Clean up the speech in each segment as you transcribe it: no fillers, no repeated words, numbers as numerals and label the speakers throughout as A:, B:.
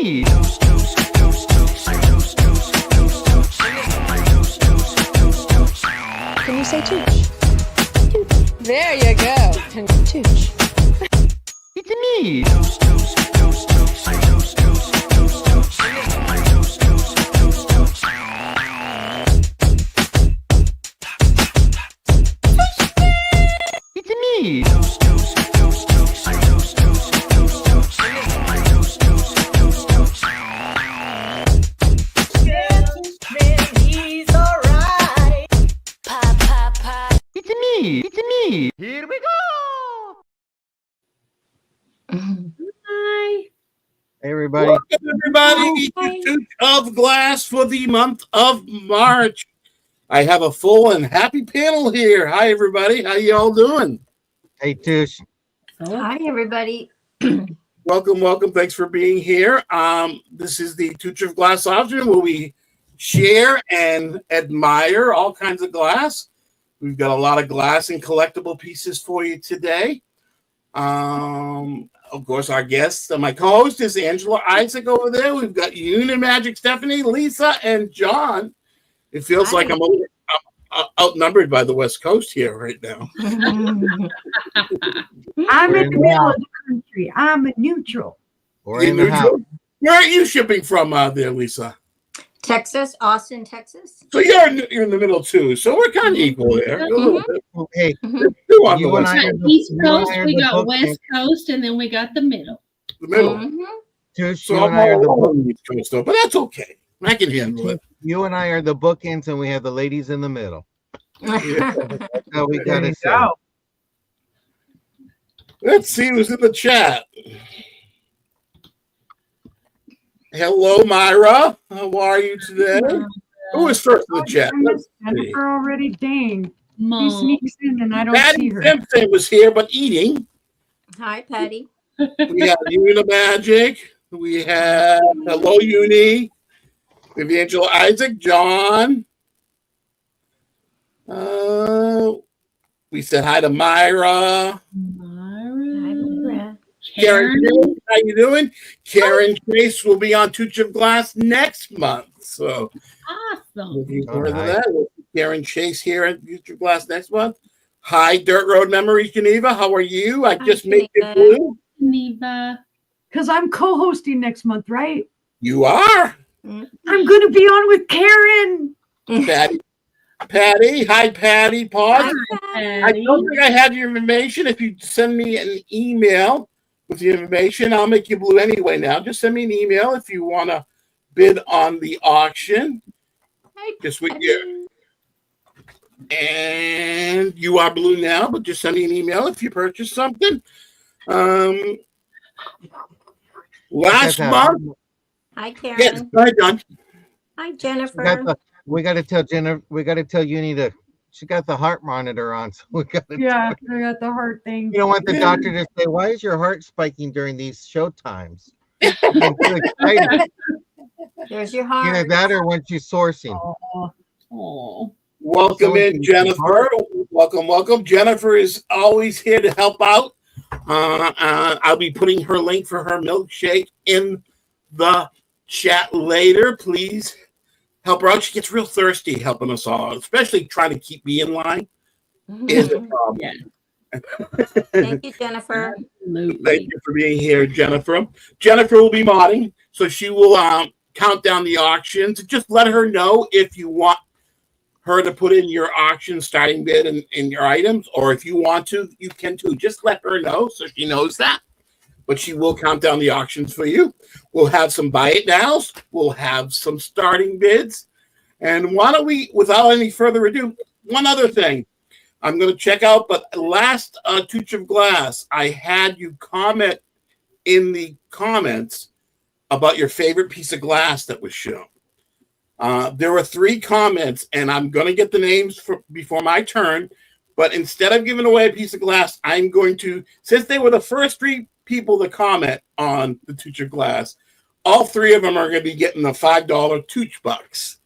A: me.
B: Can you say Tooch? There you go. Tooch.
A: It's me. It's me.
C: He's alright.
A: It's me. It's me. Here we go.
D: Hi.
E: Hey, everybody.
F: Welcome, everybody, to Tooch of Glass for the month of March. I have a full and happy panel here. Hi, everybody. How y'all doing?
E: Hey, Tooch.
D: Hi, everybody.
F: Welcome, welcome. Thanks for being here. This is the Tooch of Glass option where we share and admire all kinds of glass. We've got a lot of glass and collectible pieces for you today. Of course, our guest, my co-host is Angela Isaac over there. We've got Unimagic Stephanie, Lisa, and John. It feels like I'm outnumbered by the West Coast here right now.
G: I'm in the middle of the country. I'm a neutral.
E: We're in the house.
F: Where are you shipping from there, Lisa?
D: Texas, Austin, Texas.
F: So you're in the middle too. So we're kind of equal there. A little bit.
E: Hey,
F: Two on the
E: you and
F: West
E: I are
F: Coast.
E: the,
H: East
E: you and
H: Coast,
E: I are
H: we
E: the
H: got
E: book
H: West
E: ends.
H: Coast, and then we got the middle.
F: The middle.
E: Tooch,
F: So
E: you
F: I'm
E: and I are the
F: all
E: book.
F: on the East Coast though, but that's okay. I can handle it.
E: You and I are the bookends, and we have the ladies in the middle.
F: Yeah.
E: That's how we
G: There
E: got
G: you
E: it set.
G: go.
F: Let's see who's in the chat. Hello, Myra. How are you today? Who is first in the chat?
G: I missed
F: Let's see.
G: Jennifer already. Dang. He
H: Mom.
G: sneaks in and I don't see
F: Patty
G: her.
F: Simpson was here, but eating.
D: Hi, Patty.
F: We have Unimagic. We have Hello Uni. We have Angela Isaac, John. We said hi to Myra.
H: Myra.
F: Karen,
H: Karen.
F: how you doing? Karen Chase will be on Tooch of Glass next month. So
H: Awesome.
F: looking
E: Oh,
F: forward to
E: nice.
F: that. We'll see Karen Chase here at Tooch of Glass next month. Hi, Dirt Road Memories, Geneva. How are you? I
D: Hi,
F: just made you
D: Geneva.
F: blue.
H: Neva.
G: Because I'm co-hosting next month, right?
F: You are.
G: I'm going to be on with Karen.
F: Patty. Patty. Hi, Patty. Pause. I
H: Patty.
F: don't think I have your information. If you send me an email with the information, I'll make you blue anyway now. Just send me an email if you want to bid on the auction. Just with you. And you are blue now, but just send me an email if you purchase something. Last month.
D: Hi, Karen.
F: Yes, go ahead, John.
D: Hi,
E: We
D: Jennifer.
E: got to tell Jennifer. We got to tell Uni to. She got the heart monitor on, so we got to.
G: Yeah, I got the heart thing.
E: You don't want the doctor to say, "Why is your heart spiking during these show times?" She's getting too excited.
D: There's your
E: Either
D: heart.
E: that or when she's sourcing.
G: Oh,
H: Oh.
F: Welcome
E: Someone
F: in,
E: can-
F: Jennifer. Welcome, welcome. Jennifer is always here to help out. I'll be putting her link for her milkshake in the chat later. Please help her out. She gets real thirsty helping us all, especially trying to keep me in line. Is a problem.
H: Yeah.
D: Thank you, Jennifer.
H: Absolutely.
F: Thank you for being here, Jennifer. Jennifer will be modding, so she will count down the auctions. Just let her know if you want her to put in your auction starting bid in your items, or if you want to, you can too. Just let her know so she knows that. But she will count down the auctions for you. We'll have some buy it nows. We'll have some starting bids. And why don't we, without any further ado, one other thing. I'm going to check out, but last Tooch of Glass, I had you comment in the comments about your favorite piece of glass that was shown. There were 3 comments, and I'm going to get the names before my turn. But instead of giving away a piece of glass, I'm going to, since they were the first 3 people to comment on the Tooch of Glass, all 3 of them are going to be getting the $5 Tooch bucks.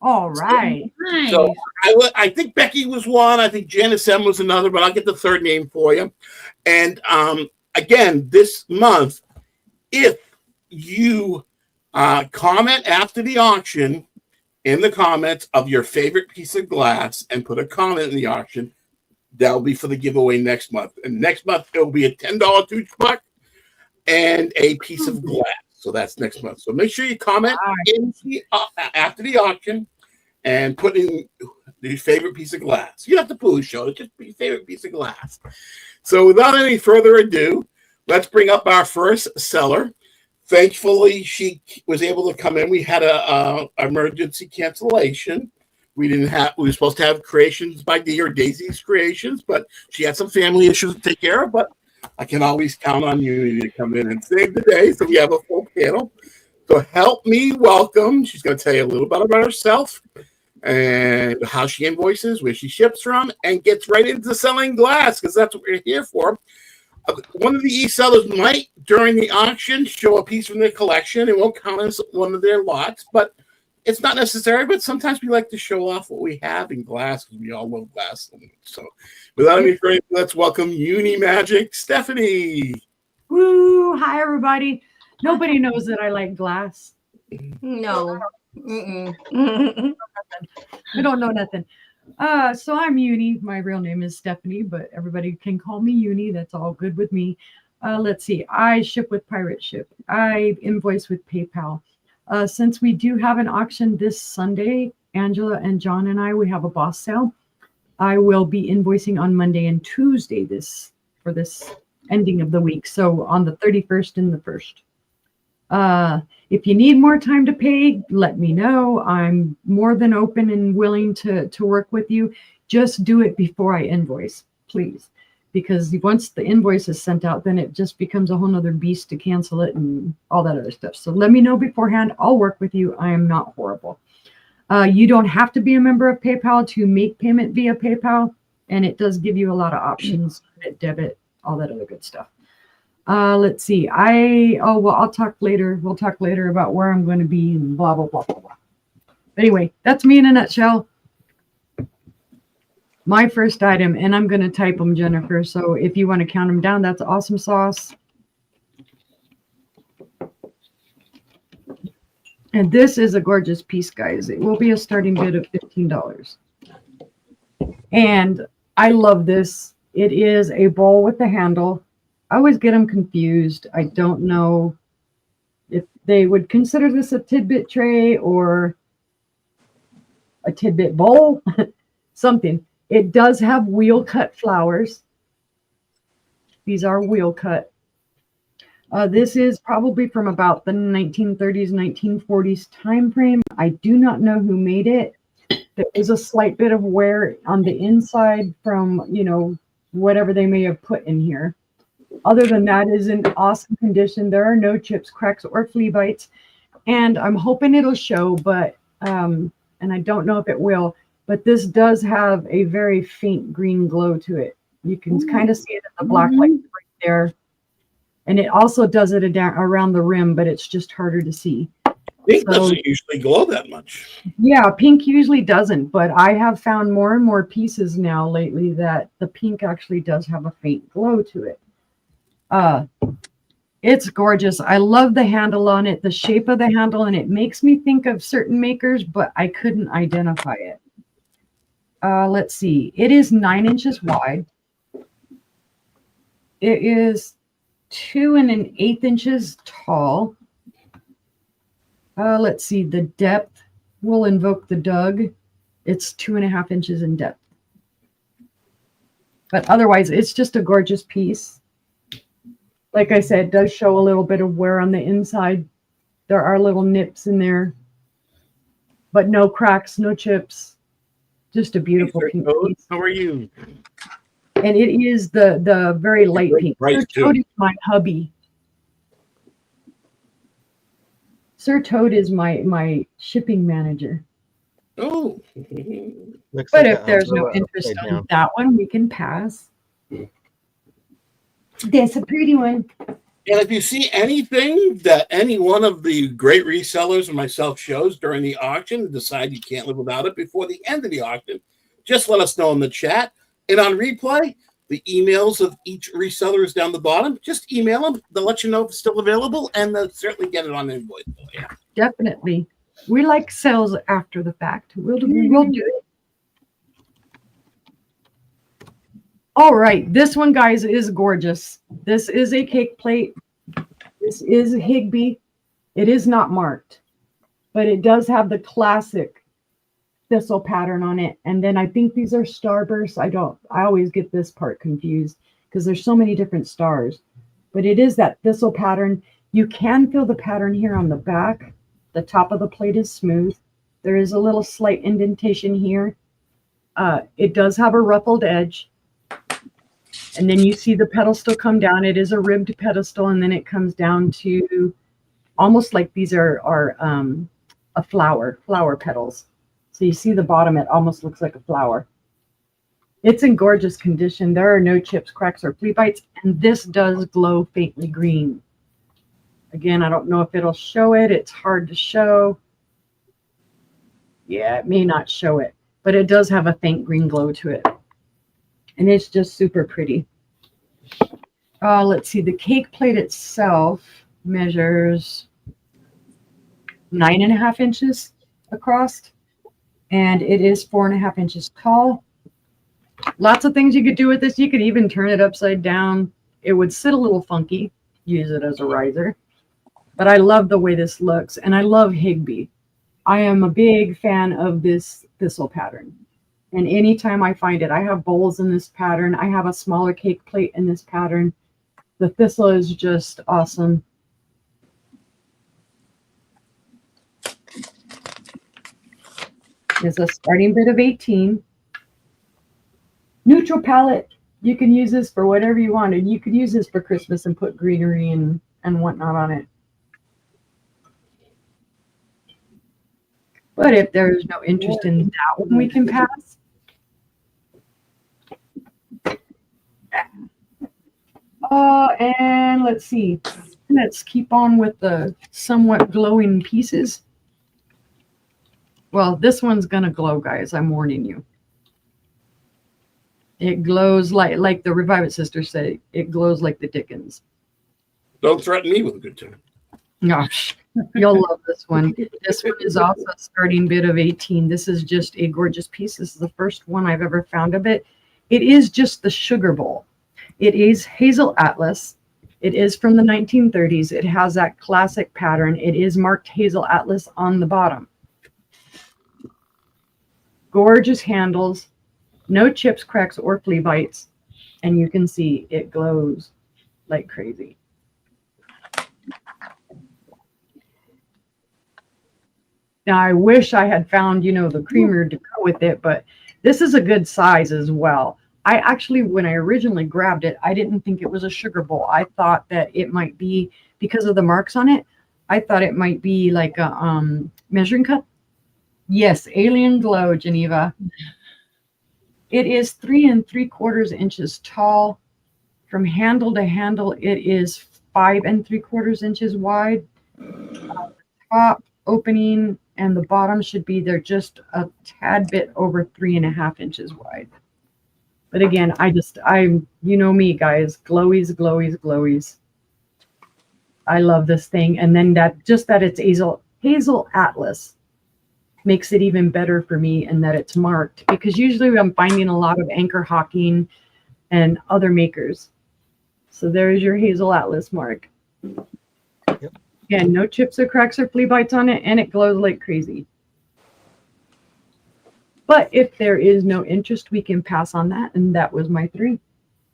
G: all right.
H: Nice.
F: So I think Becky was one. I think Janice M was another, but I'll get the third name for you. And again, this month, if you Comment after the auction in the comments of your favorite piece of glass and put a comment in the auction. That'll be for the giveaway next month. And next month, it will be a $10 Tooch buck and a piece of glass. So that's next month. So make sure you comment after the auction and put in your favorite piece of glass. You don't have to pull a show. It's just your favorite piece of glass. So without any further ado, let's bring up our first seller. Thankfully, she was able to come in. We had a emergency cancellation. We were supposed to have Creations by D or Daisy's Creations, but she had some family issues to take care of. But I can always count on you to come in and save the day. So we have a full panel. So help me welcome. She's going to tell you a little bit about herself and how she invoices, where she ships from, and gets right into selling glass because that's what we're here for. One of the e-sellers might, during the auction, show a piece from their collection. It won't count as one of their lots, but it's not necessary. But sometimes we like to show off what we have in glass because we all love glass. So without any further, let's welcome Uni Magic Stephanie.
G: Woo! Hi, everybody. Nobody knows that I like glass.
D: No.
G: I don't know nothing. So I'm Uni. My real name is Stephanie, but everybody can call me Uni. That's all good with me. Let's see. I ship with Pirate Ship. I invoice with PayPal. Since we do have an auction this Sunday, Angela and John and we have a boss sale. I will be invoicing on Monday and Tuesday for this ending of the week. So on the 31st and the 1st. If you need more time to pay, let me know. I'm more than open and willing to work with you. Just do it before I invoice, please. Because once the invoice is sent out, then it just becomes a whole nother beast to cancel it and all that other stuff. So let me know beforehand. I'll work with you. I am not horrible. You don't have to be a member of PayPal to make payment via PayPal. And it does give you a lot of options, credit, debit, all that other good stuff. Let's see. I'll talk later. We'll talk later about where I'm going to be and blah, blah, blah, blah, blah. Anyway, that's me in a nutshell. My first item, and I'm going to type them, Jennifer. So if you want to count them down, that's awesome sauce. And this is a gorgeous piece, guys. It will be a starting bid of $15. And I love this. It is a bowl with a handle. I always get them confused. I don't know if they would consider this a tidbit tray or a tidbit bowl, something. It does have wheel cut flowers. These are wheel cut. This is probably from about the 1930s, 1940s time frame. I do not know who made it. There is a slight bit of wear on the inside from, whatever they may have put in here. Other than that, is in awesome condition. There are no chips, cracks, or flea bites. And I'm hoping it'll show, but, and I don't know if it will, but this does have a very faint green glow to it. You can kind of see it in the black light right there. And it also does it around the rim, but it's just harder to see.
F: Pink doesn't usually glow that much.
G: Yeah, pink usually doesn't, but I have found more and more pieces now lately that the pink actually does have a faint glow to it. It's gorgeous. I love the handle on it, the shape of the handle, and it makes me think of certain makers, but I couldn't identify it. Let's see. It is 9 inches wide. It is 2 1/8 inches tall. Let's see. The depth will invoke the Doug. It's 2.5 inches in depth. But otherwise, it's just a gorgeous piece. Like I said, it does show a little bit of wear on the inside. There are little nips in there, but no cracks, no chips. Just a beautiful pink piece.
F: How are you?
G: And it is the very light pink. Sir Toad is my hubby. Sir Toad is my shipping manager.
F: Oh.
G: But if there's no interest on that one, we can pass. That's a pretty one.
F: And if you see anything that any one of the great resellers and myself shows during the auction and decide you can't live without it before the end of the auction, just let us know in the chat. And on replay, the emails of each reseller is down the bottom. Just email them. They'll let you know if it's still available, and they'll certainly get it on invoice. Yeah.
G: Definitely. We like sales after the fact. We'll do it. All right. This one, guys, is gorgeous. This is a cake plate. This is Higby. It is not marked, but it does have the classic thistle pattern on it. And then I think these are starbursts. I always get this part confused because there's so many different stars, but it is that thistle pattern. You can feel the pattern here on the back. The top of the plate is smooth. There is a little slight indentation here. It does have a ruffled edge. And then you see the pedestal come down. It is a ribbed pedestal, and then it comes down to almost like these are a flower petals. So you see the bottom, it almost looks like a flower. It's in gorgeous condition. There are no chips, cracks, or flea bites, and this does glow faintly green. Again, I don't know if it'll show it. It's hard to show. Yeah, it may not show it, but it does have a faint green glow to it. And it's just super pretty. Let's see, the cake plate itself measures 9.5 inches across, and it is 4.5 inches tall. Lots of things you could do with this. You could even turn it upside down. It would sit a little funky. Use it as a riser. But I love the way this looks, and I love Higby. I am a big fan of this thistle pattern. And anytime I find it, I have bowls in this pattern. I have a smaller cake plate in this pattern. The thistle is just awesome. It's a starting bid of 18. Neutral palette. You can use this for whatever you want. And you could use this for Christmas and put greenery and whatnot on it. But if there's no interest in that one, we can pass. And let's see. Let's keep on with the somewhat glowing pieces. Well, this one's gonna glow, guys. I'm warning you. It glows like the Revive It sisters say. It glows like the Dickens.
F: Don't threaten me with a good time.
G: Gosh, you'll love this one. This one is also a starting bid of 18. This is just a gorgeous piece. This is the first one I've ever found of it. It is just the sugar bowl. It is Hazel Atlas. It is from the 1930s. It has that classic pattern. It is marked Hazel Atlas on the bottom. Gorgeous handles. No chips, cracks, or flea bites. And you can see it glows like crazy. Now, I wish I had found, the creamer to go with it, but this is a good size as well. I actually, when I originally grabbed it, I didn't think it was a sugar bowl. I thought that it might be, because of the marks on it, I thought it might be like a measuring cup. Yes, Alien Glow, Geneva. It is 3 3/4 inches tall. From handle to handle, it is 5 3/4 inches wide. Top opening and the bottom should be there just a tad bit over 3.5 inches wide. But again, you know me, guys, glowies, glowies, glowies. I love this thing. And then that it's Hazel Atlas makes it even better for me, and that it's marked, because usually I'm finding a lot of Anchor Hawking and other makers. So there's your Hazel Atlas mark.
E: Yep.
G: Again, no chips or cracks or flea bites on it, and it glows like crazy. But if there is no interest, we can pass on that. And that was my 3.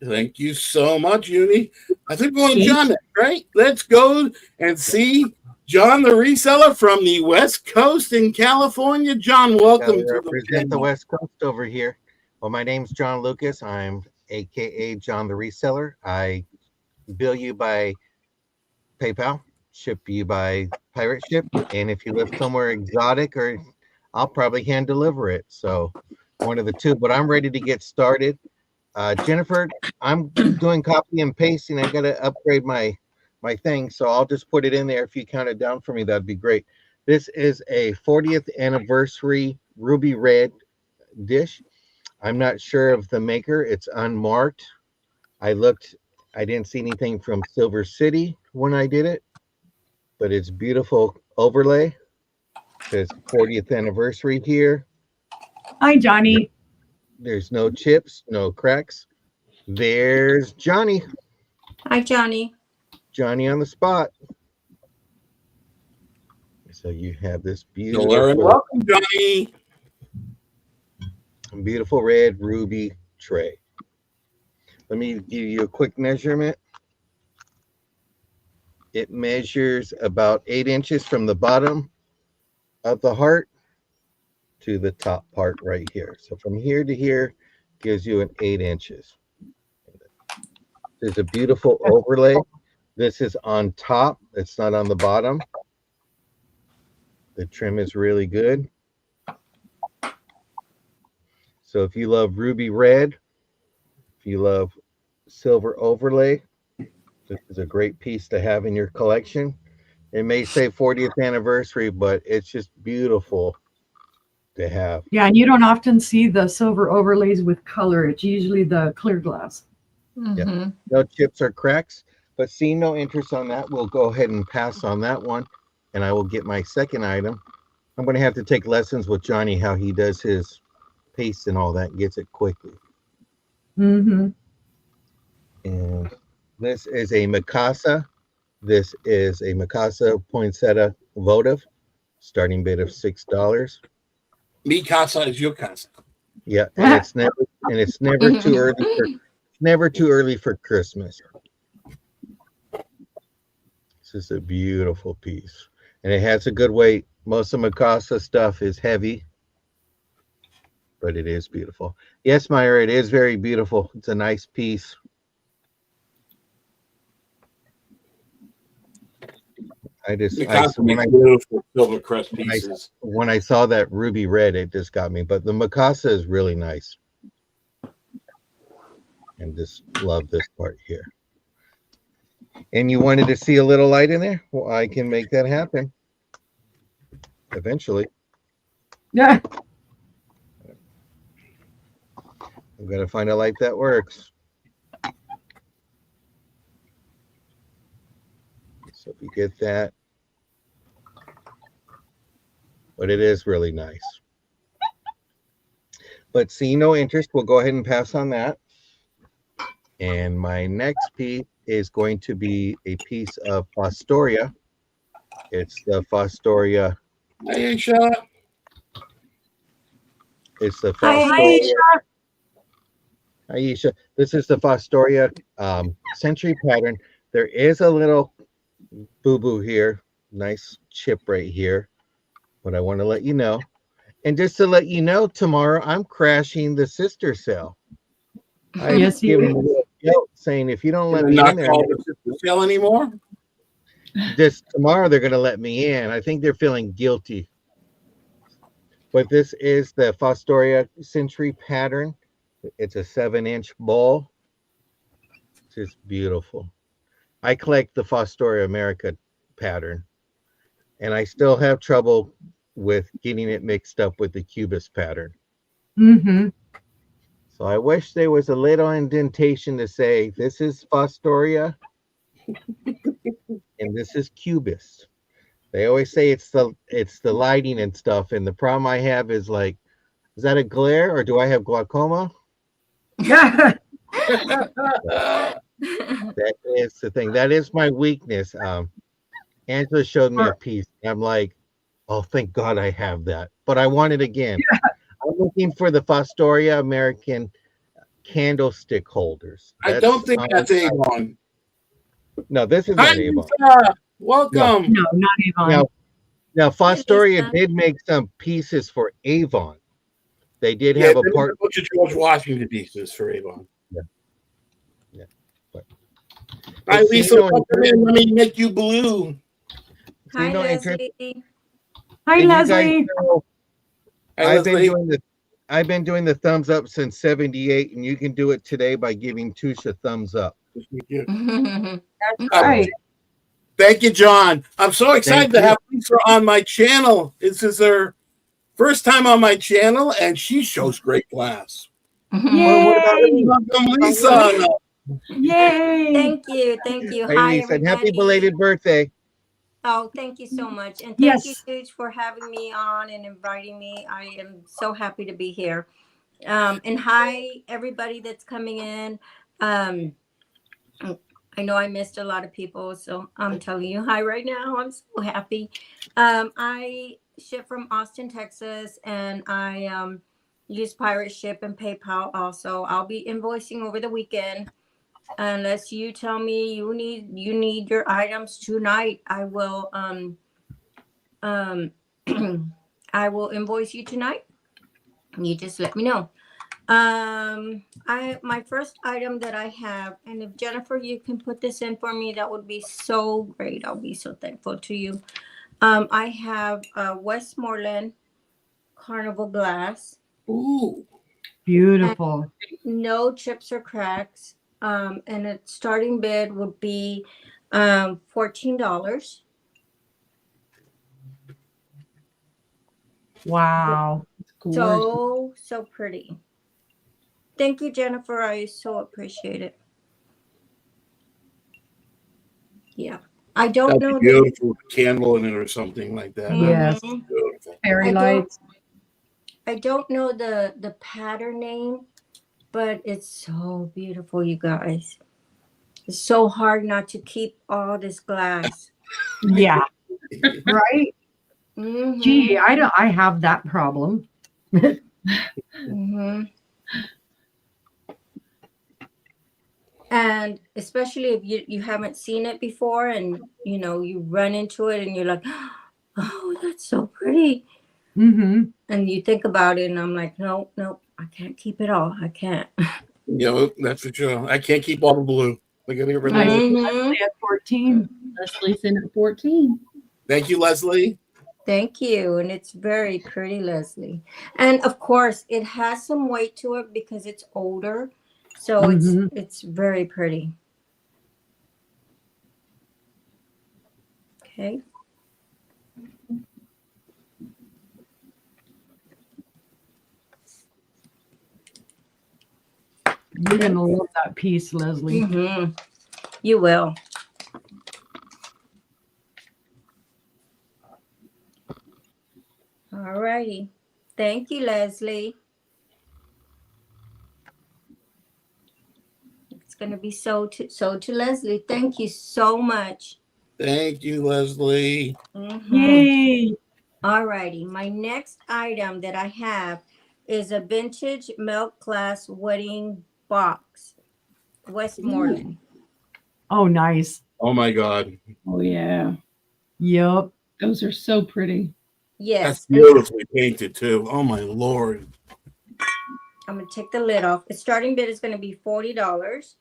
F: Thank you so much, Uni. I think we're going to John next, right? Let's go and see John, the reseller from the West Coast in California. John, welcome to
E: represent the West Coast over here. Well, my name's John Lucas. I'm AKA John the Reseller. I bill you by PayPal, ship you by pirate ship, and if you live somewhere exotic, or I'll probably hand deliver it. So one of the two, but I'm ready to get started. Jennifer, I'm doing copy and pasting. I got to upgrade my thing, so I'll just put it in there. If you count it down for me, that'd be great. This is a 40th anniversary ruby red dish. I'm not sure of the maker. It's unmarked. I looked, I didn't see anything from Silver City when I did it, but it's beautiful overlay. Says 40th anniversary here.
G: Hi, Johnny.
E: There's no chips, no cracks. There's Johnny.
D: Hi, Johnny.
E: Johnny on the spot. So you have this
F: Hello and
E: beautiful,
F: welcome, Johnny.
E: beautiful red ruby tray. Let me give you a quick measurement. It measures about 8 inches from the bottom of the heart to the top part right here. So from here to here gives you an 8 inches. There's a beautiful overlay. This is on top. It's not on the bottom. The trim is really good. So if you love ruby red, if you love silver overlay, this is a great piece to have in your collection. It may say 40th anniversary, but it's just beautiful to have.
G: Yeah, and you don't often see the silver overlays with color. It's usually the clear glass.
D: Mhm.
E: No chips or cracks, but seeing no interest on that, we'll go ahead and pass on that one, and I will get my second item. I'm going to have to take lessons with Johnny how he does his paste and all that, gets it quickly.
G: Mm-hmm.
E: And this is a Mikasa. This is a Mikasa poinsettia votive, starting bid of $6.
F: Mi casa is your casa.
E: Yeah, and it's never too early for Christmas. This is a beautiful piece, and it has a good weight. Most of Mikasa stuff is heavy, but it is beautiful. Yes, Myra, it is very beautiful. It's a nice piece.
F: Mikasa makes beautiful silver crest pieces.
E: When I saw that ruby red, it just got me. But the Mikasa is really nice. And just love this part here. And you wanted to see a little light in there? Well, I can make that happen. Eventually.
G: Yeah.
E: I'm going to find a light that works. So if you get that. But it is really nice. But see no interest, we'll go ahead and pass on that. And my next piece is going to be a piece of Fostoria. It's the Fostoria.
F: Hey, Aisha.
E: It's the
D: Hi,
E: Fostoria. Aisha. This is the Fostoria century pattern. There is a little boo-boo here. Nice chip right here. But I want to let you know. And just to let you know, tomorrow I'm crashing the sister cell. I'm
G: Yes, you
E: giving a little guilt saying if you don't let
F: They're
E: me
F: not
E: in there,
F: called the sister sale anymore.
E: this tomorrow they're going to let me in. I think they're feeling guilty. But this is the Fostoria century pattern. It's a 7-inch ball. It's just beautiful. I collect the Fostoria America pattern, and I still have trouble with getting it mixed up with the Cubist pattern.
G: Mm-hmm.
E: So I wish there was a little indentation to say this is Fostoria and this is Cubist. They always say it's the lighting and stuff, and the problem I have is like, is that a glare or do I have glaucoma?
G: Yeah.
E: That is the thing. That is my weakness. Angela showed me a piece. I'm like, oh, thank God I have that. But I want it again. Yeah. I'm looking for the Fostoria American candlestick holders.
F: I don't think that's Avon.
E: No, this is not Avon.
F: Welcome.
G: No, not Avon.
E: Now Fostoria did make some pieces for Avon. They did have a part.
F: A bunch of George Washington pieces for Avon.
E: Yeah. But
F: hi, Lisa. Welcome in. Let me make you blue.
D: Hi, Leslie.
G: Hi, Leslie.
E: I've been doing the thumbs up since '78, and you can do it today by giving Tooch a thumbs up.
G: That's right.
F: Thank you, John. I'm so excited to have Lisa on my channel. This is her first time on my channel, and she shows great class.
G: Yay!
F: Welcome, Lisa.
G: Yay!
D: Thank you. Thank you. Hi,
E: Amy said, happy
D: everybody.
E: belated birthday.
D: Oh, thank you so much. And thank
G: Yes.
D: you, Tooch, for having me on and inviting me. I am so happy to be here. And hi, everybody that's coming in. Um, I know I missed a lot of people, so I'm telling you hi right now. I'm so happy. I ship from Austin, Texas, and I use Pirate Ship and PayPal also. I'll be invoicing over the weekend. Unless you tell me you need your items tonight, I will I will invoice you tonight. You just let me know. My first item that I have, and if Jennifer, you can put this in for me, that would be so great. I'll be so thankful to you. I have Westmoreland Carnival Glass.
F: Ooh.
G: Beautiful.
D: No chips or cracks. And a starting bid would be $14.
G: Wow.
D: So pretty. Thank you, Jennifer. I so appreciate it. Yeah. I don't
F: That'd
D: know
F: be beautiful candle in it or something like that.
G: Yes.
D: Mhm.
F: Beautiful.
G: Fairy
D: I
G: lights.
D: don't know the pattern name, but it's so beautiful, you guys. It's so hard not to keep all this glass.
G: Yeah. Right?
D: Mhm.
G: Gee, I have that problem.
D: Mhm. And especially if you haven't seen it before, and you run into it and you're like, oh, that's so pretty.
G: Mm-hmm.
D: And you think about it, and I'm like, no, I can't keep it all. I can't.
F: That's for sure. I can't keep all the blue. I gotta get rid of
G: I
F: it.
D: Mhm.
G: at 14.
H: Leslie's in at 14.
F: Thank you, Leslie.
D: Thank you. And it's very pretty, Leslie. And of course, it has some weight to it because it's older. So
G: Mhm.
D: it's very pretty. Okay.
G: You're gonna love that piece, Leslie.
D: Mm-hmm. You will. All righty. Thank you, Leslie. It's gonna be so to Leslie. Thank you so much.
F: Thank you, Leslie.
D: Mm-hmm.
G: Yay!
D: All righty. My next item that I have is a vintage milk glass wedding box, Westmoreland.
G: Oh, nice.
F: Oh my God.
H: Oh, yeah.
G: Yep.
H: Those are so pretty.
F: That's
D: Yes. And
F: beautifully painted too. Oh my Lord.
D: I'm gonna take the lid off. The starting bid is gonna be $40.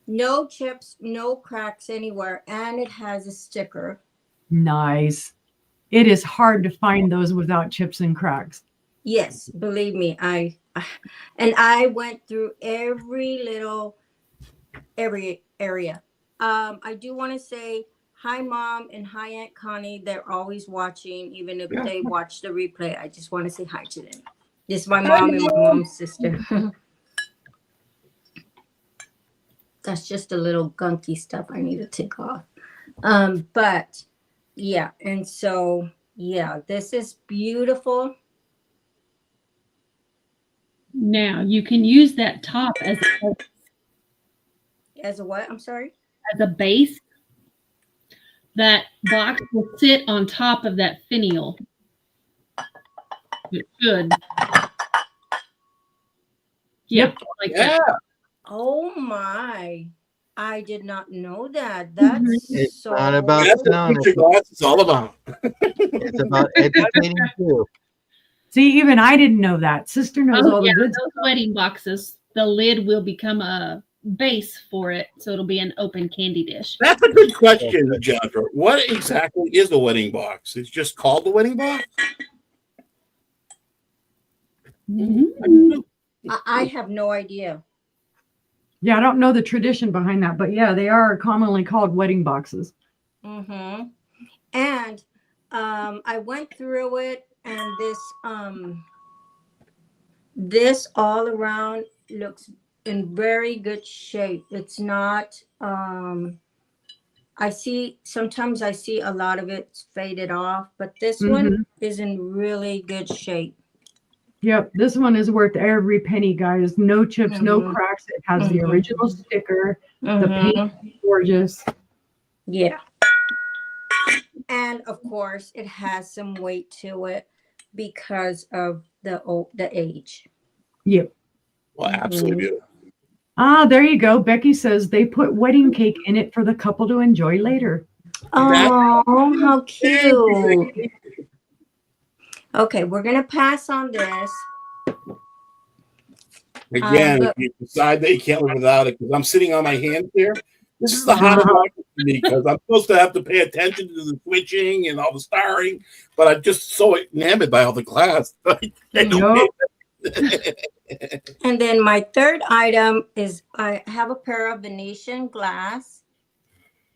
D: No chips, no cracks anywhere, and it has a sticker.
G: Nice. It is hard to find those without chips and cracks.
D: Yes, believe me, I went through every area. I do want to say hi, Mom, and hi, Aunt Connie. They're always watching, even if they watch the replay. I just want to say hi to them. This is my mom and my mom's sister. That's just a little gunky stuff I need to take off. But yeah, and so yeah, this is beautiful.
H: Now, you can use that top
D: As a what? I'm sorry.
H: as a base. That box will sit on top of that finial. It should. Yeah, like
F: Yeah.
H: that.
D: Oh my. I did not know that. That's
E: It's
D: so
E: not about
F: That's what
E: sound.
F: Tooch of Glass is all about.
E: It's about educating too.
G: See, even I didn't know that. Sister knows
H: Oh,
G: all
H: yeah,
G: the good
H: those wedding boxes, the lid will become a base for it, so it'll be an open candy dish.
F: That's a good question, Jennifer. What exactly is a wedding box? It's just called the wedding box?
H: Mhm.
D: I have no idea.
G: Yeah, I don't know the tradition behind that, but yeah, they are commonly called wedding boxes.
D: Mm-hmm. And I went through it, and this all around looks in very good shape. It's not sometimes I see a lot of it faded off, but this one is in really good shape.
G: Yep, this one is worth every penny, guys. No chips, no cracks. It has the original sticker. The paint is gorgeous.
D: Yeah. And of course, it has some weight to it because of the age.
G: Yep.
F: Well, absolutely beautiful.
G: Ah, there you go. Becky says they put wedding cake in it for the couple to enjoy later.
D: Oh, how cute. Okay, we're going to pass on this.
F: Again, if you decide that you can't live without it, because I'm sitting on my hands here, this is the hardest one for me because I'm supposed to have to pay attention to the switching and all the starring, but I'm just so enamored by all the glass.
D: And then my third item is I have a pair of Venetian glass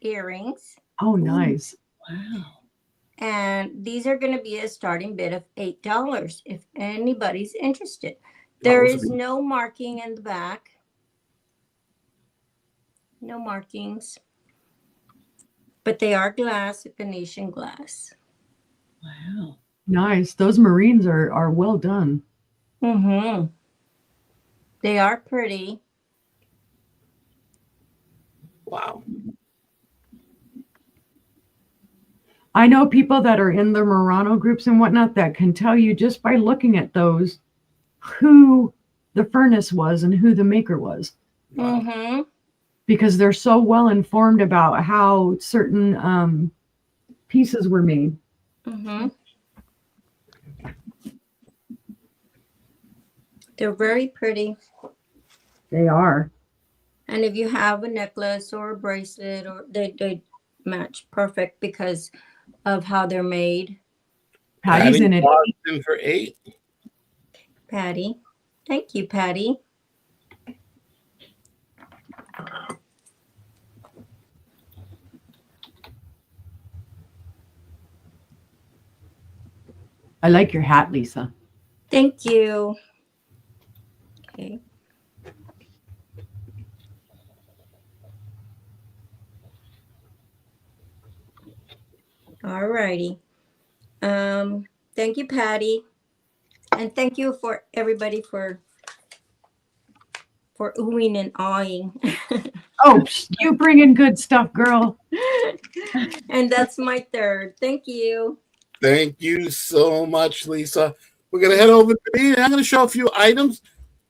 D: earrings.
G: Oh, nice.
H: Wow.
D: And these are going to be a starting bid of $8 if anybody's interested. There is no marking in the back. No markings. But they are glass, Venetian glass.
H: Wow.
G: Nice. Those Marines are well done.
D: They are pretty.
F: Wow.
G: I know people that are in the Murano groups and whatnot that can tell you just by looking at those who the furnace was and who the maker was. Because they're so well informed about how certain pieces were made.
D: They're very pretty.
G: They are.
D: And if you have a necklace or a bracelet, or they match perfect because of how they're made.
G: Patty's in it.
F: In for 8.
D: Patty. Thank you, Patty.
G: I like your hat, Lisa.
D: Thank you. Okay. All righty. Thank you, Patty. And thank you for everybody for oohing and awing.
G: Oh, you bring in good stuff, girl.
D: And that's my third. Thank you.
F: Thank you so much, Lisa. We're going to head over to me, and I'm going to show a few items.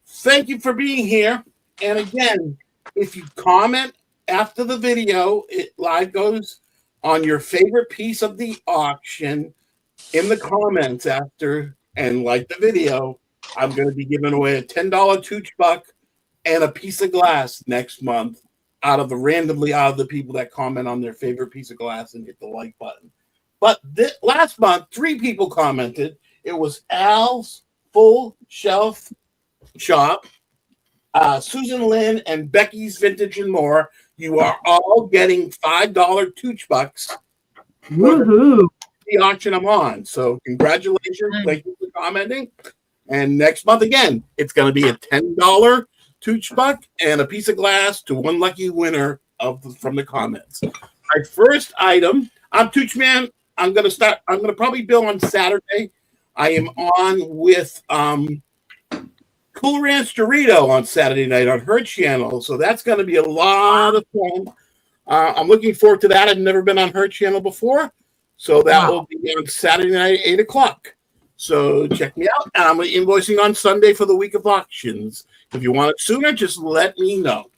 F: Thank you for being here. And again, if you comment after the video, it live goes on your favorite piece of the auction in the comments after, and like the video, I'm going to be giving away a $10 Tooch buck and a piece of glass next month randomly out of the people that comment on their favorite piece of glass and hit the like button. But last month, 3 people commented. It was Al's Full Shelf Shop, Susan Lynn, and Becky's Vintage and More. You are all getting $5 Tooch bucks.
G: Woohoo!
F: The auction I'm on. So congratulations. Thank you for commenting. And next month again, it's going to be a $10 Tooch buck and a piece of glass to one lucky winner from the comments. My first item, I'm Tooch Man. I'm going to probably bill on Saturday. I am on with Cool Ranch Dorito on Saturday night on her channel. So that's going to be a lot of fun. I'm looking forward to that. I've never been on her channel before. So that will be on Saturday night at 8 o'clock. So check me out. And I'm invoicing on Sunday for the week of auctions. If you want it sooner, just let me know.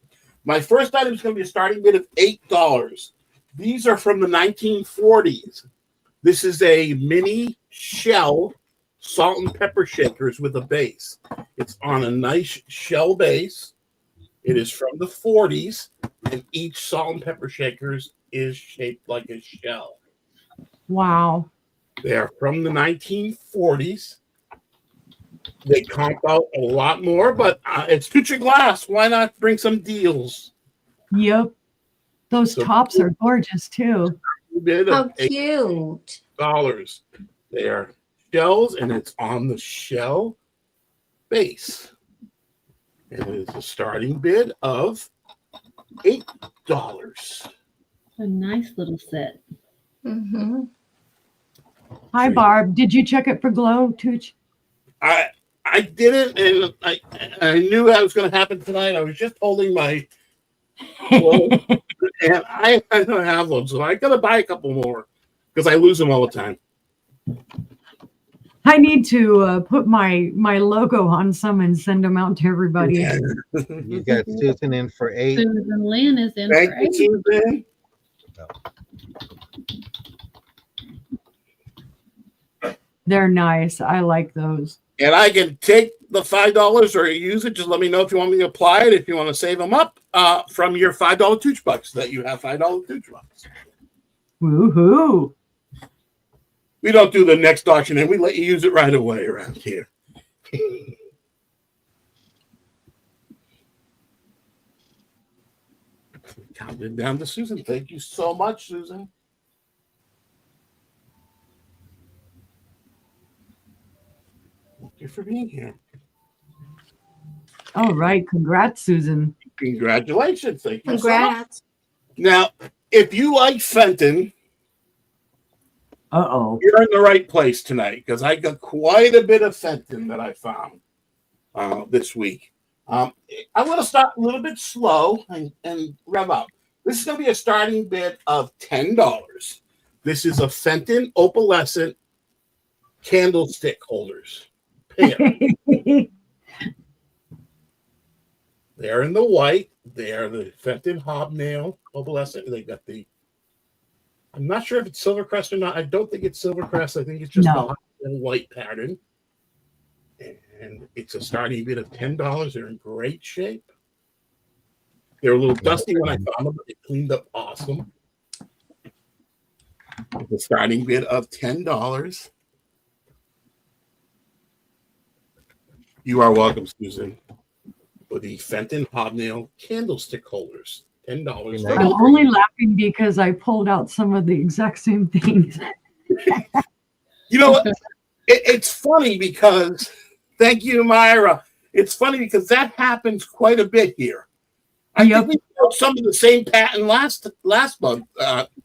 F: My first item is going to be a starting bid of $8. These are from the 1940s. This is a mini shell salt and pepper shakers with a base. It's on a nice shell base. It is from the 40s, and each salt and pepper shakers is shaped like a shell.
G: Wow.
F: They are from the 1940s. They comp out a lot more, but it's Tooch of Glass. Why not bring some deals?
G: Yep. Those tops are gorgeous, too.
D: How cute.
F: $8. They are shells, and it's on the shell base. It is a starting bid of $8.
H: A nice little set.
D: Mm-hmm.
G: Hi, Barb. Did you check it for glow, Tooch?
F: I didn't, and I knew that was going to happen tonight. I was just holding my clothes, and I don't have them, so I got to buy a couple more because I lose them all the time.
G: I need to put my logo on some and send them out to everybody.
E: You got Susan in for 8.
H: Susan Lynn is in
F: Thank
H: for
F: you,
H: 8.
F: Susan.
G: They're nice. I like those.
F: And I can take the $5 or use it. Just let me know if you want me to apply it. If you want to save them up from your $5 Tooch bucks that you have $5 Tooch bucks.
G: Woohoo!
F: We don't do the next auction, and we let you use it right away around here. Counted down to Susan. Thank you so much, Susan. Thank you for being here.
G: All right. Congrats, Susan.
F: Congratulations. Thank you
D: Congrats.
F: so much. Now, if you like Fenton,
G: Uh-oh.
F: you're in the right place tonight because I got quite a bit of Fenton that I found this week. I'm going to start a little bit slow and rev up. This is going to be a starting bid of $10. This is a Fenton opalescent candlestick holders pair. They're in the white. They are the Fenton hobnail opalescent. They got the, I'm not sure if it's Silvercrest or not. I don't think it's Silvercrest. I think it's just
G: No.
F: a white pattern. And it's a starting bid of $10. They're in great shape. They're a little dusty when I found them, but they cleaned up awesome. The starting bid of $10. You are welcome, Susan. For the Fenton hobnail candlestick holders, $10.
G: I'm only laughing because I pulled out some of the exact same things.
F: You know what? It's funny because, thank you, Myra. It's funny because that happens quite a bit here. I think we saw some of the same pattern last month.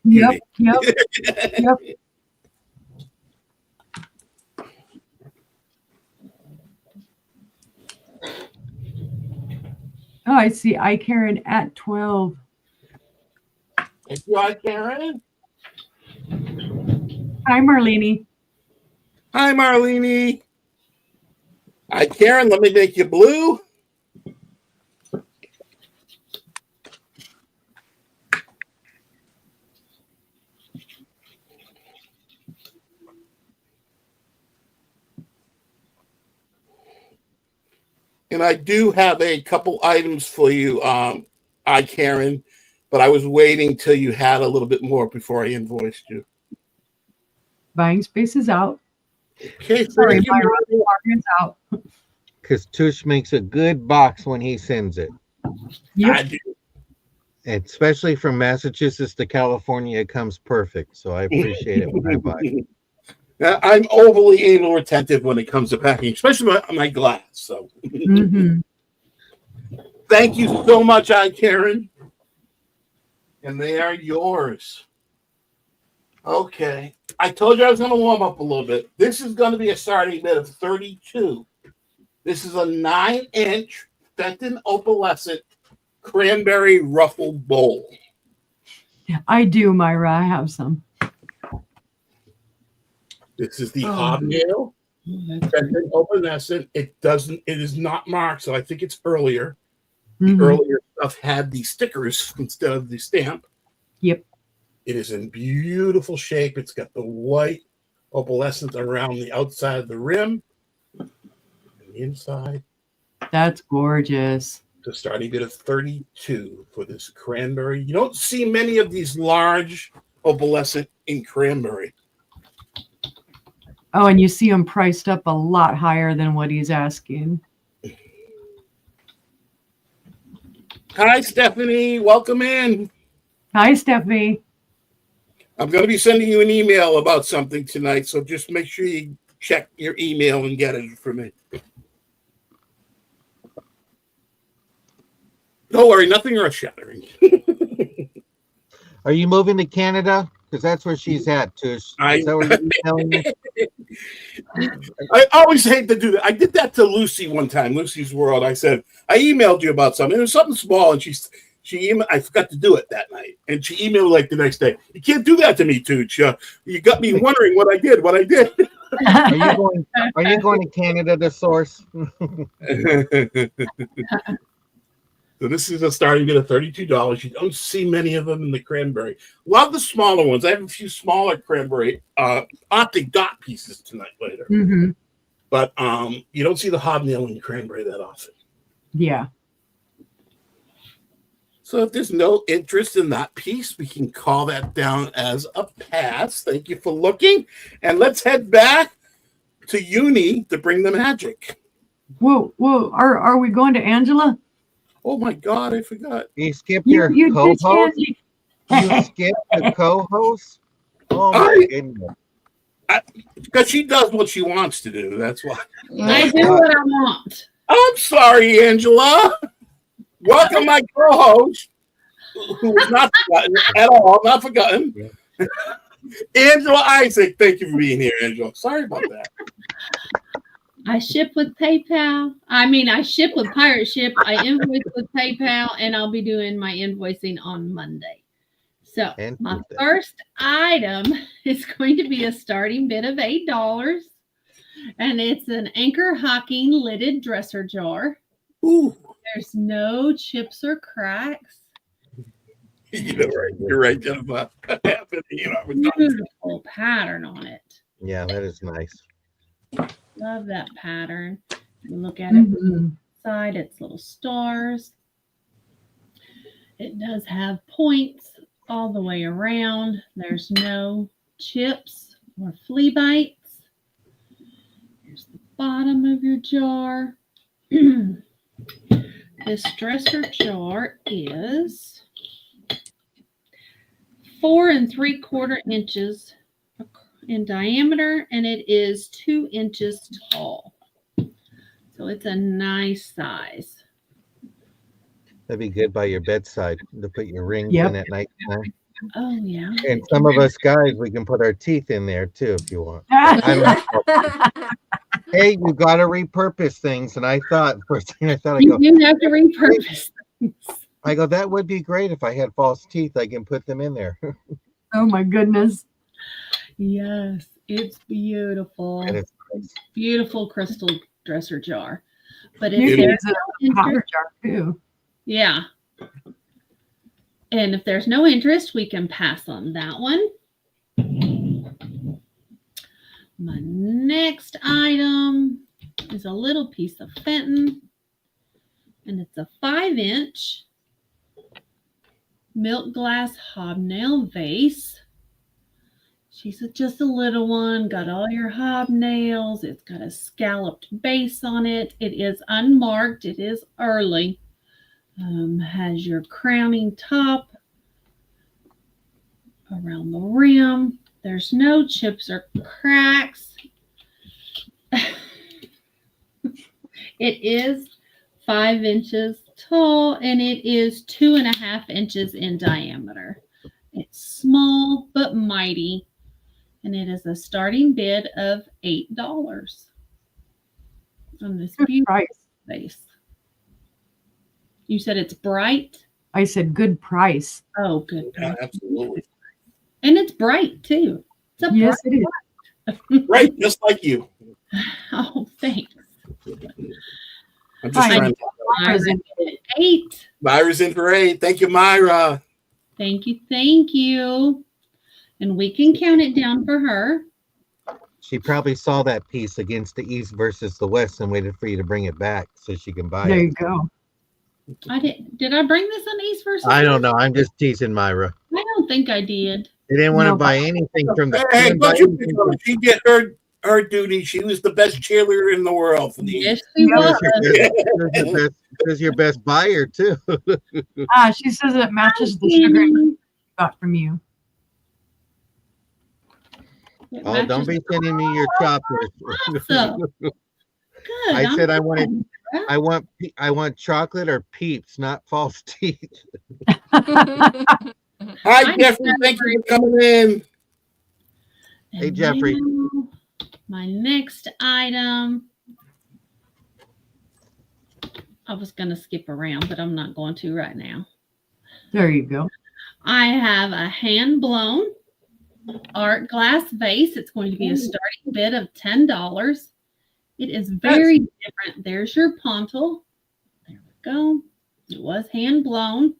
G: Yep. Oh, I see. Karen at 12.
F: Thank you, Karen.
G: Hi, Marlene.
F: Hi, Marlene. Hi, Karen. Let me make you blue. And I do have a couple items for you, Karen, but I was waiting till you had a little bit more before I invoiced you.
G: Buying space is out.
F: Okay,
G: Sorry, my department's out.
E: Because Tooch makes a good box when he sends it.
G: Yep.
F: I do.
E: Especially from Massachusetts to California, it comes perfect. So I appreciate it when I buy.
F: I'm overly anal retentive when it comes to packing, especially my glass. So, Thank you so much, Karen. And they are yours. Okay. I told you I was going to warm up a little bit. This is going to be a starting bid of 32. This is a 9-inch Fenton opalescent cranberry ruffle bowl.
G: I do, Myra. I have some.
F: This is the hobnail Fenton opalescent. It is not marked, so I think it's earlier. The earlier stuff had the stickers instead of the stamp.
G: Yep.
F: It is in beautiful shape. It's got the white opalescent around the outside of the rim and the inside.
G: That's gorgeous.
F: The starting bid of 32 for this cranberry. You don't see many of these large opalescent in cranberry.
G: Oh, and you see him priced up a lot higher than what he's asking.
F: Hi, Stephanie. Welcome in.
G: Hi, Stephanie.
F: I'm going to be sending you an email about something tonight, so just make sure you check your email and get it for me. Don't worry, nothing earth shattering.
E: Are you moving to Canada? Because that's where she's at, Tooch. Is that where you're telling me?
F: I always hate to do that. I did that to Lucy one time, Lucy's World. I said, I emailed you about something. It was something small, and I forgot to do it that night. And she emailed like the next day. You can't do that to me, Tooch. You got me wondering what I did.
E: Are you going to Canada to source?
F: So this is a starting bid of $32. You don't see many of them in the cranberry. A lot of the smaller ones. I have a few smaller cranberry optic dot pieces tonight later.
G: Mm-hmm.
F: But you don't see the hobnail in the cranberry that often.
G: Yeah.
F: So if there's no interest in that piece, we can call that down as a pass. Thank you for looking. And let's head back to Uni to bring the magic.
G: Whoa. Are we going to Angela?
F: Oh my God, I forgot.
E: You skipped your co-host? You skipped the co-host? Oh my goodness.
F: Because she does what she wants to do. That's why.
H: I do what I want.
F: I'm sorry, Angela. Welcome, my co-host, who was not forgotten at all. Not forgotten. Angela Isaac, thank you for being here, Angela. Sorry about that.
H: I ship with PayPal. I ship with Pirate Ship. I invoice with PayPal, and I'll be doing my invoicing on Monday. So my first item is going to be a starting bid of $8, and it's an Anchor Hocking lidded dresser jar.
F: Ooh.
H: There's no chips or cracks.
F: You're right, Jennifer.
H: Beautiful pattern on it.
E: Yeah, that is nice.
H: Love that pattern. You look at it from the side, it's little stars. It does have points all the way around. There's no chips or flea bites. Here's the bottom of your jar. This dresser jar is 4 3/4 inches in diameter, and it is 2 inches tall. So it's a nice size.
E: That'd be good by your bedside to put your rings in at night time.
H: Oh, yeah.
E: And some of us guys, we can put our teeth in there too if you want. Hey, you got to repurpose things. And I thought, first thing I thought,
H: You do have to repurpose things.
E: I go, that would be great if I had false teeth. I can put them in there.
G: Oh my goodness.
H: Yes, it's beautiful.
E: And it's nice.
H: Beautiful crystal dresser jar. But
G: You
H: if
G: can
H: there's
G: use it as a powder jar too.
H: yeah. And if there's no interest, we can pass on that one. My next item is a little piece of Fenton, and it's a 5-inch milk glass hobnail vase. She's just a little one, got all your hobnails. It's got a scalloped base on it. It is unmarked. It is early. Has your crowning top around the rim. There's no chips or cracks. It is 5 inches tall, and it is 2.5 inches in diameter. It's small but mighty, and it is a starting bid of $8 on this
G: Good
H: beautiful
G: price.
H: vase. You said it's bright?
G: I said good price.
H: Oh, good.
F: Yeah, absolutely.
H: And it's bright too. It's a
G: Yes,
H: bright
G: it is.
F: Right, just like you.
H: Oh, thanks.
F: I'm just
G: Fine.
F: trying to.
G: Myra's in.
H: 8.
F: Myra's in for 8. Thank you, Myra.
H: Thank you. Thank you. And we can count it down for her.
E: She probably saw that piece against the East versus the West and waited for you to bring it back so she can buy
G: There
E: it.
G: you go.
H: Did I bring this on East versus
E: I don't
H: West?
E: know. I'm just teasing Myra.
H: I don't think I did.
E: They didn't want to
G: No.
E: buy anything from the.
F: Hey,
E: didn't buy
F: don't you
E: anything
F: pick on her. She did her duty. She was the best cheerleader in the world for the
H: Yes,
F: East.
H: she was.
E: This is your best buyer too.
G: She says it matches the sugar you got from you.
H: It
E: Oh, don't
H: matches-
E: be sending me your choppers.
H: Awesome. Good.
E: I said I wanted I want chocolate or Peeps, not false teeth.
F: Hi, Jeffrey. Thank you for coming in.
E: Hey, Jeffrey.
H: Now, my next item. I was going to skip around, but I'm not going to right now.
G: There you go.
H: I have a hand-blown art glass vase. It's going to be a starting bid of $10. It is very different. There's your pontal. There we go. It was hand-blown.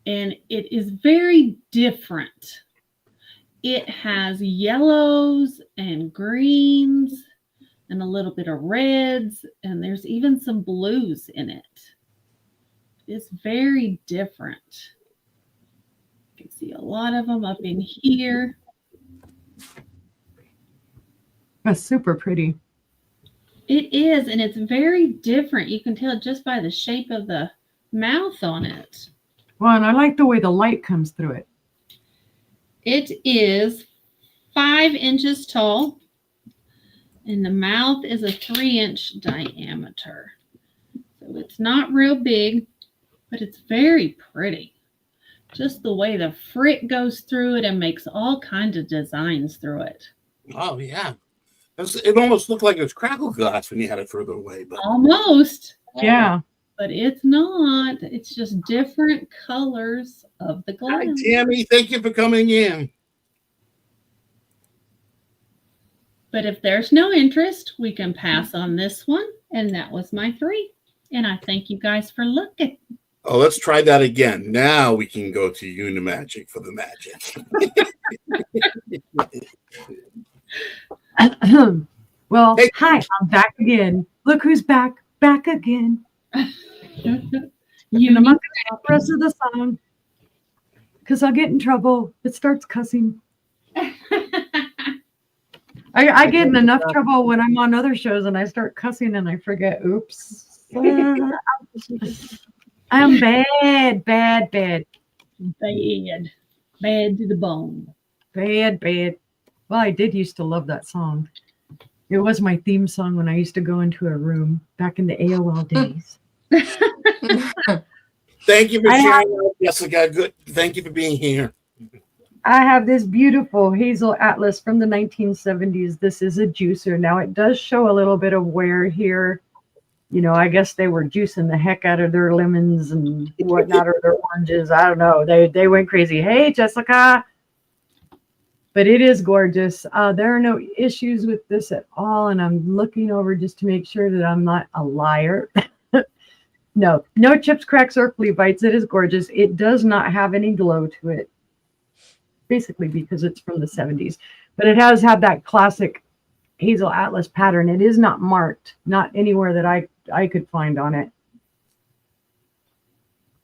H: And it is very different. It has yellows and greens and a little bit of reds, and there's even some blues in it. It's very different. You can see a lot of them up in here.
G: That's super pretty.
H: It is, and it's very different. You can tell just by the shape of the mouth on it.
G: Well, and I like the way the light comes through it.
H: It is 5 inches tall, and the mouth is a 3-inch diameter. So it's not real big, but it's very pretty. Just the way the frit goes through it and makes all kinds of designs through it.
F: Oh, yeah. It almost looked like it was crackle glass when you had it further away. But
H: Almost.
G: Yeah.
H: But it's not. It's just different colors of the glass.
F: Hi, Tammy. Thank you for coming in.
H: But if there's no interest, we can pass on this one. And that was my 3. And I thank you guys for looking.
F: Oh, let's try that again. Now we can go to Unimagic for the magic.
G: Well,
F: Hey.
G: hi, I'm back again. Look who's back again. And I'm not going to sing the rest of the song because I'll get in trouble. It starts cussing. I get in enough trouble when I'm on other shows and I start cussing and I forget. Oops. I'm bad.
H: Bad to the bone.
G: Bad. Well, I did used to love that song. It was my theme song when I used to go into a room back in the AOL days.
F: Thank you for sharing that, Jessica. Good. Thank you for being here.
G: I have this beautiful hazel atlas from the 1970s. This is a juicer. Now it does show a little bit of wear here. You know, I guess they were juicing the heck out of their lemons and whatnot, or their oranges. I don't know. They went crazy. Hey, Jessica. But it is gorgeous. There are no issues with this at all. And I'm looking over just to make sure that I'm not a liar. No chips, cracks, or flea bites. It is gorgeous. It does not have any glow to it. Basically because it's from the 70s. But it has had that classic hazel atlas pattern. It is not marked. Not anywhere that I could find on it.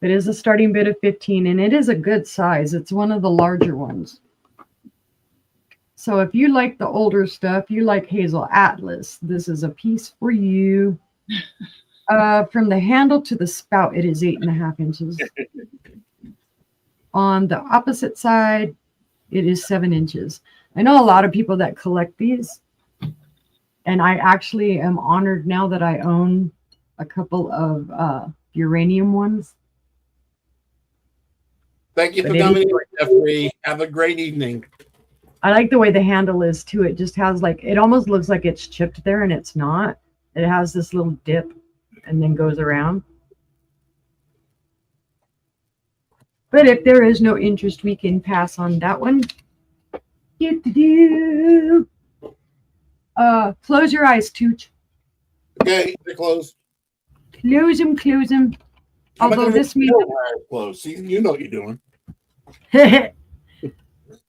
G: It is a starting bid of 15, and it is a good size. It's one of the larger ones. So if you like the older stuff, you like hazel atlas, this is a piece for you. From the handle to the spout, it is 8.5 inches. On the opposite side, it is 7 inches. I know a lot of people that collect these, and I actually am honored now that I own a couple of uranium ones.
F: Thank you for coming in, Jeffrey. Have a great evening.
G: I like the way the handle is too. It just has like, it almost looks like it's chipped there, and it's not. It has this little dip and then goes around. But if there is no interest, we can pass on that one. Close your eyes, Tooch.
F: Okay, they're closed.
G: Close them. Although this means
F: closed. See, you know what you're doing.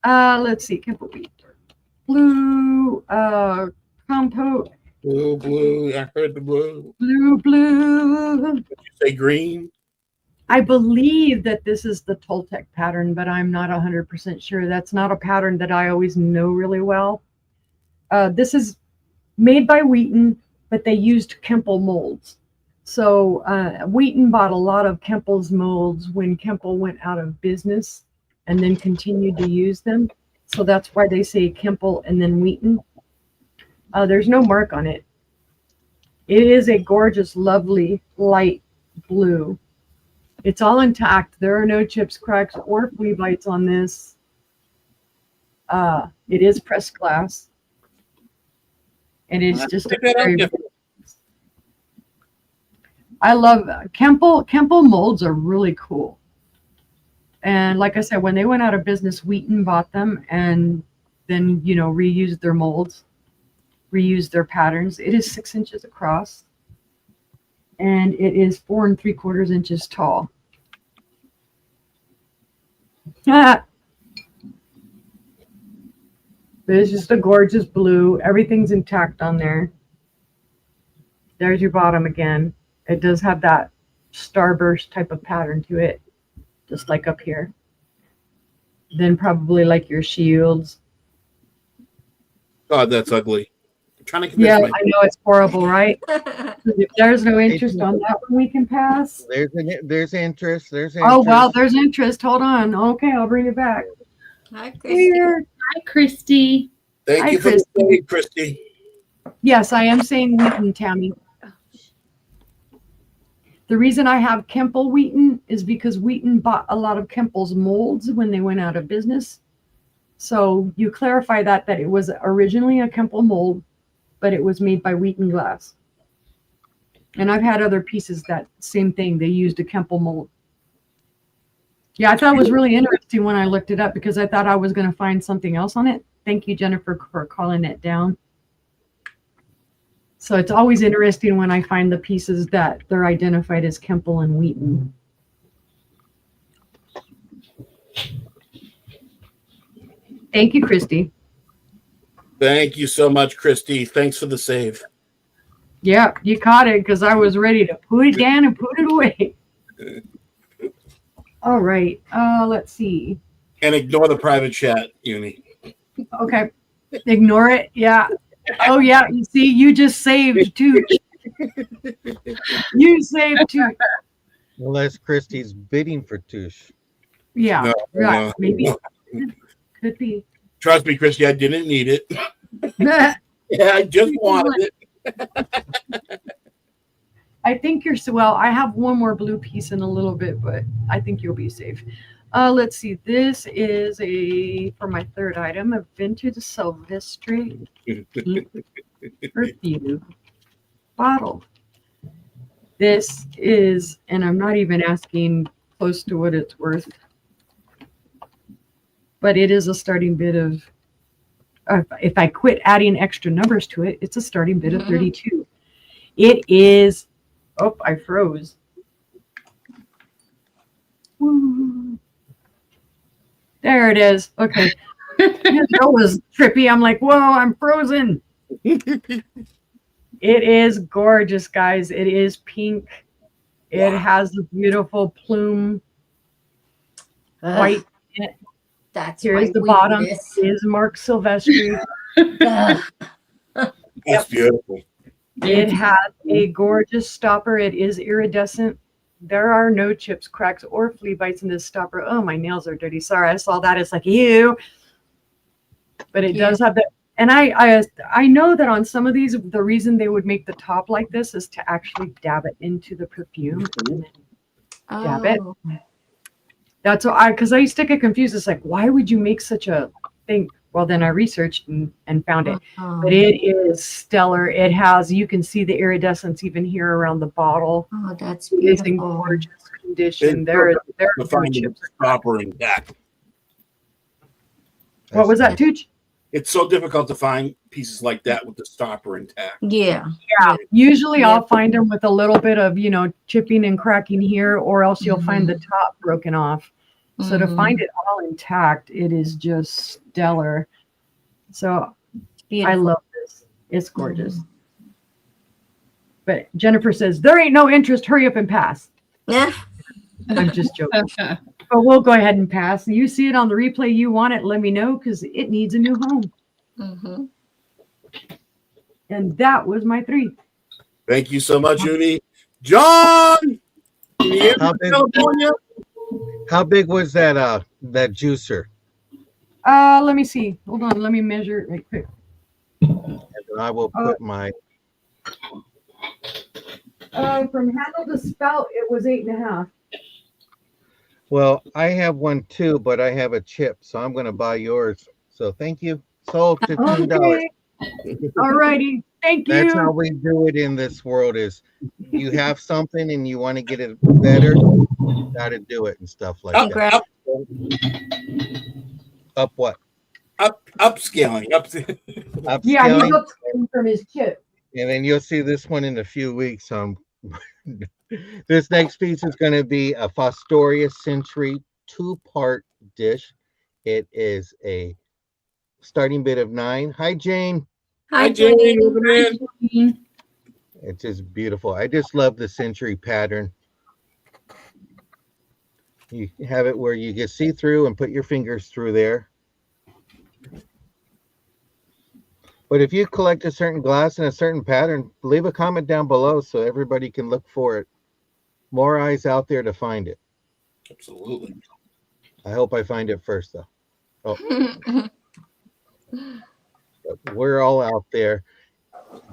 G: let's see, Kimple Wheat. Blue, compote.
F: Blue. I heard the blue.
G: Blue.
F: Did you say green?
G: I believe that this is the Toltec pattern, but I'm not 100% sure. That's not a pattern that I always know really well. This is made by Wheaton, but they used Kemple molds. So Wheaton bought a lot of Kemple's molds when Kemple went out of business and then continued to use them. So that's why they say Kemple and then Wheaton. There's no mark on it. It is a gorgeous, lovely, light blue. It's all intact. There are no chips, cracks, or flea bites on this. It is pressed glass. And it's just a very, I love Kemple molds are really cool. And like I said, when they went out of business, Wheaton bought them and then, reused their molds, reused their patterns. It is 6 inches across and it is 4 3/4 inches tall. It's just a gorgeous blue. Everything's intact on there. There's your bottom again. It does have that starburst type of pattern to it, just like up here. Then probably like your shields.
F: God, that's ugly. I'm trying to convince
G: I know it's horrible, right? If there's no interest on that one, we can pass.
E: There's interest. There's interest.
G: Oh, well, there's interest. Hold on. Okay, I'll bring it back.
D: Hi, Christy.
G: Here.
H: Hi, Christy.
F: Thank you for the shade, Christy.
G: Yes, I am saying Wheaton, Tammy. The reason I have Kemple Wheaton is because Wheaton bought a lot of Kemple's molds when they went out of business. So you clarify that it was originally a Kemple mold, but it was made by Wheaton Glass. And I've had other pieces that same thing. They used a Kemple mold. Yeah, I thought it was really interesting when I looked it up because I thought I was going to find something else on it. Thank you, Jennifer, for calling it down. So it's always interesting when I find the pieces that they're identified as Kemple and Wheaton. Thank you, Christy.
F: Thank you so much, Christy. Thanks for the save.
G: Yeah, you caught it because I was ready to put it down and put it away. All right, let's see.
F: And ignore the private chat, Uni.
G: Okay, ignore it. Yeah. Oh, yeah. You see, you just saved Tooch. You saved Tooch.
E: Unless Christy's bidding for Tooch.
G: Yeah,
F: No,
G: right.
F: no.
G: Maybe. Could be.
F: Trust me, Christy, I didn't need it. Yeah, I just wanted it.
G: I think you're so well. I have one more blue piece in a little bit, but I think you'll be safe. Let's see. This is for my third item, a vintage Silvestri perfume bottle. This is, and I'm not even asking close to what it's worth, but it is a starting bid of, if I quit adding extra numbers to it, it's a starting bid of 32. It is, oh, I froze. There it is. Okay. That was trippy. I'm like, whoa, I'm frozen. It is gorgeous, guys. It is pink. It has a beautiful plume white in it.
D: That's
G: Here's
D: my
G: the bottom.
D: weakness.
G: It is Mark Silvestri.
F: That's beautiful.
G: It has a gorgeous stopper. It is iridescent. There are no chips, cracks, or flea bites in this stopper. Oh, my nails are dirty. Sorry, I saw that. It's like, ew. But it does have that. And I know that on some of these, the reason they would make the top like this is to actually dab it into the perfume. And then dab it. That's why, because I used to get confused. It's like, why would you make such a thing? Well, then I researched and found it. But it is stellar. It has, you can see the iridescence even here around the bottle.
D: Oh, that's
G: It's in
D: beautiful.
G: gorgeous condition. There are no
F: Finding
G: chips.
F: the stopper intact.
G: What was that, Tooch?
F: It's so difficult to find pieces like that with the stopper intact.
D: Yeah.
G: Yeah. Usually I'll find them with a little bit of, chipping and cracking here, or else you'll find the top broken off. So to find it all intact, it is just stellar. So I love this. It's gorgeous. But Jennifer says, there ain't no interest. Hurry up and pass.
D: Yeah.
G: I'm just joking. But we'll go ahead and pass. You see it on the replay, you want it, let me know, because it needs a new home. And that was my 3.
F: Thank you so much, Uni. John! California?
E: How big was that that juicer?
G: Let me see. Hold on. Let me measure it right quick.
E: And I will put my
G: From handle to spout, it was 8.5.
E: Well, I have one too, but I have a chip, so I'm going to buy yours. So thank you. Sold $15.
G: Okay. All righty. Thank
E: That's how
G: you.
E: we do it in this world is you have something and you want to get it better, you got to do it and stuff like
F: Up,
E: that.
F: up,
E: Up what?
F: upscaling.
G: Yeah, he's
E: Upscaling.
G: upscaling from his chip.
E: And then you'll see this one in a few weeks. This next piece is going to be a Fostoria Century 2-part dish. It is a starting bid of 9. Hi, Jane.
F: Hi, Jane. Welcome in.
E: It's just beautiful. I just love the century pattern. You have it where you can see through and put your fingers through there. But if you collect a certain glass and a certain pattern, leave a comment down below so everybody can look for it. More eyes out there to find it.
F: Absolutely.
E: I hope I find it first, though. Oh. We're all out there.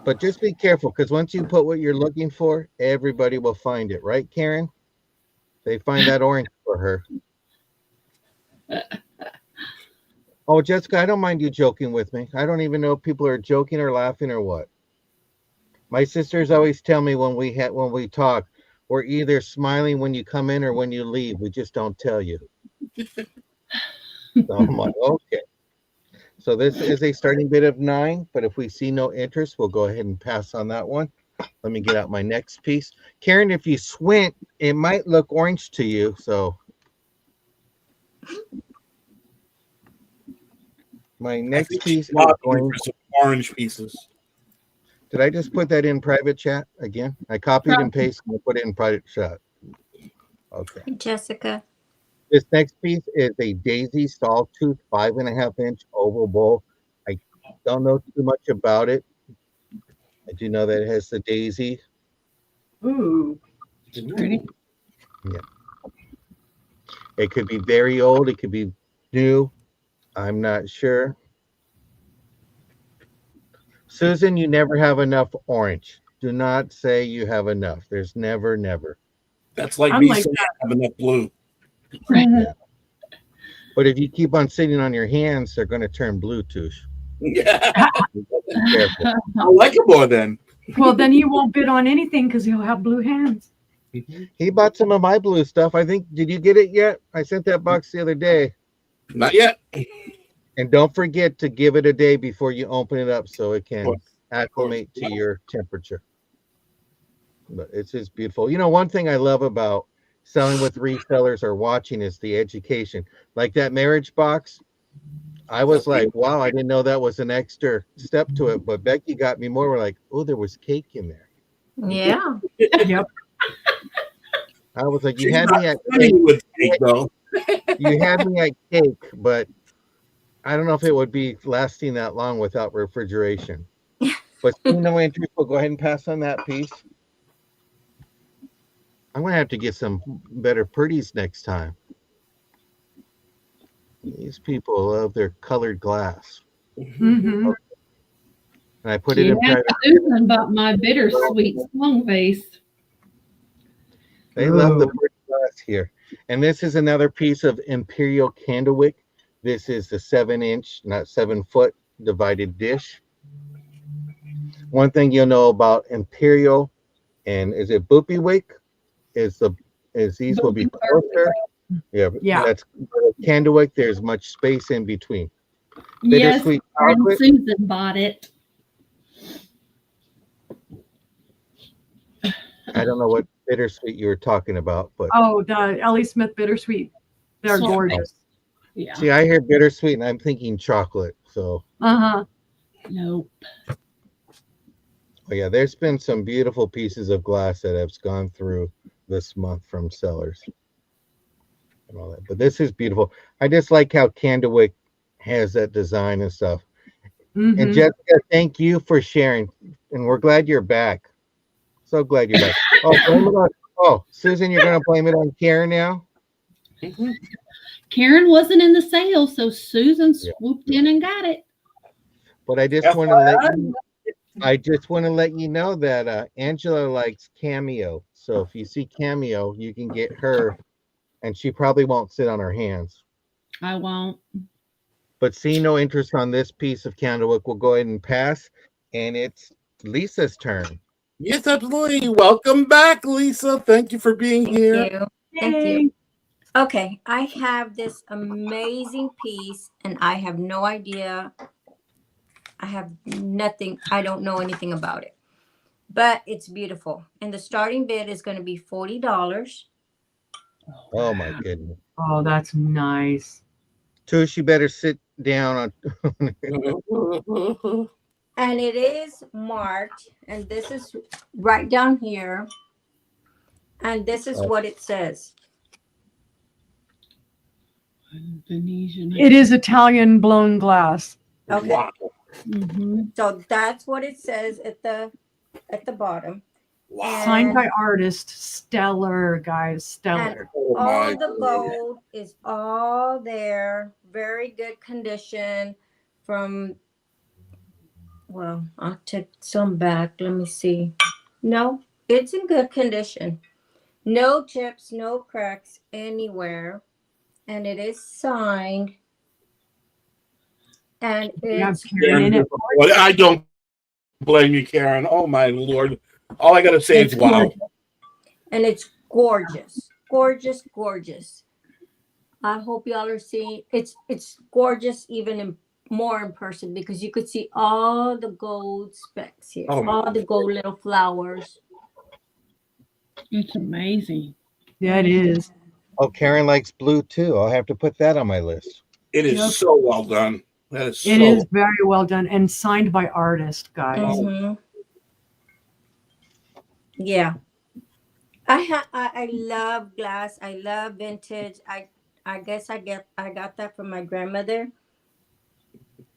E: But just be careful, because once you put what you're looking for, everybody will find it. Right, Karen? They find that orange for her. Oh, Jessica, I don't mind you joking with me. I don't even know if people are joking or laughing or what. My sisters always tell me when we talk, we're either smiling when you come in or when you leave. We just don't tell you. So I'm like, okay. So this is a starting bid of 9, but if we see no interest, we'll go ahead and pass on that one. Let me get out my next piece. Karen, if you squint, it might look orange to you. So my next piece is going
F: orange pieces.
E: Did I just put that in private chat again? I copied and pasted and put it in private chat. Okay.
D: Jessica.
E: This next piece is a daisy sawtooth 5.5-inch oval bowl. I don't know too much about it. I do know that it has the daisy.
G: Ooh.
H: Pretty.
E: Yeah. It could be very old. It could be new. I'm not sure. Susan, you never have enough orange. Do not say you have enough. There's never.
F: That's like
G: I'm
F: me
G: like
F: saying I have enough blue.
H: Right.
E: Yeah. But if you keep on sitting on your hands, they're going to turn blue, Tooch.
F: Yeah.
E: Careful.
F: I like it more then.
G: Well, then he won't bid on anything because he'll have blue hands.
E: He bought some of my blue stuff. I think, did you get it yet? I sent that box the other day.
F: Not yet.
E: And don't forget to give it a day before you open it up so it can acclimate to your temperature. But it's just beautiful. You know, one thing I love about selling with resellers or watching is the education. Like that marriage box, I was like, wow, I didn't know that was an extra step to it. But Becky got me more. We're like, oh, there was cake in there.
D: Yeah.
G: Yep.
E: I was like, you
F: She's
E: had
F: not
E: me at
F: funny
E: cake.
F: with cake, though.
E: You had me at cake, but I don't know if it would be lasting that long without refrigeration. But no interest, we'll go ahead and pass on that piece. I'm going to have to get some better pretties next time. These people love their colored glass.
G: Mm-hmm.
E: And I put it in private.
H: Susan bought my bittersweet long vase.
E: They love the pretty glass here. And this is another piece of Imperial Candlewick. This is the 7-inch, not 7-foot divided dish. One thing you'll know about Imperial, and is it Boopywick? Is these will be closer. Yeah. That's Candlewick. There's much space in between.
H: Yes,
E: Bittersweet
H: and
E: chocolate.
H: Susan bought it.
E: I don't know what bittersweet you were talking about, but
G: Oh, the Ellie Smith bittersweet. They're
H: So-
G: gorgeous.
H: Yeah.
E: see, I hear bittersweet and I'm thinking chocolate. So,
G: Uh-huh.
H: Nope.
E: oh yeah, there's been some beautiful pieces of glass that have gone through this month from sellers and all that. But this is beautiful. I just like how Candlewick has that design and stuff.
G: Mm-hmm.
E: And Jessica, thank you for sharing. And we're glad you're back. So glad you're back. Susan, you're going to blame it on Karen now?
H: Karen wasn't in the sale, so Susan swooped in and got it.
E: But I just want to let you I just want to let you know that Angela likes Cameo. So if you see Cameo, you can get her, and she probably won't sit on her hands.
H: I won't.
E: But seeing no interest on this piece of candlewick, we'll go ahead and pass. And it's Lisa's turn.
F: Yes, absolutely. Welcome back, Lisa. Thank you for being
D: Thank
F: here.
D: you. Thank you. Okay, I have this amazing piece, and I have no idea. I have nothing. I don't know anything about it, but it's beautiful. And the starting bid is going to be $40.
E: Oh my goodness.
G: Oh, that's nice.
E: Toosh, you better sit down on.
D: And it is marked, and this is right down here. And this is what it says.
H: Venetian.
G: It is Italian blown glass.
D: Okay.
F: Wow.
D: So that's what it says at the bottom.
F: Wow.
G: Signed by artist. Stellar, guys. Stellar.
F: Oh my
D: All the
F: goodness.
D: gold is all there. Very good condition from, well, I'll take some back. Let me see. No, it's in good condition. No chips, no cracks anywhere. And it is signed. And it's
G: Karen in it.
F: Well, I don't blame you, Karen. Oh my Lord. All I gotta say is wow.
D: and it's gorgeous. Gorgeous, gorgeous. I hope y'all are seeing it's gorgeous even more in person because you could see all the gold specks here.
F: Oh my
D: all the gold little flowers.
H: It's amazing.
G: Yeah, it is.
E: Oh, Karen likes blue too. I'll have to put that on my list.
F: It is so well done. That is so
G: It is very well done and signed by artist, guys.
D: Mhm. Yeah. I love glass. I love vintage. I guess I got that from my grandmother.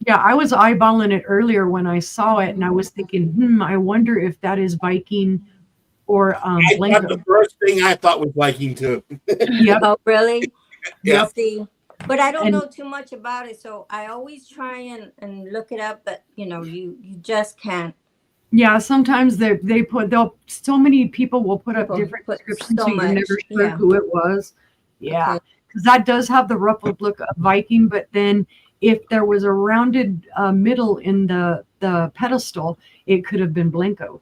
G: Yeah, I was eyeballing it earlier when I saw it, and I was thinking, I wonder if that is Viking or
F: the first thing I thought was Viking too.
G: Yep.
D: Oh, really?
F: Yeah.
D: See, but I don't know too much about it, so I always try and look it up, but you just can't.
G: Yeah, sometimes so many people will put up
D: People
G: different
D: put
G: descriptions,
D: so
G: so you're
D: much,
G: never sure
D: yeah.
G: who it was. Yeah,
D: Okay.
G: because that does have the ruffled look of Viking, but then if there was a rounded middle in the pedestal, it could have been Blanco.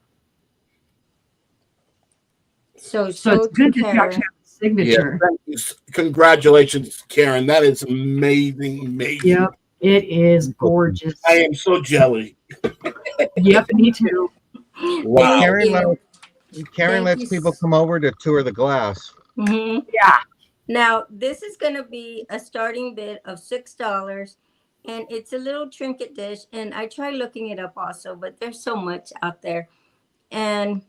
D: So
G: it's good that you
D: Karen.
G: actually have a signature.
F: Yeah, congratulations, Karen. That is amazing.
G: Yep, it is gorgeous.
F: I am so jelly.
G: Yep, me too.
F: Wow.
E: Karen lets people come over to tour the glass.
D: Mm-hmm.
G: Yeah.
D: Now this is going to be a starting bid of $6, and it's a little trinket dish. And I tried looking it up also, but there's so much out there, and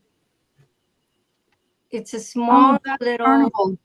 D: it's a small little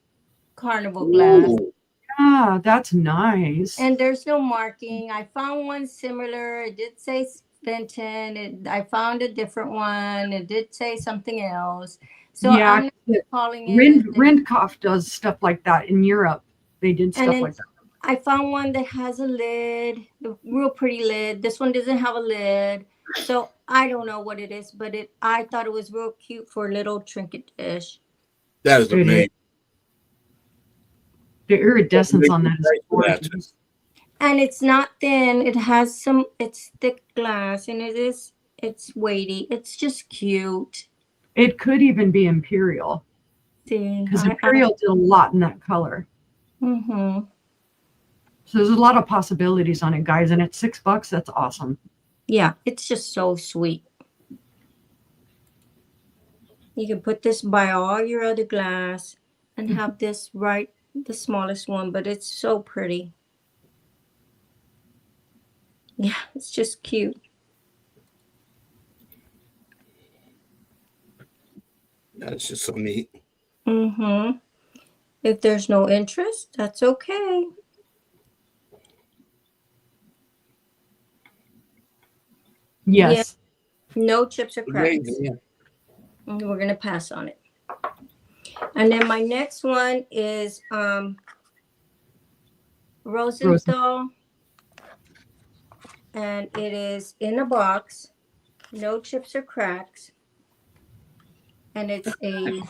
D: carnival glass.
F: Ooh.
G: Yeah, that's nice.
D: And there's no marking. I found one similar. It did say Benton. I found a different one. It did say something else. So
G: yeah,
D: I'm not calling it.
G: Rindkopf does stuff like that in Europe. They did stuff like that.
D: I found one that has a lid, a real pretty lid. This one doesn't have a lid. So I don't know what it is, but I thought it was real cute for a little trinket dish.
F: That is amazing.
G: The iridescence on that is gorgeous.
D: And it's not thin. It's thick glass, and it's weighty. It's just cute.
G: It could even be Imperial.
D: See,
G: because Imperial did a lot in that color.
D: Mm-hmm.
G: So there's a lot of possibilities on it, guys. And at $6, that's awesome.
D: Yeah, it's just so sweet. You can put this by all your other glass and have this the smallest one, but it's so pretty. Yeah, it's just cute.
F: That's just so neat.
D: Mm-hmm. If there's no interest, that's okay.
G: Yes.
D: Yeah. No chips or cracks.
F: Yeah.
D: We're going to pass on it. And then my next one is Rosenthal. And it is in a box. no chips or cracks. And it's a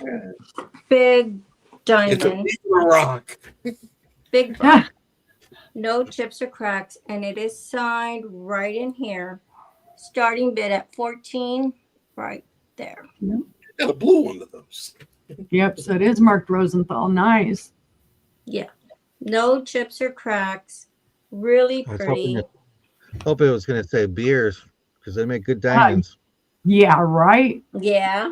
D: big
F: It's a
D: diamond,
F: piece of rock.
D: big box, no chips or cracks, and it is signed right in here. Starting bid at 14, right there.
F: Got a blue one of those.
G: Yep. So it is marked Rosenthal. Nice.
D: Yeah, no chips or cracks. Really
E: I was
D: pretty.
E: hope it was going to say beers because they make good diamonds.
G: Yeah. Right.
D: Yeah.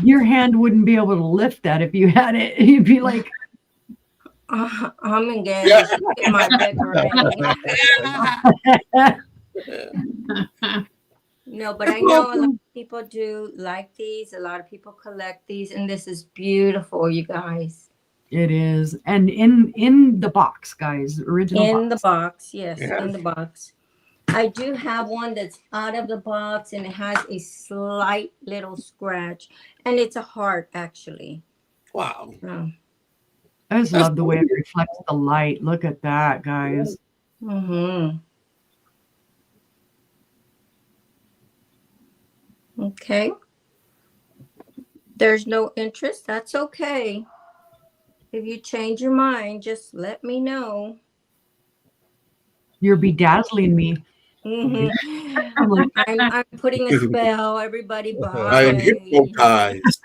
G: Your hand wouldn't be able to lift that if you had it. You'd be like,
D: I'm gonna get my bigger No, but I know a lot of people do like these. A lot of people collect these, and this is beautiful, you guys.
G: it is. And in the box, guys, original
D: In the
G: box.
D: box, yes,
F: Yeah.
D: in the box. I do have one that's out of the box, and it has a slight little scratch, and it's a heart, actually.
F: Wow.
D: Oh.
G: I just love the way it reflects the light. Look at that, guys.
D: Mm-hmm. Okay. There's no interest. That's okay. If you change your mind, just let me know.
G: You're bedazzling me.
D: Mm-hmm.
G: I'm like,
D: I'm putting a spell. Everybody
F: I am
D: buy.
F: hypnotized.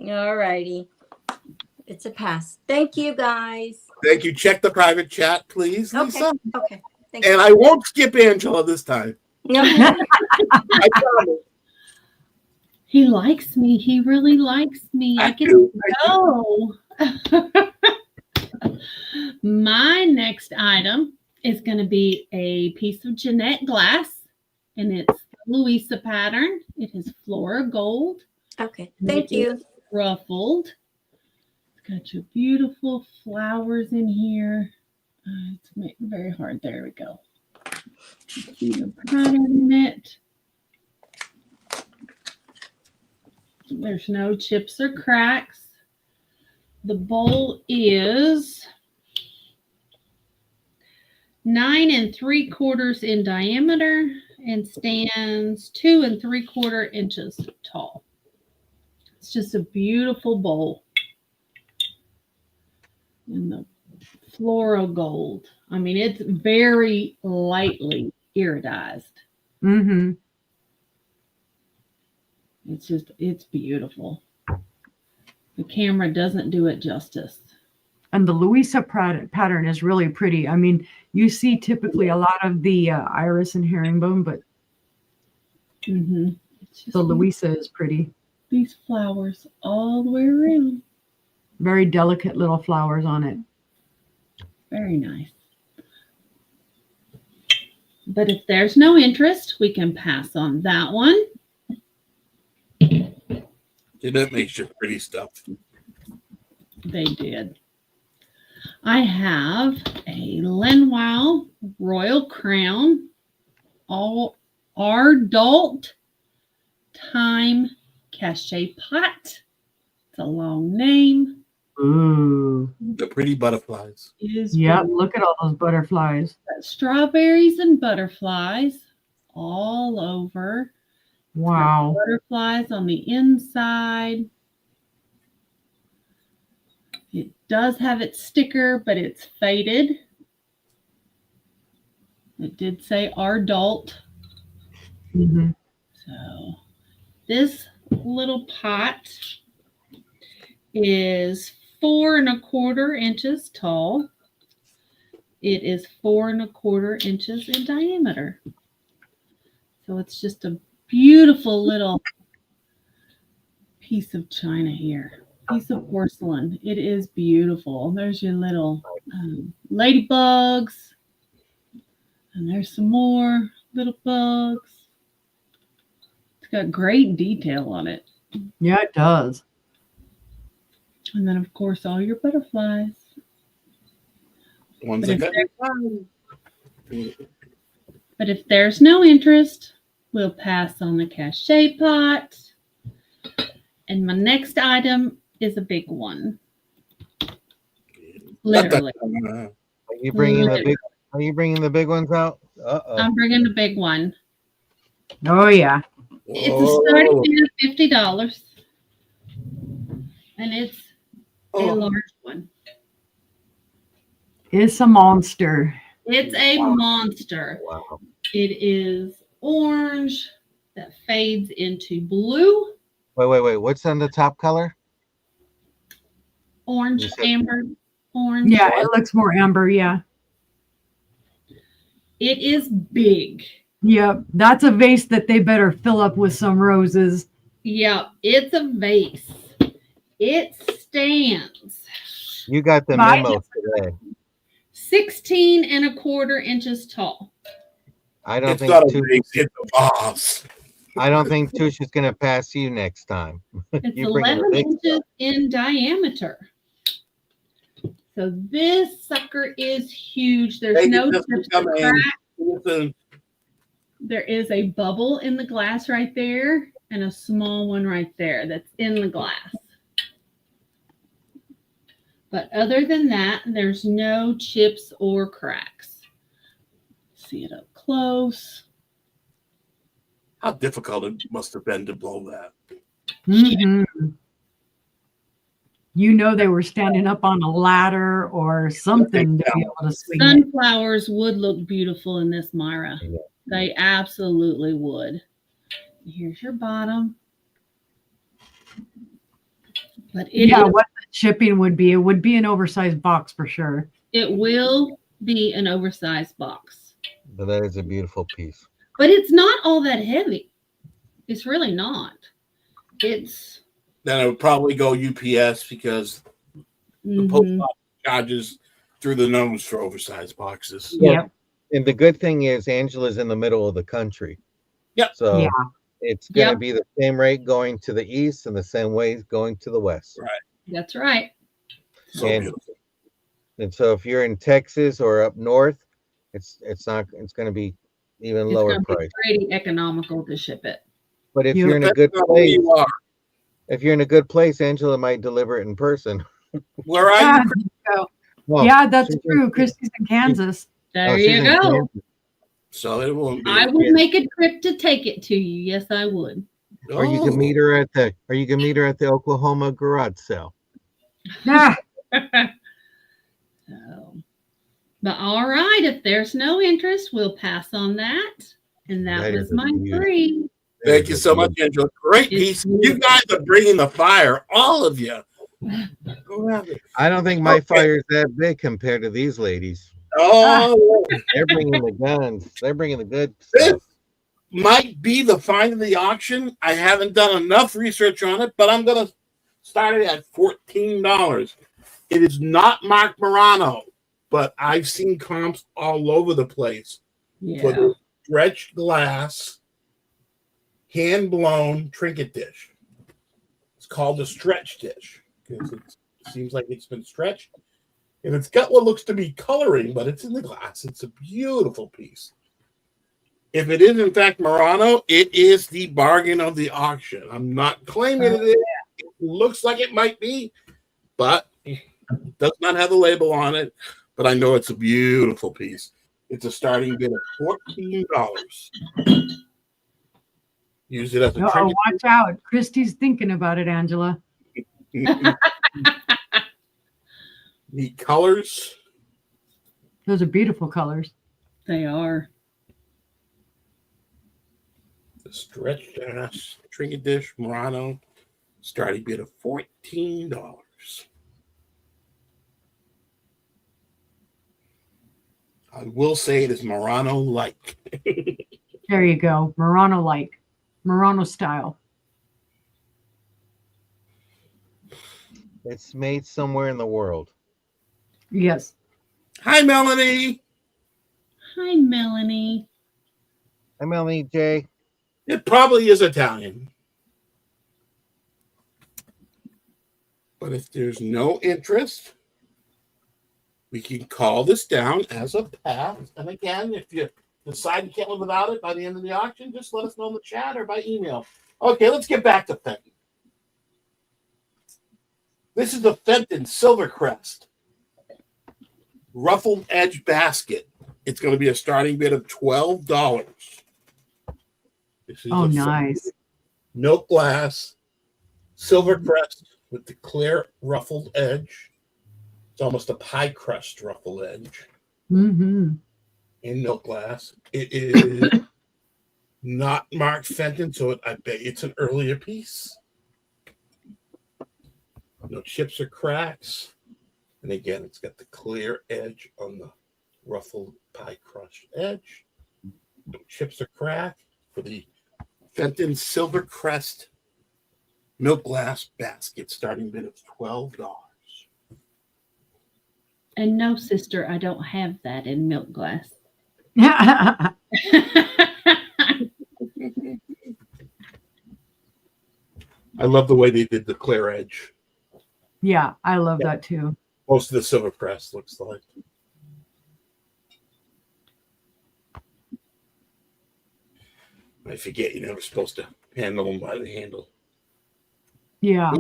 D: All righty. It's a pass. Thank you, guys.
F: Thank you. Check the private chat, please,
D: Okay.
F: Lisa.
D: Okay. Thank
F: And
D: you.
F: I won't skip Angela this time. I promise.
H: He likes me. He really likes me. I can
F: do.
H: go. My next item is going to be a piece of Jeanette glass, and it's Louisa pattern. It is Flora gold.
D: Okay. Thank you.
H: Ruffled. It's got your beautiful flowers in here. It's very hard. There we go. See the pattern in it. There's no chips or cracks. The bowl is 9 3/4 in diameter and stands 2 3/4 inches tall. It's just a beautiful bowl. In the floral gold. I mean, it's very lightly iridized.
G: mm-hmm.
H: It's beautiful. The camera doesn't do it justice.
G: And the Louisa pattern is really pretty. I mean, you see typically a lot of the iris and herringbone, but the Louisa is pretty.
H: These flowers all the way around.
G: Very delicate little flowers on it.
H: Very nice. But if there's no interest, we can pass on that one.
F: That makes your pretty stuff.
H: They did. I have a Lenwau Royal Crown, all adult time cachet pot. It's a long name.
G: Ooh.
F: The pretty butterflies.
G: Yeah, look at all those butterflies.
H: Strawberries and butterflies all over.
G: Wow.
H: Butterflies on the inside. It does have its sticker, but it's faded. It did say adult.
G: Mm-hmm.
H: So this little pot is 4 1/4 inches tall. It is 4 1/4 inches in diameter. So it's just a beautiful little piece of china here, piece of porcelain. It is beautiful. There's your little ladybugs, and there's some more little bugs. It's got great detail on it.
G: Yeah, it does.
H: And then, of course, all your butterflies.
F: Ones
H: But
F: that
H: But if there's no interest, we'll pass on the cachet pot. And my next item is a big one. Literally.
E: You bringing the big? Are you bringing the big ones out? Uh-oh.
H: I'm bringing the big one.
G: Oh yeah.
H: It's a starting bid of $50, and it's a large one.
G: It's a monster.
H: It's a monster.
E: Wow.
H: It is orange that fades into blue,
E: Wait. What's on the top color?
H: orange,
E: You said-
H: amber, orange.
G: Yeah, it looks more amber. Yeah.
H: It is big.
G: Yep. That's a vase that they better fill up with some roses.
H: Yeah, it's a vase. It stands
E: You got the
G: Mine
E: memo today.
H: 16 and a quarter inches tall.
E: I don't
F: It's
E: think
F: not a
E: Tooch,
F: vase, it's a vase.
E: I don't think Tooch is going to pass you next time.
H: It's
E: You bring the
H: 11
E: big
H: inches
E: stuff.
H: in diameter. So this sucker is huge. There's
F: Thank
H: no
F: you, just
H: chips
F: for
H: or
F: coming.
H: crack.
F: Listen,
H: There is a bubble in the glass right there and a small one right there that's in the glass. But other than that, there's no chips or cracks. See it up close.
F: how difficult it must have been to blow that.
G: Mhm. You know they were standing up on a ladder or something to be able to swing it.
H: Sunflowers would look beautiful in this, Myra.
E: Yeah.
H: They absolutely would. Here's your bottom. But
G: Yeah, what the shipping would be, it would be an oversized box for sure.
H: it will be an oversized box.
E: But that is a beautiful piece.
H: But it's not all that heavy. It's really not. It's
F: Then I would probably go UPS because the post
H: mhm.
F: office charges through the nose for oversized boxes.
G: Yep.
E: And the good thing is Angela's in the middle of the country.
F: Yep.
E: So
G: Yeah.
E: it's going to
H: Yep.
E: be the same rate going to the east and the same way going to the west.
F: Right.
H: That's right.
F: So
E: And-
F: beautiful.
E: And so if you're in Texas or up north, it's going to be even
H: It's
E: lower
H: going to be
E: price.
H: pretty economical to ship it.
E: But if
G: You-
E: you're in a good
F: Depends on where
E: place,
F: you are.
E: if you're in a good place, Angela might deliver it in person.
F: Where are
G: Yeah,
F: you?
E: Well,
G: yeah, that's
E: she's in-
G: true. Christy's in Kansas.
H: There
E: she's
H: you
E: in
H: go.
E: Kansas.
F: So it won't be.
H: I would make a trip to take it to you. Yes, I would.
E: Or you can meet her at the Oklahoma garage sale.
G: Ah,
H: So, but all right, if there's no interest, we'll pass on that. And that
E: That
H: was
E: is a
H: my
E: beauty.
H: 3.
F: Thank you so much, Angela. Great
H: It's
F: piece. You guys are bringing the fire, all of you.
E: I don't think my
F: Okay.
E: fire is that big compared to these ladies.
F: Oh,
E: They're bringing the guns. They're bringing the good
F: This
E: stuff.
F: might be the find of the auction. I haven't done enough research on it, but I'm going to start it at $14. It is not Mark Morano, but I've seen comps all over the place for
H: Yeah.
F: the stretched glass, hand blown trinket dish. It's called a stretch dish because it seems like it's been stretched. And it's got what looks to be coloring, but it's in the glass. It's a beautiful piece. If it is, in fact, Murano, it is the bargain of the auction. I'm not claiming it is. It looks like it might be, but it does not have the label on it. But I know it's a beautiful piece. It's a starting bid of $14. Use it as a
G: uh-oh,
F: trinket.
G: watch out. Christy's thinking about it, Angela.
F: Neat colors.
G: Those are beautiful colors.
H: They are.
F: The stretched ass trinket dish, Murano, starting bid of $14. I will say it is Murano like.
G: There you go. Murano like. Murano style.
E: It's made somewhere in the world.
G: Yes.
F: Hi, Melanie.
H: Hi, Melanie.
E: Hi, Melanie J.
F: It probably is Italian. But if there's no interest, we can call this down as a pass. And again, if you decide you can't live without it by the end of the auction, just let us know in the chat or by email. Okay, let's get back to Fenton. This is the Fenton Silvercrest. ruffled edge basket. It's going to be a starting bid of $12. This is
G: Oh, nice.
F: milk glass, silver crest with the clear ruffled edge. It's almost a pie crust ruffled edge
G: Mm-hmm.
F: in milk glass. It is not marked Fenton, so I bet it's an earlier piece. No chips or cracks. And again, it's got the clear edge on the ruffled pie crust edge. No chips or crack for the Fenton Silver Crest milk glass basket, starting bid of $12.
H: And no, sister, I don't have that in milk glass.
F: I love the way they did the clear edge.
G: Yeah, I love that too.
F: Most of the Silver Crest looks like. I forget you're never supposed to handle them by the handle.
G: Yeah.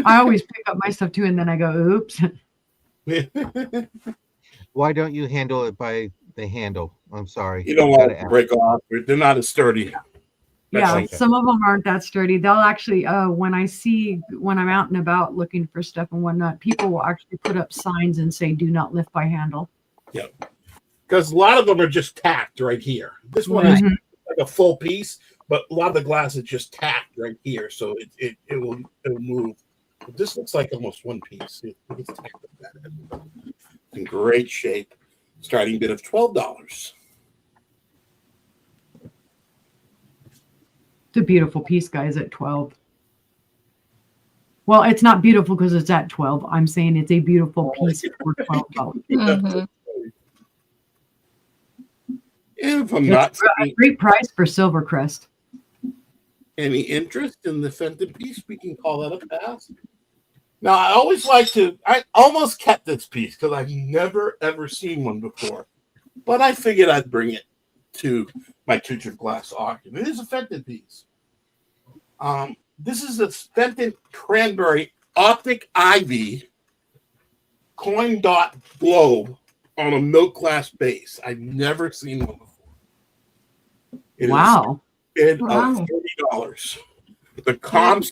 G: I always pick up my stuff too, and then I go, oops.
E: Why don't you handle it by the handle? I'm sorry.
F: You don't want it to break off. They're not as sturdy.
G: Yeah,
E: okay.
G: some of them aren't that sturdy. They'll actually, when I'm out and about looking for stuff and whatnot, people will actually put up signs and say, do not lift by handle.
F: Yeah. Because a lot of them are just tacked right here. This one is like a full piece, but a lot of the glass is just tacked right here, so it will move. But this looks like almost one piece. It's tacked like that. In great shape. Starting bid of $12.
G: It's a beautiful piece, guys, at 12. Well, it's not beautiful because it's at 12. I'm saying it's a beautiful piece for $12.
D: Mm-hmm.
F: And if I'm
G: It's
F: not
G: a great price for Silvercrest.
F: any interest in the Fenton piece, we can call that a pass. Now, I almost kept this piece because I've never, ever seen one before. But I figured I'd bring it to my Tooch of Glass auction. It is a Fenton piece. This is a Fenton Cranberry Optic Ivy coin dot globe on a milk glass base. I've never seen one before. It
G: Wow.
F: is
D: Wow.
F: $30. The comps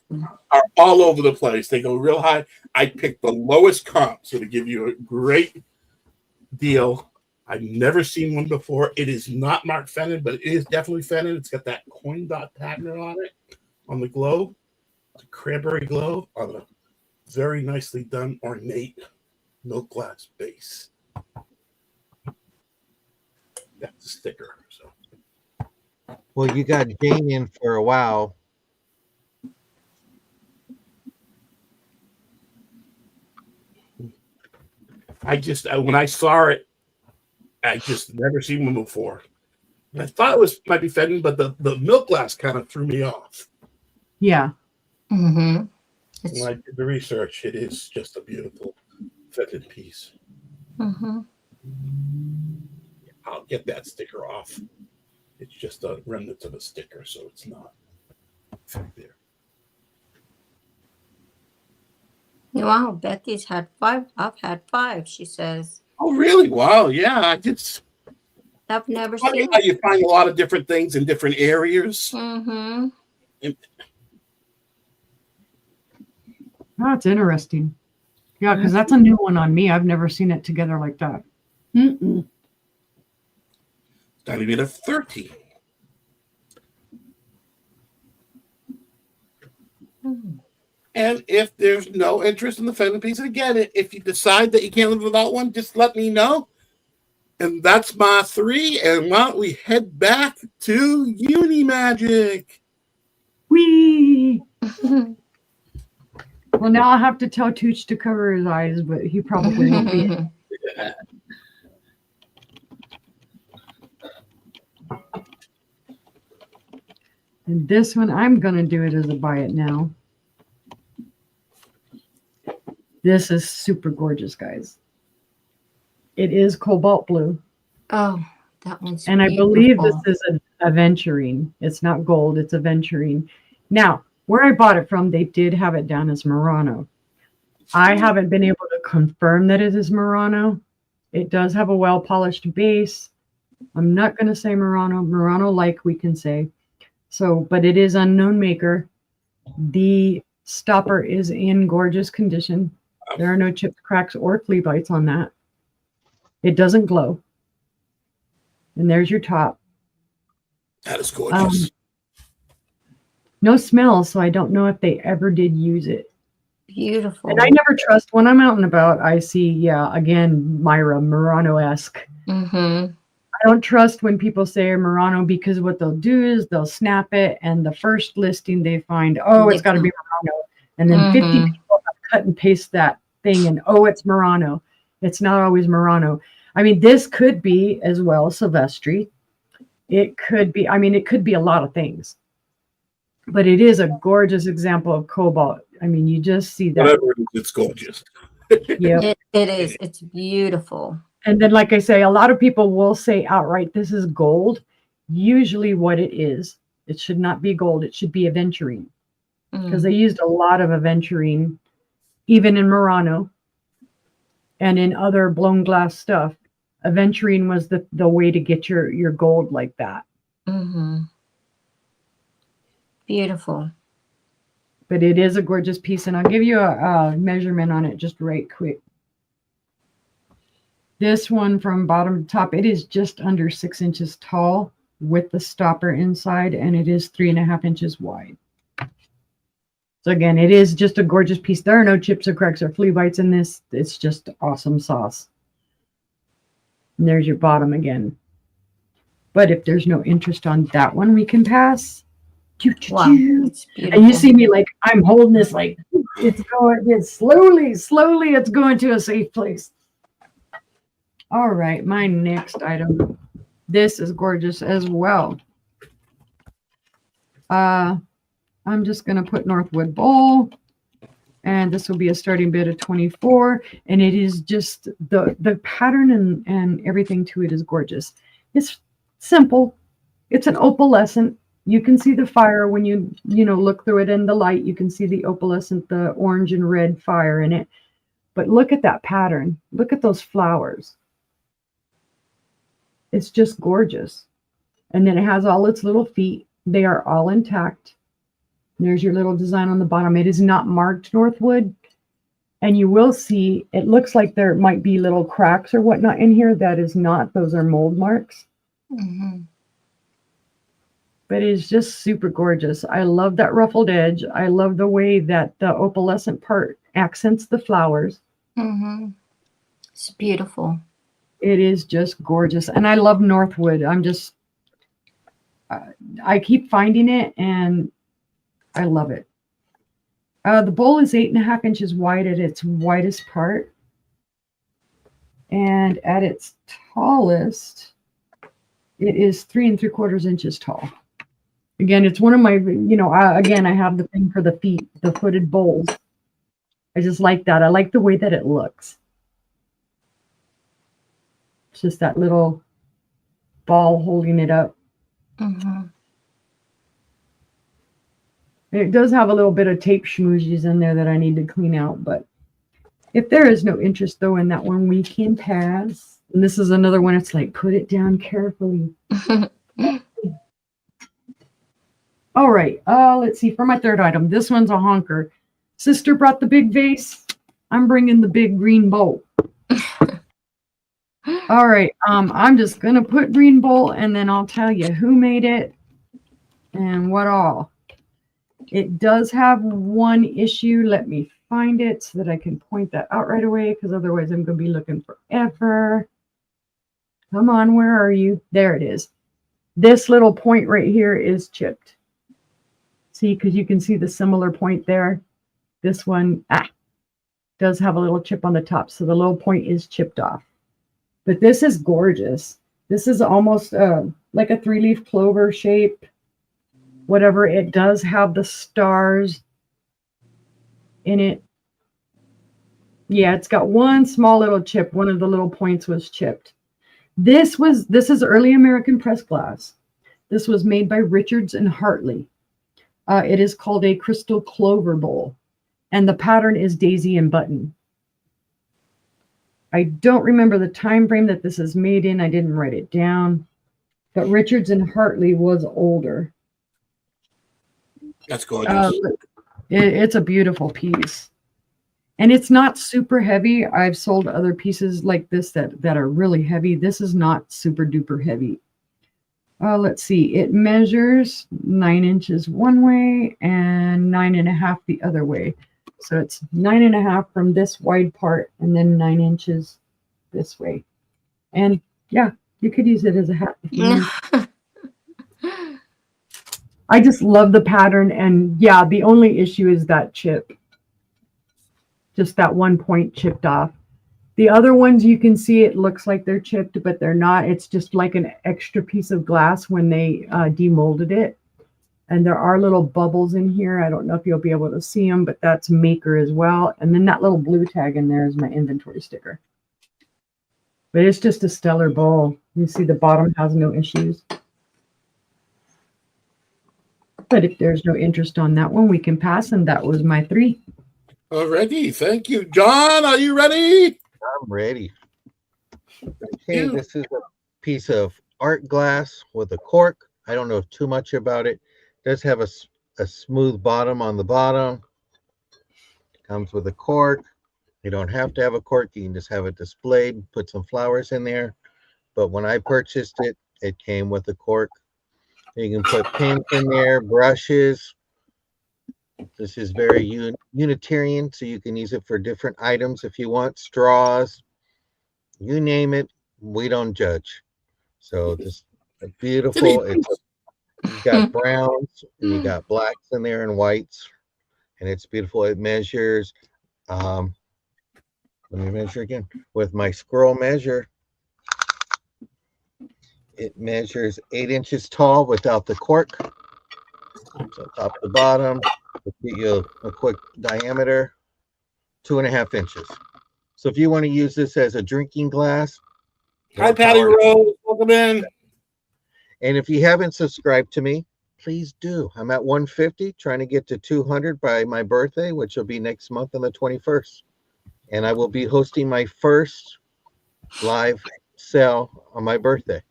F: are all over the place. They go real high. I picked the lowest comp, so to give you a great deal. I've never seen one before. It is not marked Fenton, but it is definitely Fenton. It's got that coin dot pattern on it, on the globe. It's a cranberry globe on a very nicely done, ornate milk glass base. That's a sticker. So
E: Well, you got Jane in for a while.
F: when I saw it, I just never seen one before. And I thought it might be Fenton, but the milk glass kind of threw me off.
G: Yeah.
D: Mm-hmm.
F: When I did the research, it is just a beautiful Fenton piece.
D: Mm-hmm.
F: I'll get that sticker off. It's just a remnant of a sticker, so it's not there.
D: Wow, Becky's had 5. I've had 5, she says.
F: Oh, really? Wow. Yeah,
D: I've never
F: funny
D: seen
F: how you find a lot of different things in different areas.
D: Mm-hmm.
G: That's interesting. Yeah, because that's a new one on me. I've never seen it together like that.
H: Mm-mm.
F: Starting bid of $13. And if there's no interest in the Fenton piece, again, if you decide that you can't live without one, just let me know. And that's my 3. And why don't we head back to Uni Magic?
G: Whee! Well, now I'll have to tell Tooch to cover his eyes, but he probably won't be. And this one, I'm going to do it as a buy it now. This is super gorgeous, guys. It is cobalt blue.
D: Oh, that one's
G: And I believe
D: beautiful.
G: this is aventurine. It's not gold, it's aventurine. Now, where I bought it from, they did have it down as Murano. I haven't been able to confirm that it is Murano. It does have a well-polished base. I'm not going to say Murano-like, we can say. So, but it is unknown maker. The stopper is in gorgeous condition. There are no chips, cracks, or flea bites on that. It doesn't glow. And there's your top.
F: That is gorgeous.
G: No smell, so I don't know if they ever did use it.
D: Beautiful.
G: And I never trust when I'm out and about. I see, yeah, again, Murano-esque.
D: Mm-hmm.
G: I don't trust when people say Murano because what they'll do is they'll snap it, and the first listing they find, oh, it's got to be Murano. And then 50 people have cut and paste that thing, and oh, it's Murano. It's not always Murano. I mean, this could be as well Silvestri. It could be, I mean, it could be a lot of things. But it is a gorgeous example of cobalt. I mean, you just see that.
F: Whatever it is, it's gorgeous.
G: Yeah,
D: It is. It's beautiful.
G: And then, like I say, a lot of people will say outright, this is gold. Usually what it is, it should not be gold. It should be aventurine. Because they used a lot of aventurine, even in Murano and in other blown glass stuff. Aventurine was the way to get your gold like that.
D: Mm-hmm. Beautiful.
G: But it is a gorgeous piece, and I'll give you a measurement on it just right quick. This one from bottom to top, it is just under 6 inches tall with the stopper inside, and it is 3.5 inches wide. So again, it is just a gorgeous piece. There are no chips or cracks or flea bites in this. It's just awesome sauce. And there's your bottom again. But if there's no interest on that one, we can pass.
D: Wow, it's beautiful.
G: And you see me like I'm holding this like it's going. It's slowly. It's going to a safe place. All right, my next item. This is gorgeous as well. I'm just going to put Northwood Bowl, and this will be a starting bid of 24, and it is just the pattern and everything to it is gorgeous. It's simple. It's an opalescent. You can see the fire when you look through it in the light. You can see the opalescent, the orange and red fire in it. But look at that pattern. Look at those flowers. It's just gorgeous. And then it has all its little feet. They are all intact. There's your little design on the bottom. It is not marked Northwood. And you will see, it looks like there might be little cracks or whatnot in here. That is not. Those are mold marks.
D: Mm-hmm.
G: But it's just super gorgeous. I love that ruffled edge. I love the way that the opalescent part accents the flowers.
D: Mm-hmm. It's beautiful.
G: It is just gorgeous. And I love Northwood. I'm just, I keep finding it and I love it. The bowl is 8.5 inches wide at its widest part. And at its tallest, it is 3.75 inches tall. Again, it's one of my, again, I have the thing for the feet, the footed bowls. I just like that. I like the way that it looks. It's just that little ball holding it up.
D: Mm-hmm.
G: It does have a little bit of tape schmoozies in there that I need to clean out. But if there is no interest, though, in that one, we can pass. And this is another one. It's like, put it down carefully. All right. Let's see. For my third item, this one's a honker. Sister brought the big vase. I'm bringing the big green bowl. All right. I'm just going to put green bowl, and then I'll tell you who made it and what all. It does have one issue. Let me find it so that I can point that out right away, because otherwise I'm going to be looking forever. Come on. Where are you? There it is. This little point right here is chipped. See, because you can see the similar point there. This one does have a little chip on the top, so the little point is chipped off. But this is gorgeous. This is almost like a 3-leaf clover shape. Whatever. It does have the stars in it. Yeah, it's got one small little chip. One of the little points was chipped. This is early American pressed glass. This was made by Richards and Hartley. It is called a crystal clover bowl, and the pattern is daisy and button. I don't remember the time frame that this is made in. I didn't write it down. But Richards and Hartley was older.
F: That's gorgeous.
G: It's a beautiful piece. And it's not super heavy. I've sold other pieces like this that are really heavy. This is not super duper heavy. Let's see. It measures 9 inches one way and 9.5 the other way. So it's 9.5 from this wide part and then 9 inches this way. And yeah, you could use it as a hat. I just love the pattern. And yeah, the only issue is that chip. Just that one point chipped off. The other ones you can see it looks like they're chipped, but they're not. It's just like an extra piece of glass when they demolded it. And there are little bubbles in here. I don't know if you'll be able to see them, but that's maker as well. And then that little blue tag in there is my inventory sticker. But it's just a stellar bowl. You see the bottom has no issues. But if there's no interest on that one, we can pass. And that was my 3.
F: Alrighty, thank you. John, are you ready?
E: I'm ready. Okay, this is a piece of art glass with a cork. I don't know too much about it. It does have a smooth bottom on the bottom. Comes with a cork. You don't have to have a cork. You can just have it displayed, put some flowers in there. But when I purchased it, it came with a cork. You can put pins in there, brushes. This is very unitarian, so you can use it for different items if you want. Straws, you name it, we don't judge. So just beautiful. You got browns and you got blacks in there and whites, and it's beautiful. It measures. Let me measure again with my scroll measure. It measures 8 inches tall without the cork. So top to bottom. Get you a quick diameter, 2.5 inches. So if you want to use this as a drinking glass.
F: Hi, Patty Rose. Welcome in.
E: And if you haven't subscribed to me, please do. I'm at 150, trying to get to 200 by my birthday, which will be next month on the 21st. And I will be hosting my first live sale on my birthday.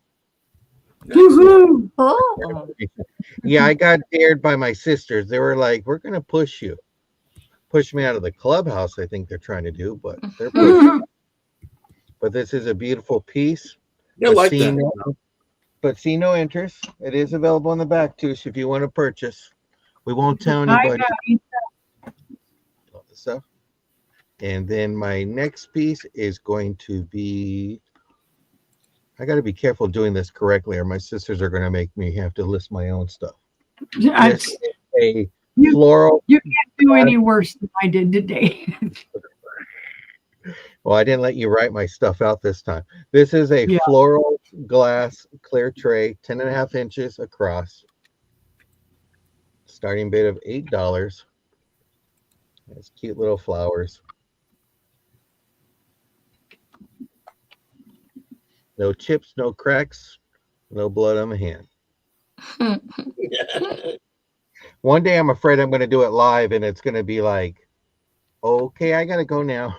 G: Woohoo!
D: Oh.
E: Yeah, I got dared by my sisters. They were like, we're going to push you. Push me out of the clubhouse, I think they're trying to do, but they're pushing. But this is a beautiful piece.
F: You like that.
E: But see no interest. It is available in the back, Tooch, if you want to purchase. We won't tell anybody. All the stuff. And then my next piece is going to be, I got to be careful doing this correctly, or my sisters are going to make me have to list my own stuff. This is a floral.
G: You can't do any worse than I did today.
E: Well, I didn't let you write my stuff out this time. This is a floral glass clear tray, 10.5 inches across. Starting bid of $8. It's cute little flowers. No chips, no cracks, no blood on the hand. One day I'm afraid I'm going to do it live and it's going to be like, okay, I got to go now.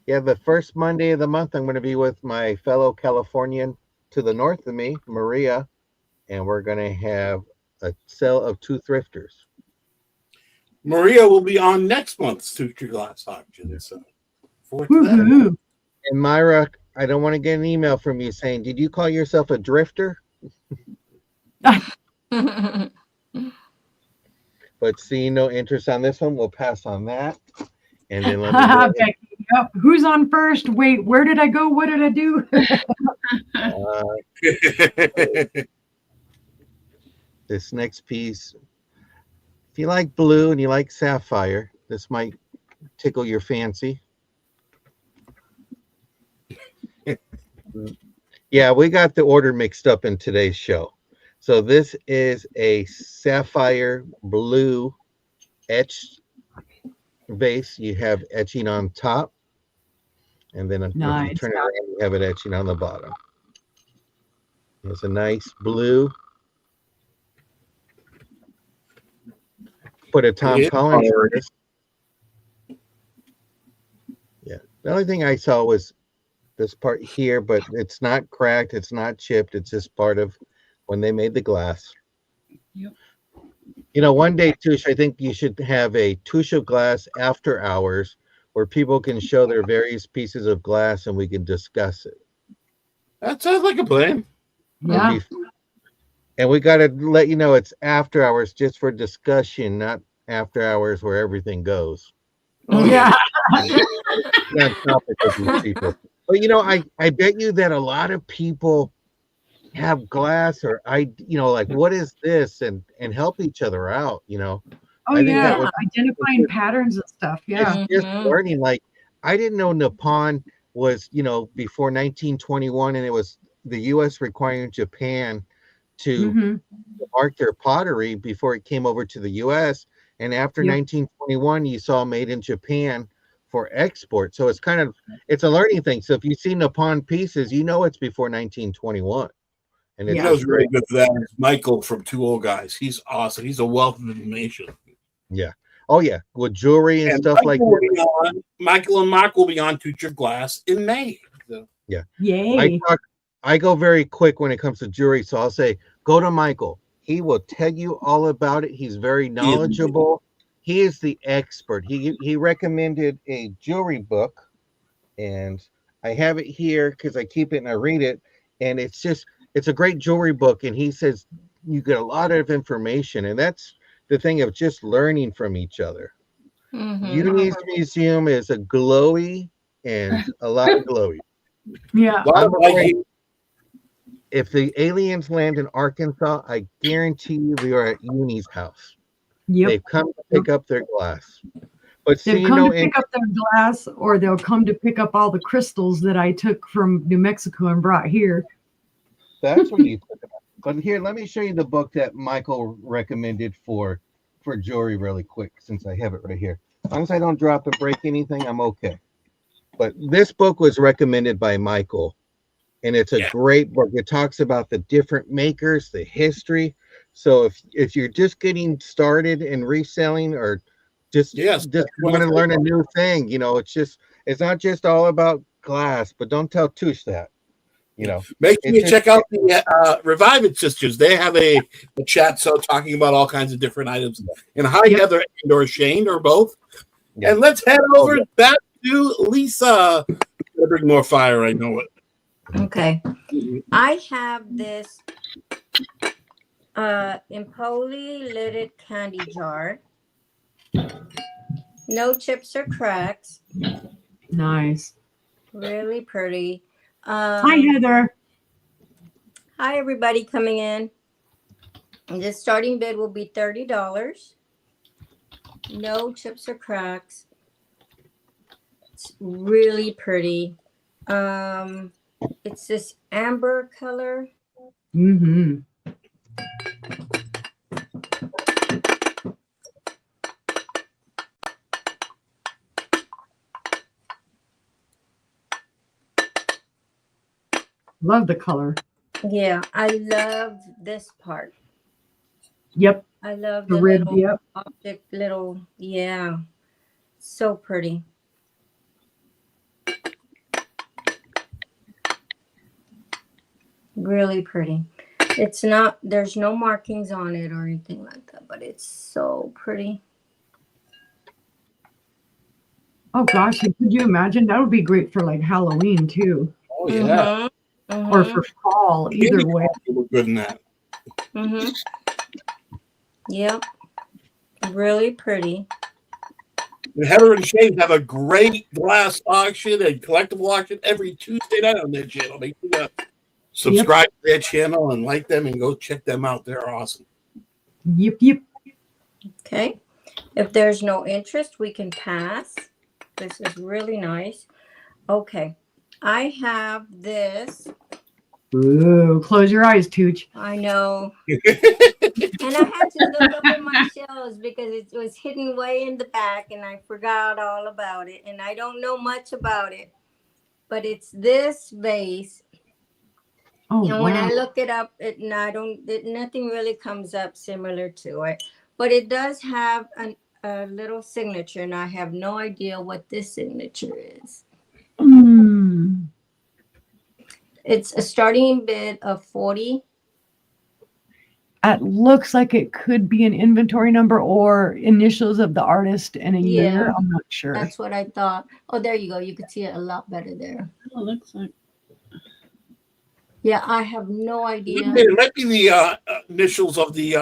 E: Yeah, the first Monday of the month, I'm going to be with my fellow Californian to the north of me, Maria, and we're going to have a sale of 2 thrifters.
F: Maria will be on next month's Tooch of Glass auction. So,
E: and Myra, I don't want to get an email from you saying, did you call yourself a drifter? But seeing no interest on this one, we'll pass on that. And then let me
G: Becky, yep. Who's on first? Wait, where did I go? What did I do?
E: This next piece, if you like blue and you like sapphire, this might tickle your fancy. Yeah, we got the order mixed up in today's show. So this is a sapphire blue etched vase. You have etching on top, and then nice. If you turn it around, you have it etching on the bottom. It's a nice blue. Put a Tom Collins artist The only thing I saw was this part here, but it's not cracked, it's not chipped, it's just part of when they made the glass.
H: Yep.
E: You know, one day, Toosh, I think you should have a Tooch of Glass after hours where people can show their various pieces of glass and we can discuss it.
F: That sounds like a plan.
G: Yeah.
E: And we got to let you know it's after hours just for discussion, not after hours where everything goes.
G: Yeah.
E: Not on topic with these people. But you know, I bet you that a lot of people have glass or like what is this and help each other out, you know.
G: Oh
E: I think that
G: yeah.
E: was
G: Identifying patterns and stuff. Yeah.
E: it's just learning. Like I didn't know Nippon was, before 1921 and it was the US requiring Japan to
G: Mm-hmm.
E: mark their pottery before it came over to the US. And after
G: Yep.
E: 1921, you saw made in Japan for export. So it's a learning thing. So if you see Nippon pieces, you know it's before 1921. And it's
F: You
G: Yeah.
F: know who's really good for that is Michael from Two Old Guys. He's awesome. He's a wealth of information.
E: Yeah. Oh yeah, with jewelry and stuff like
F: Michael will
E: that.
F: be on, Michael and Mark will be on Tooch of Glass in May. So.
E: Yeah.
G: Yay.
E: I go very quick when it comes to jewelry, so I'll say go to Michael. He will tell you all about it. He's very knowledgeable. He is the expert. He recommended a jewelry book, and I have it here because I keep it and I read it, and it's a great jewelry book. And he says you get a lot of information, and that's the thing of just learning from each other. Uni's museum is a glowy and a lot of glowy.
G: Yeah.
E: If the aliens land in Arkansas, I guarantee you we are at Uni's house.
G: Yep.
E: They've come to pick up their glass. But
G: They'll come to pick up their glass, or they'll come to pick up all the crystals that I took from New Mexico and brought here.
E: That's what you took about. But here, let me show you the book that Michael recommended for jewelry really quick, since I have it right here. As long as I don't drop and break anything, I'm okay. But this book was recommended by Michael, and it's a great book. It talks about the different makers, the history. So if you're just getting started in reselling or just want to learn a new thing, it's not just all about glass. But don't tell Toosh that.
F: Make sure you check out the Revive It Sisters. They have a chat show talking about all kinds of different items. And hi, Heather or Shane or both. Yeah. And let's head over back to Lisa. Gotta bring more fire, I know it.
D: Okay. I have this Empoli lidded candy jar. No chips or cracks.
G: Nice.
D: Really pretty.
G: Hi, Heather.
D: Hi, everybody coming in. The starting bid will be $30. No chips or cracks. It's really pretty. It's this amber color.
G: Mm-hmm. Love the color.
D: Yeah, I love this part.
G: Yep.
D: I love
G: the
D: the
G: red.
D: little
G: Yep.
D: object, yeah. So pretty. Really pretty. It's not, there's no markings on it or anything like that, but it's so pretty.
G: Oh gosh, could you imagine? That would be great for like Halloween too.
F: Oh yeah.
G: Or for fall, either way.
F: Look good in that.
D: Yep. Really pretty.
F: And Heather and Shane have a great glass auction and collectible auction every Tuesday night on their channel. Make sure to subscribe to their channel and like them and go check them out. They're awesome.
G: Yep.
D: Okay. If there's no interest, we can pass. This is really nice. Okay. I have this.
G: Ooh, close your eyes, Tooch.
D: I know. And I had to look up in my shelves because it was hidden way in the back and I forgot all about it. And I don't know much about it. But it's this vase.
G: Oh,
D: and when I look it up, nothing really comes up similar to it. But it does have a little signature, and I have no idea what this signature is. It's a starting bid of 40.
G: It looks like it could be an inventory number or initials of the artist and a year. I'm not sure.
D: That's what I thought. Oh, there you go. You could see it a lot better there.
H: Oh, looks like.
D: Yeah, I have no idea.
F: It might be the initials of the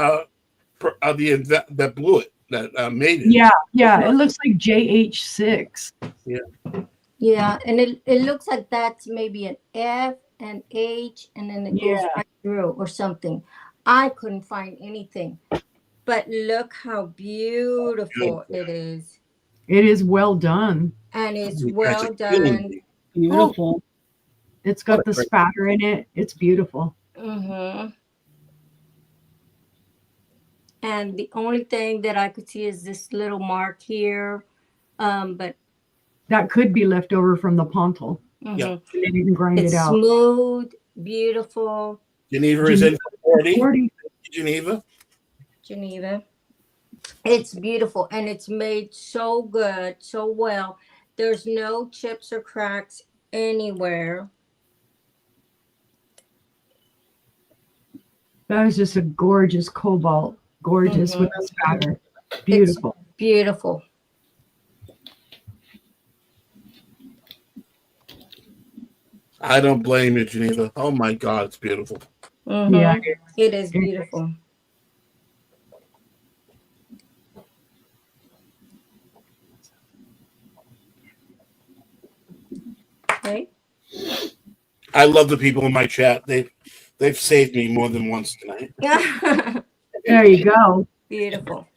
F: that blew it, that made it.
G: Yeah. It looks like JH6.
D: Yeah, and it looks like that's maybe an F and H, and then it goes right through or something. I couldn't find anything, but look how beautiful it is.
G: It is well done.
D: And it's well done.
H: Beautiful.
G: It's got the spatter in it. It's beautiful.
D: Mm-hmm. And the only thing that I could see is this little mark here. But
G: that could be left over from the pontal.
F: Yeah.
G: They didn't grind
D: it's
G: it out.
D: smooth, beautiful.
F: Geneva is in 40. Geneva.
D: It's beautiful, and it's made so good, so well. There's no chips or cracks anywhere.
G: That was just a gorgeous cobalt. Gorgeous with a spatter. Beautiful.
D: It's beautiful.
F: I don't blame you, Geneva. Oh my God, it's beautiful.
D: Mm-hmm.
G: Yeah.
D: It is beautiful. Okay.
F: I love the people in my chat. They've saved me more than once tonight.
G: There you go.
D: Beautiful.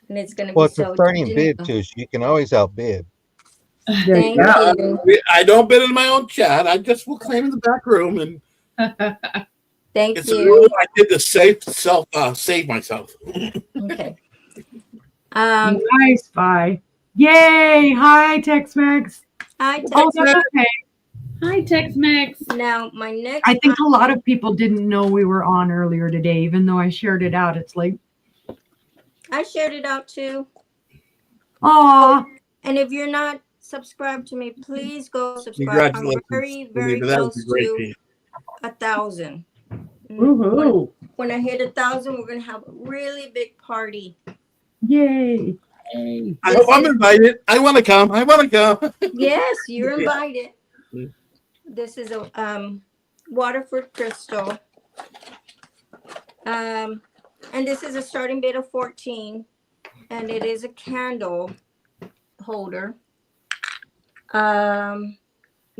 D: And it's going to
E: Well,
D: be
E: it's a
D: so
E: starting
D: Geneva.
E: bid too. So you can always outbid.
G: There
D: Thank
G: you go.
D: you.
F: I don't bid in my own chat. I just will claim in the back room, and
D: Thank
F: it's a
D: you.
F: rule I did to save myself.
D: Okay.
G: Nice. Bye. Yay. Hi, Tex-Mex.
D: I
G: Oh, that's okay.
H: Hi, Tex-Mex.
D: Now, my next.
G: I think a lot of people didn't know we were on earlier today, even though I shared it out. It's like,
D: I shared it out too.
G: aw.
D: And if you're not subscribed to me, please go subscribe. I'm very, very close to 1,000.
G: Woohoo.
D: When I hit 1,000, we're gonna have a really big party.
G: Yay.
F: I hope I'm invited. I want to come.
D: Yes, you're invited. This is a Waterford crystal. And this is a starting bid of 14, and it is a candle holder.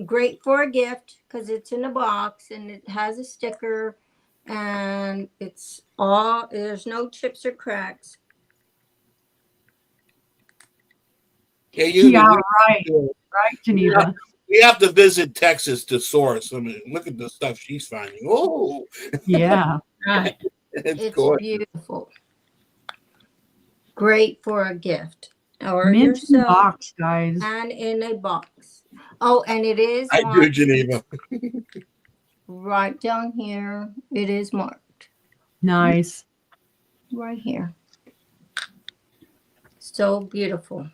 D: Great for a gift because it's in a box and it has a sticker, and there's no chips or cracks.
G: Yeah, right, Geneva.
F: We have to visit Texas to source. I mean, look at the stuff she's finding. Oh,
G: Yeah.
H: Right.
D: It's
F: gorgeous.
D: beautiful. Great for a gift or
G: Mint in
D: yourself,
G: box, guys.
D: and in a box. Oh, and it is
F: I do,
D: marked
F: Geneva.
D: right down here. It is marked
G: Nice.
D: right here. So beautiful.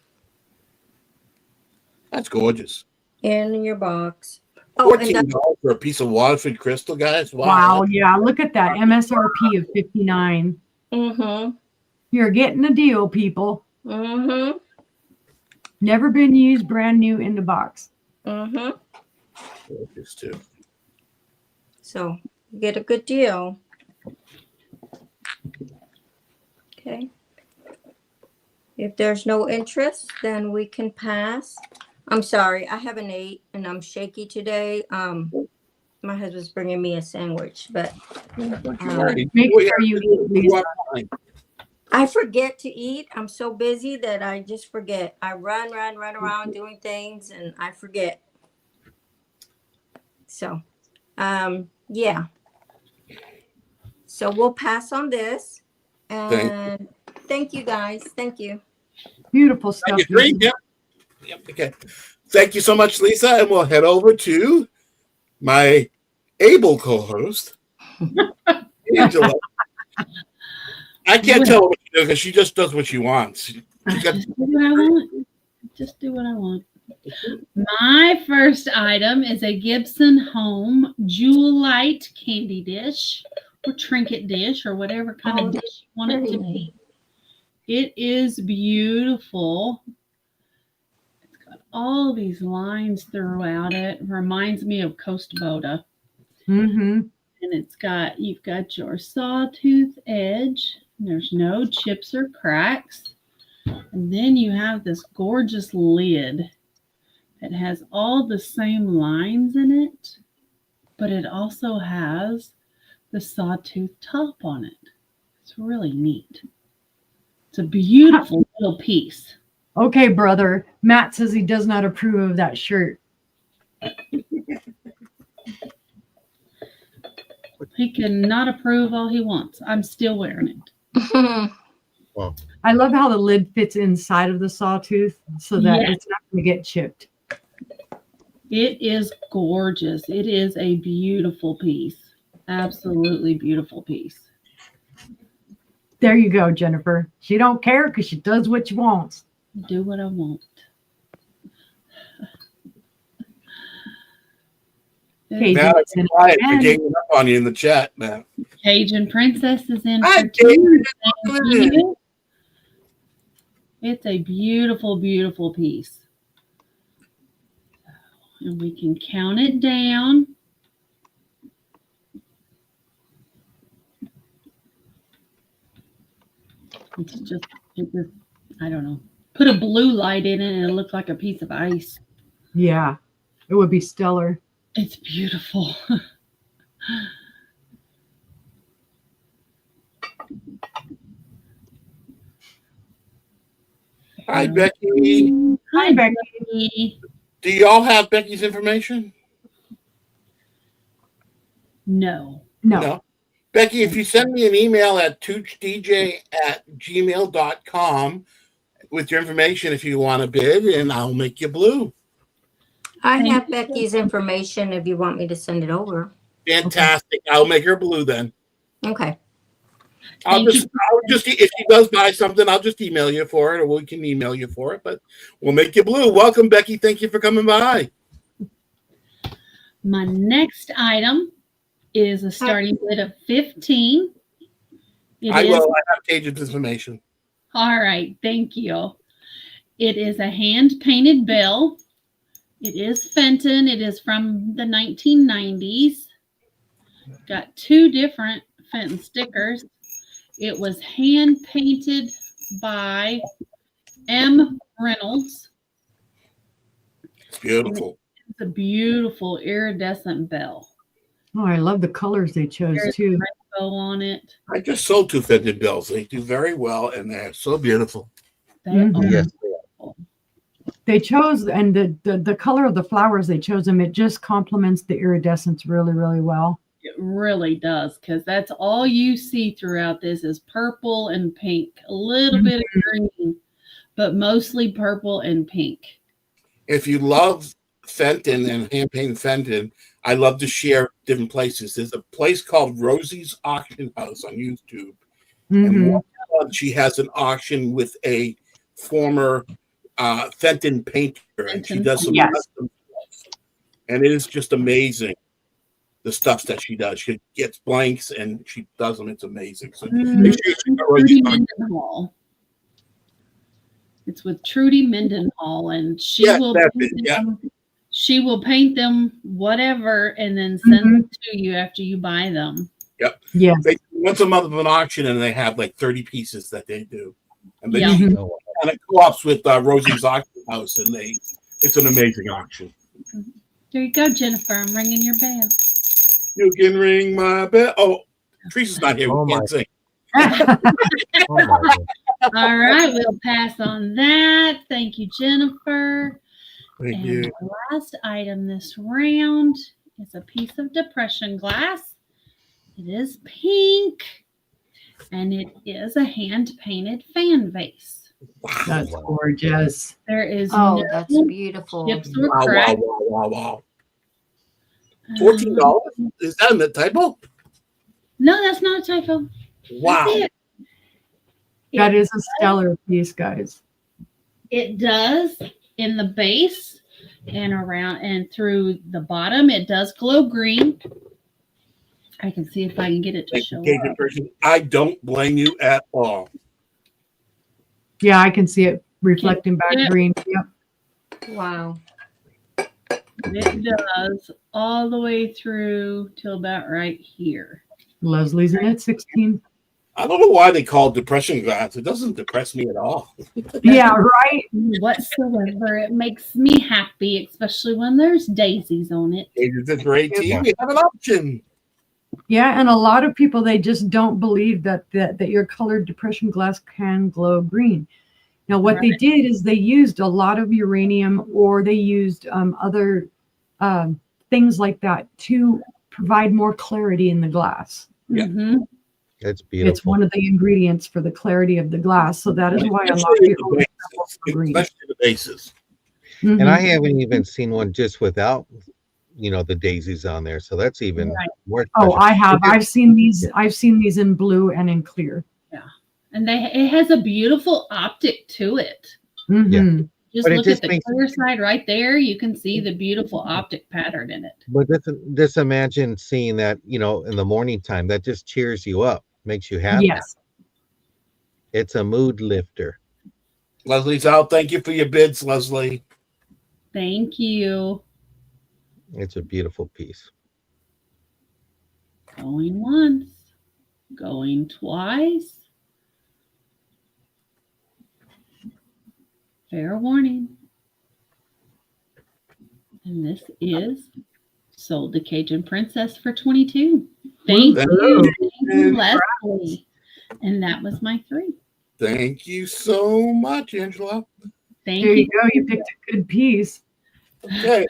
F: That's gorgeous.
D: In your box. Oh, and
F: $14 for a piece of Waterford crystal, guys.
G: Wow. Yeah. Look at that. MSRP of 59.
D: mm-hmm.
G: You're getting a deal, people.
D: Mm-hmm.
G: Never been used, brand new in the box.
D: Mm-hmm.
F: Gorgeous too.
D: So you get a good deal. Okay. If there's no interest, then we can pass. I'm sorry, I have an 8 and I'm shaky today. My husband's bringing me a sandwich, but
G: Make sure you eat, Lisa.
D: I forget to eat. I'm so busy that I just forget. I run around doing things and I forget. So, yeah. So we'll pass on this. And thank you guys. Thank you.
G: Beautiful stuff.
F: Yep. Okay. Thank you so much, Lisa. And we'll head over to my able co-host, Angela. I can't tell what she does because she just does what she wants. She's got,
H: Do what I want. Just do what I want. My first item is a Gibson Home Jewel Light candy dish or trinket dish or whatever kind of dish you want it to be. It is beautiful. It's got all these lines throughout it. Reminds me of Coast Boda.
G: Mm-hmm.
H: And you've got your sawtooth edge. There's no chips or cracks. And then you have this gorgeous lid that has all the same lines in it, but it also has the sawtooth top on it. It's really neat. It's a beautiful little piece.
G: Okay, brother. Matt says he does not approve of that shirt.
H: He can not approve all he wants. I'm still wearing it.
E: Well,
G: I love how the lid fits inside of the sawtooth so that it's not going to get chipped.
H: It is gorgeous. It is a beautiful piece. Absolutely beautiful piece.
G: There you go, Jennifer. She don't care because she does what she wants.
H: Do what I want.
G: Cajun,
F: Matt, I can quiet for ganging up on you in the chat, Matt.
H: Cajun Princess is in
F: Hi,
H: for two.
F: Cajun.
H: Thank you. It's a beautiful, beautiful piece. And we can count it down. It's just, I don't know. Put a blue light in it and it'll look like a piece of ice.
G: Yeah, it would be stellar.
H: It's beautiful.
F: Hi, Becky.
H: Hi, Becky.
F: Do y'all have Becky's information?
H: No.
F: No. Becky, if you send me an email at toochdj@gmail.com with your information if you want to bid, and I'll make you blue.
D: I have Becky's information if you want me to send it over.
F: Fantastic. I'll make her blue then.
D: Okay.
F: I'll just if she does buy something, I'll just email you for it, or we can email you for it, but we'll make you blue. Welcome, Becky. Thank you for coming by.
H: My next item is a starting bid of 15.
F: I have Cajun's information.
H: All right, thank you. It is a hand-painted bell. It is Fenton. It is from the 1990s. Got two different Fenton stickers. It was hand-painted by M. Reynolds.
F: It's beautiful.
H: It's a beautiful iridescent bell.
G: Oh, I love the colors they chose
H: There's
G: too.
H: a rainbow on it.
F: I just sold 2 Fenton bells. They do very well, and they're so beautiful.
E: yes.
G: They chose, and the color of the flowers they chose them, it just complements the iridescence really, really well.
H: It really does, because that's all you see throughout this is purple and pink, a little bit of green, but mostly purple and pink.
F: If you love Fenton and hand-painted Fenton, I love to share different places. There's a place called Rosie's Auction House on YouTube. And she has an auction with a former Fenton painter, and she does some custom stuff. And it is just amazing, the stuff that she does. She gets blanks and she does them. It's amazing. So make sure you check out Rosie's
H: Mendenhall. It's with Trudy Mendenhall, and she will paint them whatever and then send them to you after you buy them.
F: Yep.
G: Yeah.
F: Once a month of an auction, and they have like 30 pieces that they do. And they and it co-ops with Rosie's Auction House, and it's an amazing auction.
H: There you go, Jennifer. I'm ringing your bell.
F: You can ring my bell. Oh, Teresa's not here. We can't sing.
H: All right, we'll pass on that. Thank you, Jennifer.
F: Thank you.
H: The last item this round is a piece of depression glass. It is pink, and it is a hand-painted fan vase.
G: That's gorgeous.
H: There is
D: that's beautiful.
H: Chips or cracks.
F: Wow. $14? Is that a typo?
H: No, that's not a typo.
F: Wow.
G: That is a stellar piece, guys.
H: It does in the base and around and through the bottom. It does glow green. I can see if I can get it to
F: Thank
H: show
F: you, Cajun
H: up.
F: person. I don't blame you at all.
G: Yeah, I can see it reflecting back
H: Yeah.
G: green. Yep.
D: Wow.
H: It does all the way through till about right here.
G: Leslie's in at 16.
F: I don't know why they call it depression glass. It doesn't depress me at all.
G: Yeah, right.
H: Whatsoever. It makes me happy, especially when there's daisies on it.
F: It's a great team.
E: Yeah.
F: We have an option.
G: Yeah, and a lot of people, they just don't believe that your colored depression glass can glow green. Now, what they did is they used a lot of uranium, or they used other things like that to provide more clarity in the glass.
F: Yeah.
H: Mm-hmm.
E: It's beautiful.
G: It's one of the ingredients for the clarity of the glass. So that is why a lot of
F: Especially
G: people
F: the
G: go for green.
F: especially the bases.
G: Mhm.
E: And I haven't even seen one just without, the daisies on there. So that's even
H: Right.
E: more
G: Oh,
E: special.
G: I have. I've seen these. I've seen these in blue and in clear.
H: And it has a beautiful optic to it.
G: Mhm.
H: Just
E: But it
H: look
E: just
H: at the
E: makes-
H: clear side right there. You can see the beautiful optic pattern in it.
E: But just imagine seeing that, in the morning time. That just cheers you up, makes you happy.
G: Yes.
E: It's a mood lifter.
F: Leslie's out. Thank you for your bids, Leslie.
H: Thank you.
E: It's a beautiful piece.
H: Going once, going twice. Fair warning. And this is sold to Cajun Princess for $22. Thank
F: Thank
H: you.
F: you.
H: Thank you, Leslie. And that was my 3.
F: Thank you so much, Angela.
H: Thank
G: There
H: you.
G: you go. You picked a good piece.
F: Okay.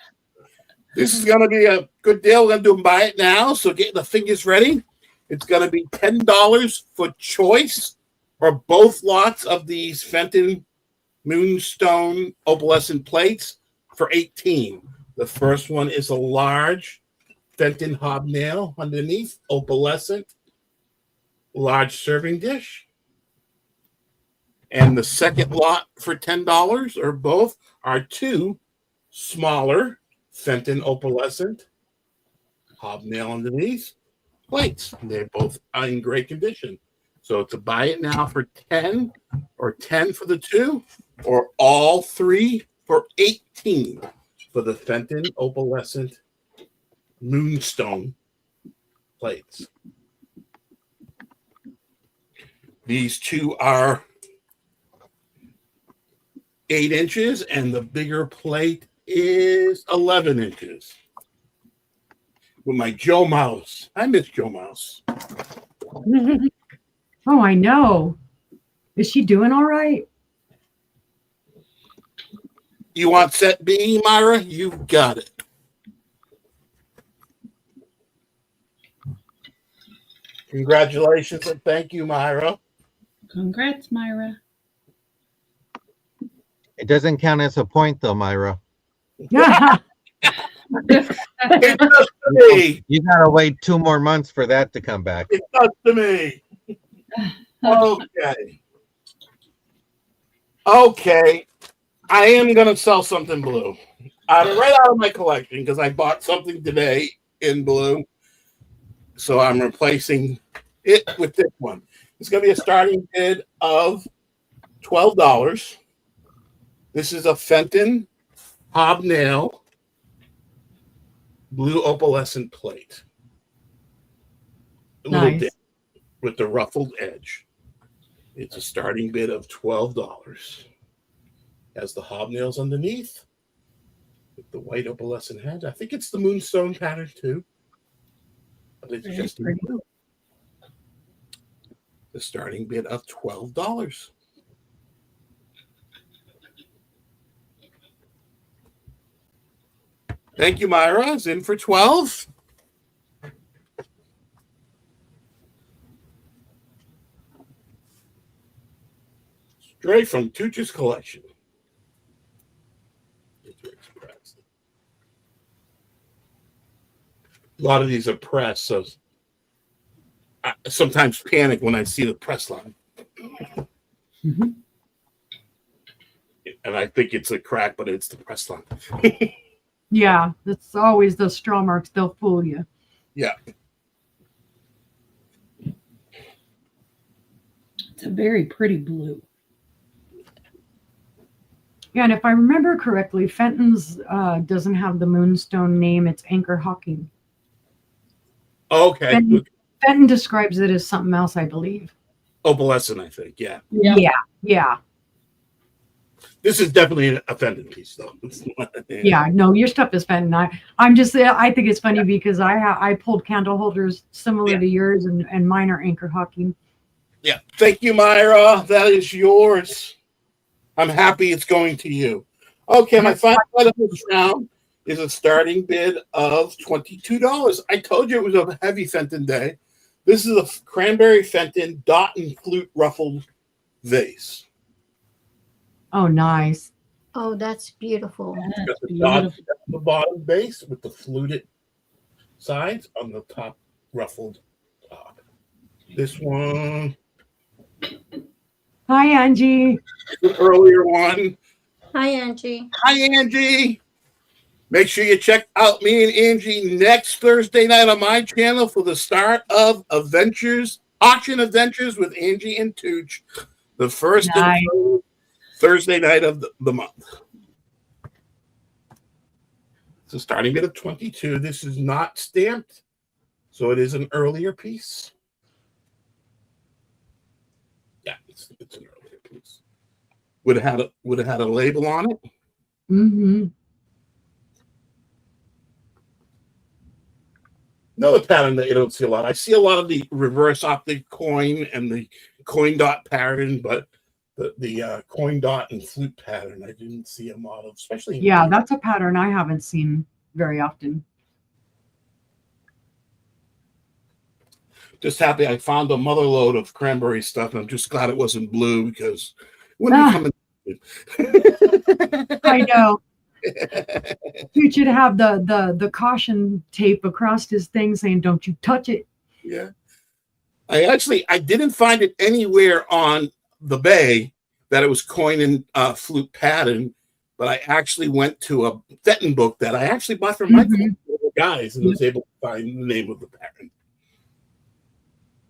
F: This is going to be a good deal. We're going to do buy it now. So get the figures ready. It's going to be $10 for choice or both lots of these Fenton Moonstone opalescent plates for $18. The first one is a large Fenton hobnail underneath, opalescent, large serving dish. And the second lot for $10 or both are 2 smaller Fenton opalescent hobnail underneath plates. They're both in great condition. So to buy it now for 10 or 10 for the 2 or all 3 for 18 for the Fenton opalescent Moonstone plates. These 2 are 8 inches and the bigger plate is 11 inches. With my Joe Mouse. I miss Joe Mouse.
G: Oh, I know. Is she doing all right?
F: You want set B, Myra? You've got it. Congratulations and thank you, Myra.
H: Congrats, Myra.
E: It doesn't count as a point though, Myra.
G: Yeah.
F: It does to me.
E: You gotta wait 2 more months for that to come back.
F: It does to me. Okay. Okay. I am going to sell something blue. Right out of my collection because I bought something today in blue. So I'm replacing it with this one. It's going to be a starting bid of $12. This is a Fenton hobnail blue opalescent plate. A little
G: Nice.
F: dip with the ruffled edge. It's a starting bid of $12. Has the hobnails underneath with the white opalescent head. I think it's the moonstone pattern too. But it's
H: Very
F: just in
H: pretty.
F: blue. The starting bid of $12. Thank you, Myra. It's in for 12. Straight from Tooch's collection. A lot of these are pressed, so I sometimes panic when I see the press line.
G: Mhm.
F: And I think it's a crack, but it's the press line.
G: Yeah, that's always those straw marks. They'll fool you.
F: Yeah.
H: It's a very pretty blue.
G: Yeah, and if I remember correctly, Fenton's doesn't have the Moonstone name. It's Anchor Hawking.
F: Okay.
G: Fenton describes it as something else, I believe.
F: Opalescent, I think. Yeah.
G: Yeah.
F: This is definitely a Fenton piece, though.
G: Yeah, no, your stuff is Fenton. I think it's funny because I pulled candle holders similar to yours, and mine are Anchor Hawking.
F: Yeah. Thank you, Myra. That is yours. I'm happy it's going to you. Okay, my final item this round is a starting bid of $22. I told you it was a heavy Fenton day. This is a cranberry Fenton dot and flute ruffled vase.
G: Oh, nice.
D: Oh, that's beautiful.
F: Got the dot at the bottom base with the fluted sides on the top ruffled top. This one.
G: Hi, Angie.
F: The earlier one.
D: Hi, Angie.
F: Hi, Angie. Make sure you check out me and Angie next Thursday night on my channel for the start of Auction Adventures with Angie and Tooch. The first and third Thursday night of the month. So starting bid of 22. This is not stamped, so it is an earlier piece. Yeah, it's an earlier piece. Would have had a label on it.
G: Mm-hmm.
F: Another pattern that you don't see a lot. I see a lot of the reverse optic coin and the coin dot pattern, but the coin dot and flute pattern I didn't see a lot of, especially.
G: Yeah, that's a pattern I haven't seen very often.
F: Just happy I found a mother load of cranberry stuff, and I'm just glad it wasn't blue because it wouldn't be coming.
G: I know. You should have the caution tape across his thing saying, "Don't you touch it."
F: Yeah. I didn't find it anywhere on the bay that it was coin and flute pattern, but I actually went to a Fenton book that I actually bought from my guys and was able to find the name of the pattern.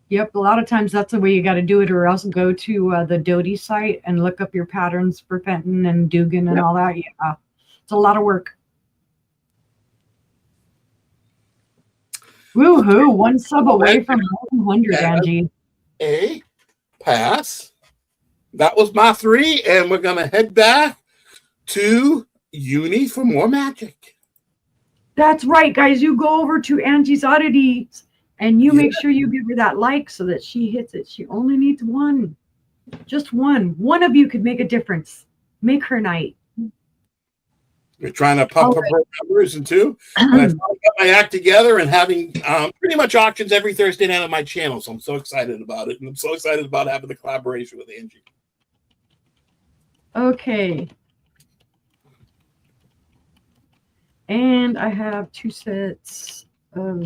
G: Yep, a lot of times that's the way you got to do it, or else go to the Doty site and look up your patterns for Fenton and Dugan and all that. Yeah, it's a lot of work. Woohoo! One sub away from 100, Angie.
F: A pass. That was my 3, and we're gonna head back to Uni for more magic.
G: That's right, guys. You go over to Angie's Oddities and you make sure you give her that like so that she hits it. She only needs one. Just one. One of you could make a difference. Make her night.
F: We're trying to pump up her numbers and two. And I finally got my act together and having pretty much auctions every Thursday night on my channel. So I'm so excited about it. And I'm so excited about having the collaboration with Angie.
G: Okay. And I have 2 sets of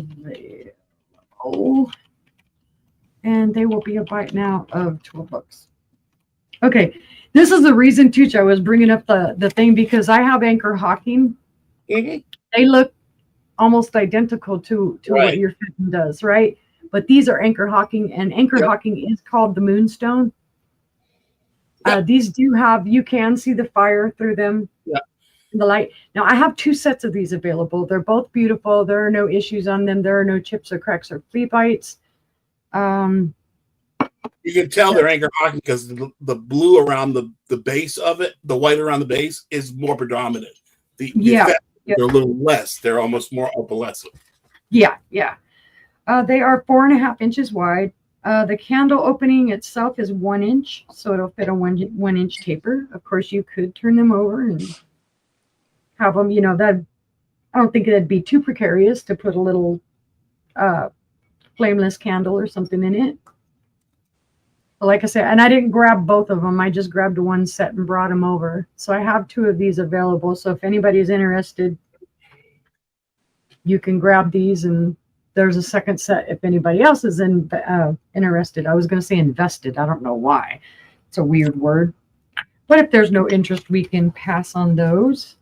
G: and they will be a bite now of $12. Okay. This is the reason, Tooch, I was bringing up the thing because I have Anchor Hawking.
F: Mm-hmm.
G: They look almost identical to what your Fenton does, right? But these are Anchor Hawking, and Anchor Hawking is called the Moonstone. These do have, you can see the fire through them.
F: Yeah.
G: The light. Now I have 2 sets of these available. They're both beautiful. There are no issues on them. There are no chips or cracks or flea bites.
F: You can tell they're Anchor Hawking because the blue around the base of it, the white around the base, is more predominant. They're a little less. They're almost more opalescent.
G: Yeah. They are 4.5 inches wide. The candle opening itself is 1 inch, so it'll fit a 1 inch taper. Of course, you could turn them over and have them, that I don't think it'd be too precarious to put a little flameless candle or something in it. But like I said, and I didn't grab both of them. I just grabbed 1 set and brought them over. So I have 2 of these available. So if anybody is interested, you can grab these, and there's a second set if anybody else is interested. I was going to say invested. I don't know why. It's a weird word. But if there's no interest, we can pass on those.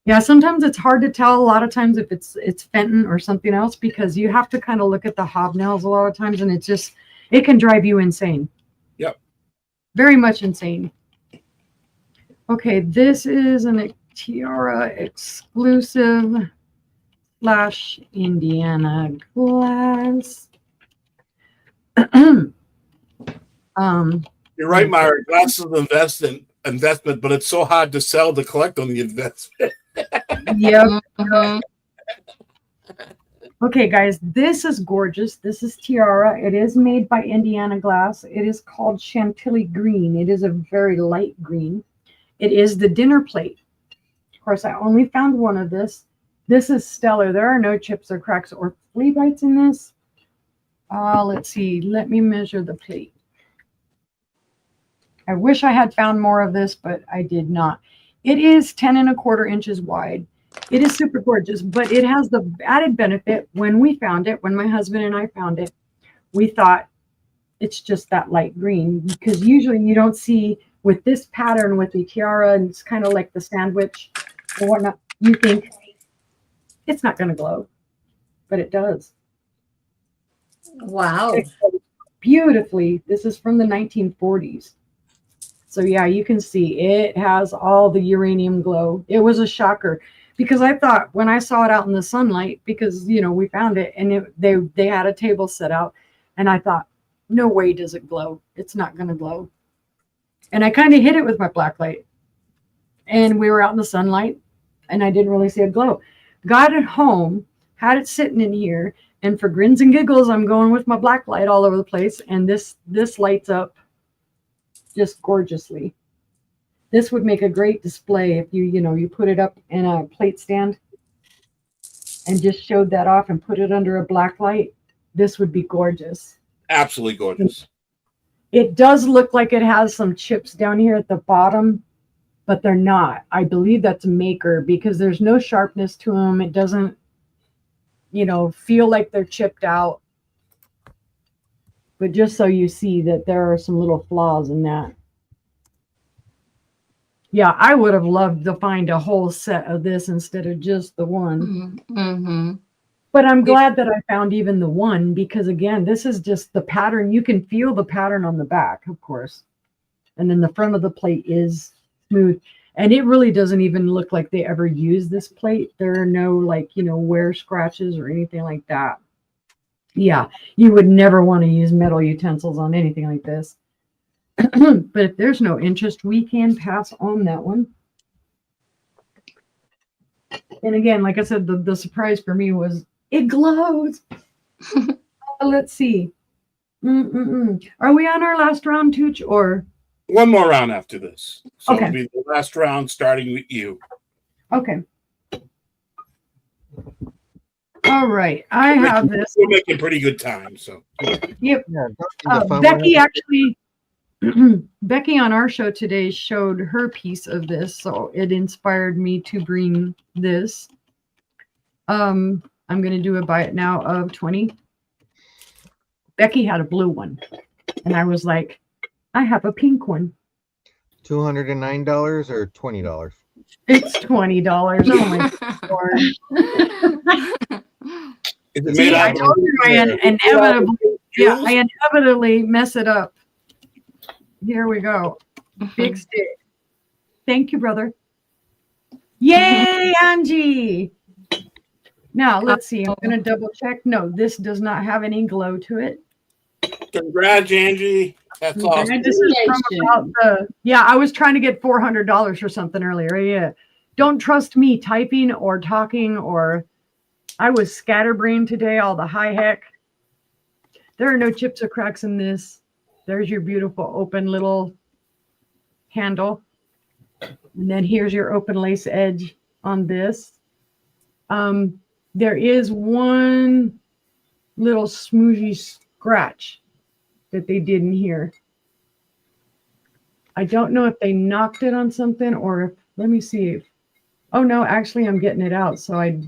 G: Yeah, sometimes it's hard to tell a lot of times if it's Fenton or something else, because you have to kind of look at the hobnails a lot of times, and it can drive you insane.
F: Yep.
G: Very much insane. Okay, this is a Tiara exclusive / Indiana glass.
F: You're right, Myra. Glass is an investment, but it's so hard to sell to collect on the investment.
G: Yep.
B: Mhm.
G: Okay, guys, this is gorgeous. This is Tiara. It is made by Indiana Glass. It is called Chantilly Green. It is a very light green. It is the dinner plate. Of course, I only found one of this. This is stellar. There are no chips or cracks or flea bites in this. Let's see. Let me measure the plate. I wish I had found more of this, but I did not. It is 10 1/4 inches wide. It is super gorgeous, but it has the added benefit. When we found it, when my husband and I found it, we thought it's just that light green, because usually you don't see with this pattern with the tiara, and it's kind of like the sandwich or whatnot. You think it's not going to glow, but it does.
D: Wow.
G: It glows beautifully. This is from the 1940s. So yeah, you can see it has all the uranium glow. It was a shocker, because I thought when I saw it out in the sunlight, because we found it and they had a table set out, and I thought, no way does it glow. It's not going to glow. And I kind of hit it with my black light, and we were out in the sunlight, and I didn't really see a glow. Got it home, had it sitting in here, and for grins and giggles, I'm going with my black light all over the place, and this lights up just gorgeously. This would make a great display if you put it up in a plate stand and just showed that off and put it under a black light. This would be gorgeous.
F: Absolutely gorgeous.
G: It does look like it has some chips down here at the bottom, but they're not. I believe that's a maker, because there's no sharpness to them. It doesn't, feel like they're chipped out. But just so you see that there are some little flaws in that. Yeah, I would have loved to find a whole set of this instead of just the one.
B: Mm-hmm.
G: But I'm glad that I found even the one, because again, this is just the pattern. You can feel the pattern on the back, of course. And then the front of the plate is smooth. And it really doesn't even look like they ever used this plate. There are no wear scratches or anything like that. Yeah, you would never want to use metal utensils on anything like this. But if there's no interest, we can pass on that one. And again, like I said, the surprise for me was it glows. Let's see. Are we on our last round, Tooch, or?
F: One more round after this. So
G: Okay.
F: It'll be the last round starting with you.
G: Okay. All right. I have this.
F: We're making pretty good time. So
G: Yep.
E: Yeah, don't do the fun
G: Becky
E: one.
G: actually, Becky on our show today showed her piece of this, so it inspired me to bring this. I'm going to do a buy it now of 20. Becky had a blue one, and I was like, I have a pink one.
E: $209 or $20?
G: It's $20. Oh my God.
F: is it
G: See,
F: made
G: I
F: out
G: told you I inevitably mess it up. Here we go. Big stick. Thank you, brother. Yay, Angie. Now, let's see. I'm going to double check. No, this does not have any glow to it.
F: Congrats, Angie. That's awesome.
G: This is from about I was trying to get $400 or something earlier. Yeah. Don't trust me typing or talking, or I was scatterbrained today, all the high heck. There are no chips or cracks in this. There's your beautiful open little handle. And then here's your open lace edge on this. There is one little smooshy scratch that they did in here. I don't know if they knocked it on something or if, let me see. Oh no, actually I'm getting it out. So I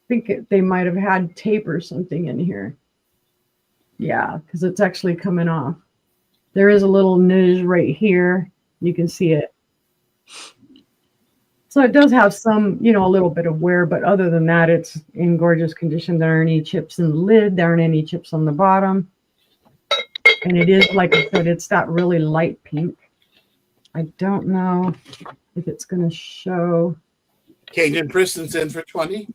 G: think they might have had tape or something in here. Yeah, because it's actually coming off. There is a little nudge right here. You can see it. So it does have some, a little bit of wear, but other than that, it's in gorgeous condition. There aren't any chips in the lid. There aren't any chips on the bottom. And it is, like I said, it's that really light pink. I don't know if it's going to show.
F: Cajun Kristen's in for 20.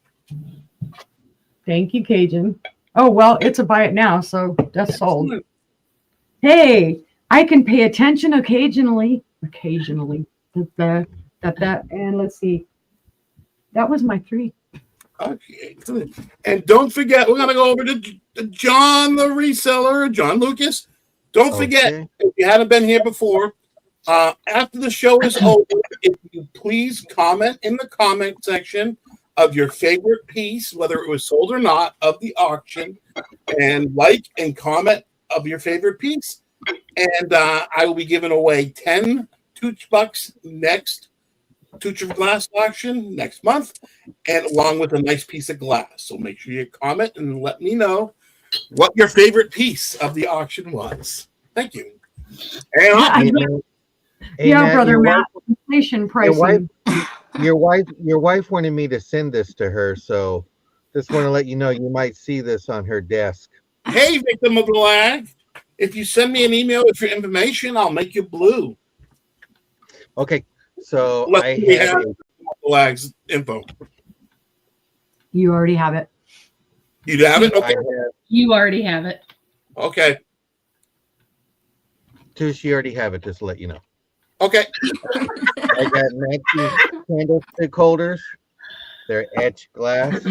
G: Thank you, Cajun. Oh, well, it's a buy it now, so that's sold. Hey, I can pay attention occasionally. And let's see. That was my 3.
F: Okay. And don't forget, we're going to go over to John the reseller, John Lucas. Don't forget, if you haven't been here before, after the show is over, if you please comment in the comment section of your favorite piece, whether it was sold or not, of the auction, and like and comment of your favorite piece. And I will be giving away 10 Tooch bucks next Tooch of Glass auction next month, and along with a nice piece of glass. So make sure you comment and let me know what your favorite piece of the auction was. Thank you. And
G: yeah, brother Matt, inflation pricing.
E: Your wife wanted me to send this to her, so just want to let you know you might see this on her desk.
F: Hey, victim of the lag, if you send me an email with your information, I'll make you blue.
E: Okay, so I have
F: the lag's info.
G: You already have it.
F: You have it? Okay.
H: You already have it.
F: Okay.
E: Tooch, you already have it, just to let you know.
F: Okay.
E: I got matching candlestick holders. They're etched glass.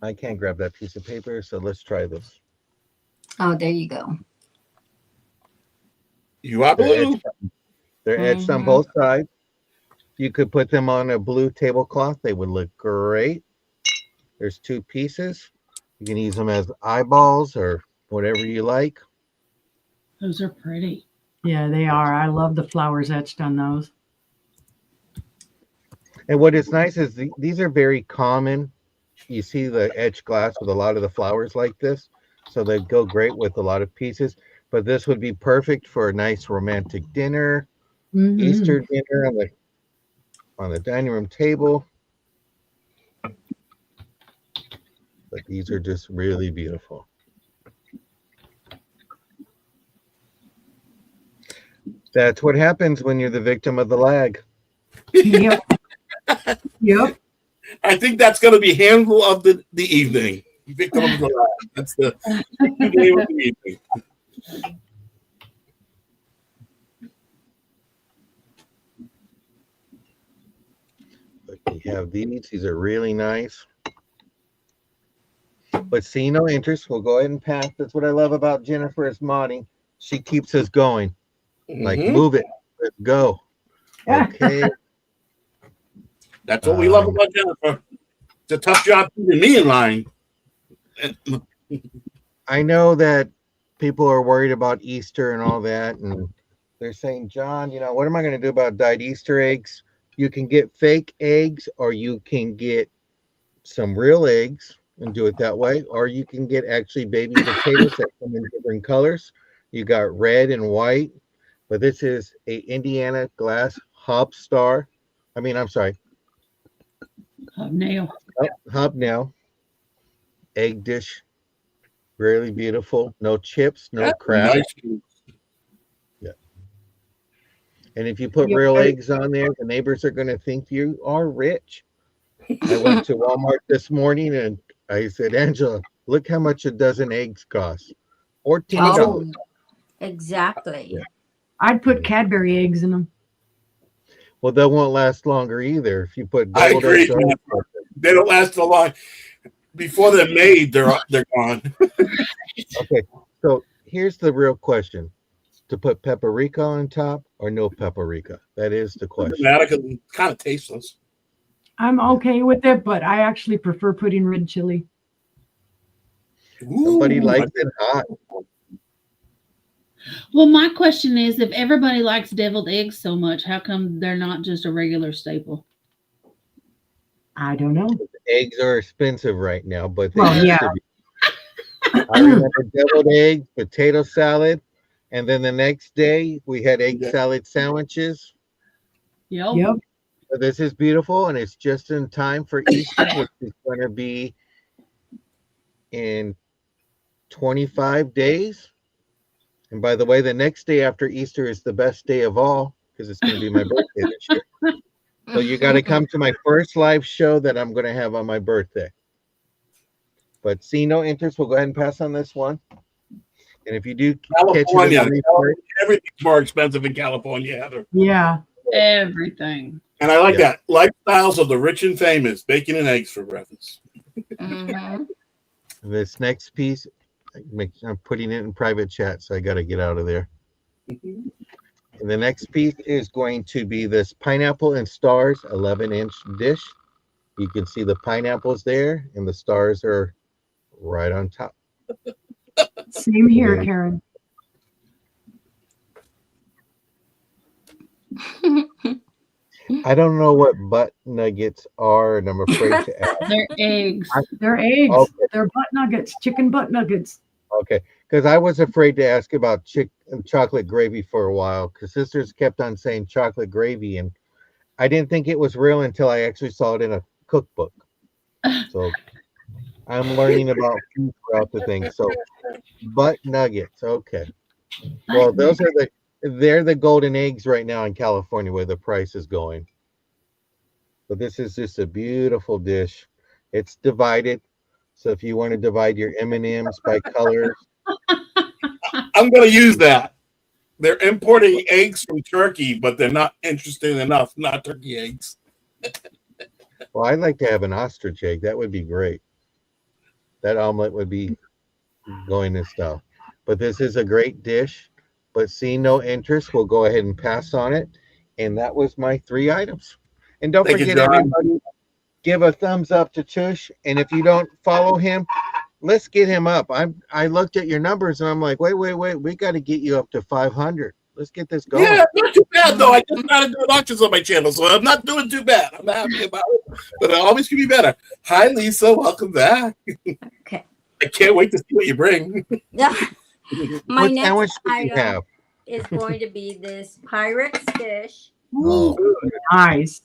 E: I can't grab that piece of paper, so let's try this.
D: Oh, there you go.
F: You are blue.
E: They're etched on both sides. You could put them on a blue tablecloth. They would look great. There's 2 pieces. You can use them as eyeballs or whatever you like.
H: Those are pretty.
G: Yeah, they are. I love the flowers etched on those.
E: And what is nice is these are very common. You see the etched glass with a lot of the flowers like this. So they go great with a lot of pieces. But this would be perfect for a nice romantic dinner, Easter dinner on the dining room table. But these are just really beautiful. That's what happens when you're the victim of the lag.
G: Yep. Yep.
F: I think that's going to be handle of the evening. Victim of the lag. That's the name of the evening.
E: But we have these. These are really nice. But see no interest. We'll go ahead and pass. That's what I love about Jennifer is modding. She keeps us going. Like, move it. Let's go. Okay.
F: That's what we love about Jennifer. It's a tough job keeping me in line.
E: I know that people are worried about Easter and all that, and they're saying, John, what am I going to do about dyed Easter eggs? You can get fake eggs, or you can get some real eggs and do it that way, or you can get actually baby potatoes that come in different colors. You got red and white, but this is a Indiana glass hobnail. Hobnail egg dish. Really beautiful. No chips, no crab.
F: Nice.
E: Yeah. And if you put real eggs on there, the neighbors are going to think you are rich. I went to Walmart this morning and I said, Angela, look how much a dozen eggs cost. $14.
D: Oh, exactly.
E: Yeah.
G: I'd put Cadbury eggs in them.
E: Well, they won't last longer either. If you put
F: I agree.
E: eggs on,
F: They don't last so long. Before they're made, they're gone.
E: Okay, so here's the real question: to put paprika on top or no paprika? That is the question.
F: Kind of tasteless.
G: I'm okay with it, but I actually prefer putting red chili.
E: Somebody likes it hot.
H: Well, my question is, if everybody likes deviled eggs so much, how come they're not just a regular staple?
G: I don't know.
E: Eggs are expensive right now, but they
G: Well,
E: used
G: yeah.
E: to be. I remember deviled eggs, potato salad, And then the next day we had egg salad sandwiches.
H: Yep.
G: Yep.
E: So this is beautiful, and it's just in time for Easter, which is going to be in 25 days. And by the way, the next day after Easter is the best day of all because it's going to be my birthday this year. So you got to come to my first live show that I'm going to have on my birthday. But see no interest, we'll go ahead and pass on this one. And if you do
F: California,
E: catch it,
F: everything's more expensive in California, Heather.
G: Yeah.
H: Everything.
F: And I like that. Lifestyles of the rich and famous, bacon and eggs for breakfast.
D: Mhm.
E: this next piece, I'm putting it in private chat, so I got to get out of there. And the next piece is going to be this pineapple and stars 11-inch dish. You can see the pineapples there, and the stars are right on top.
G: Same here, Karen.
E: I don't know what butt nuggets are, and I'm afraid to ask.
H: They're eggs.
G: They're eggs.
E: Okay.
G: They're butt nuggets, chicken butt nuggets.
E: Okay, because I was afraid to ask about chocolate gravy for a while, because sisters kept on saying chocolate gravy, and I didn't think it was real until I actually saw it in a cookbook. So I'm learning about food throughout the thing. So butt nuggets, okay. Well, they're the golden eggs right now in California where the price is going. But this is just a beautiful dish. It's divided. So if you want to divide your M&Ms by colors.
F: I'm going to use that. They're importing eggs from Turkey, but they're not interesting enough, not turkey eggs.
E: Well, I'd like to have an ostrich egg. That would be great. That omelet would be going in style. But this is a great dish. But seeing no interest, we'll go ahead and pass on it. And that was my 3 items. And don't forget, everybody, give a thumbs up to Tooch. And if you don't follow him, let's get him up. I looked at your numbers and I'm like, wait. We got to get you up to 500. Let's get this going.
F: Yeah, not too bad though. I just started doing auctions on my channel, so I'm not doing too bad. I'm happy about it, but it always can be better. Hi, Lisa. Welcome back.
D: Okay.
F: I can't wait to see what you bring.
D: My
E: What sandwich
D: next
E: do you
D: item
E: have?
D: is going to be this Pyrex dish.
E: Oh,
G: Nice.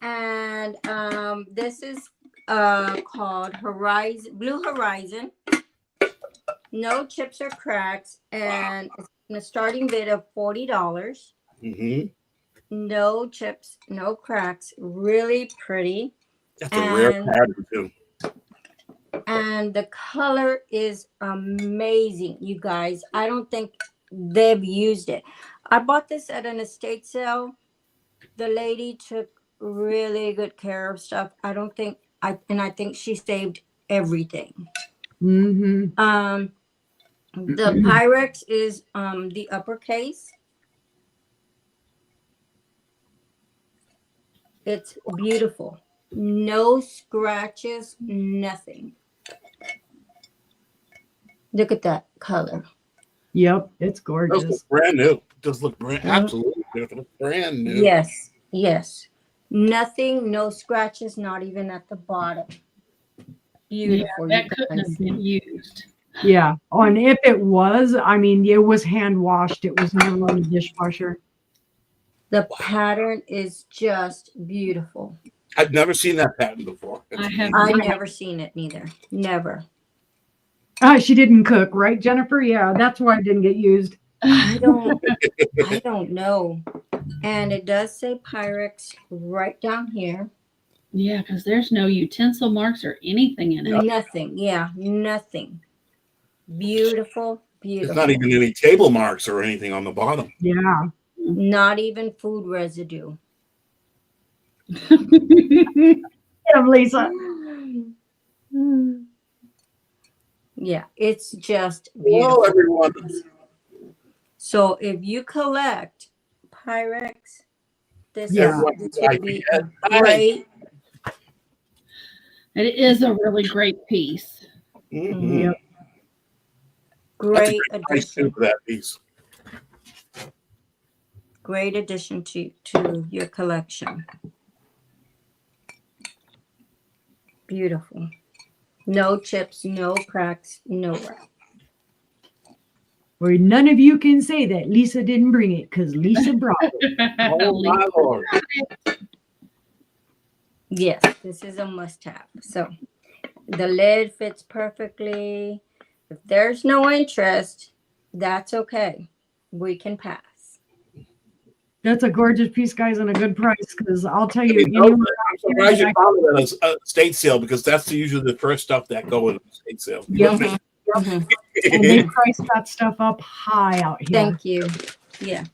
D: And this is called Blue Horizon. No chips or cracks, and it's a starting bid of $40.
F: Mm-hmm.
D: No chips, no cracks. Really pretty.
F: That's a rare pattern too.
D: And the color is amazing, you guys. I don't think they've used it. I bought this at an estate sale. The lady took really good care of stuff. I think she saved everything.
G: Mm-hmm.
D: The Pyrex is the uppercase. It's beautiful. No scratches, nothing. Look at that color.
G: Yep, it's
F: Those
G: gorgeous.
F: look brand new. Does look absolutely beautiful. Brand new.
D: Yes. Nothing, no scratches, not even at the bottom. Beautiful.
H: Yeah, that couldn't have been used.
G: Yeah. Oh, and if it was, I mean, it was hand washed. It was never on the dishwasher.
D: The pattern is just beautiful.
F: I've never seen that pattern before.
D: I've never seen it neither. Never.
G: She didn't cook, right, Jennifer? Yeah, that's why it didn't get used.
D: I don't know. And it does say Pyrex right down here.
H: Yeah, because there's no utensil marks or anything in it.
D: Nothing. Yeah, nothing. Beautiful.
F: There's not even any table marks or anything on the bottom.
G: Yeah.
D: Not even food residue.
G: Yeah, Lisa.
D: Yeah, it's just
F: Hello,
D: beautiful.
F: everyone.
D: So if you collect Pyrex, this
G: Yeah.
D: would be a great.
H: It is a really great piece.
F: Mm-hmm.
G: Yep.
D: Great
F: Price too
D: addition.
F: for that piece.
D: Great addition to your collection. Beautiful. No chips, no cracks, no wrap.
G: Or none of you can say that Lisa didn't bring it because Lisa brought it.
F: Oh my Lord.
D: Yes, this is a must-have. So the lid fits perfectly. If there's no interest, that's okay. We can pass.
G: That's a gorgeous piece, guys, and a good price. Because I'll tell
F: I
G: you,
F: mean,
G: anyone
F: I'm surprised you found it at a estate sale because that's usually the first stuff that go at an estate sale.
G: Yep.
D: Mhm.
G: and they price that stuff up high out here.
D: Thank you. Yeah.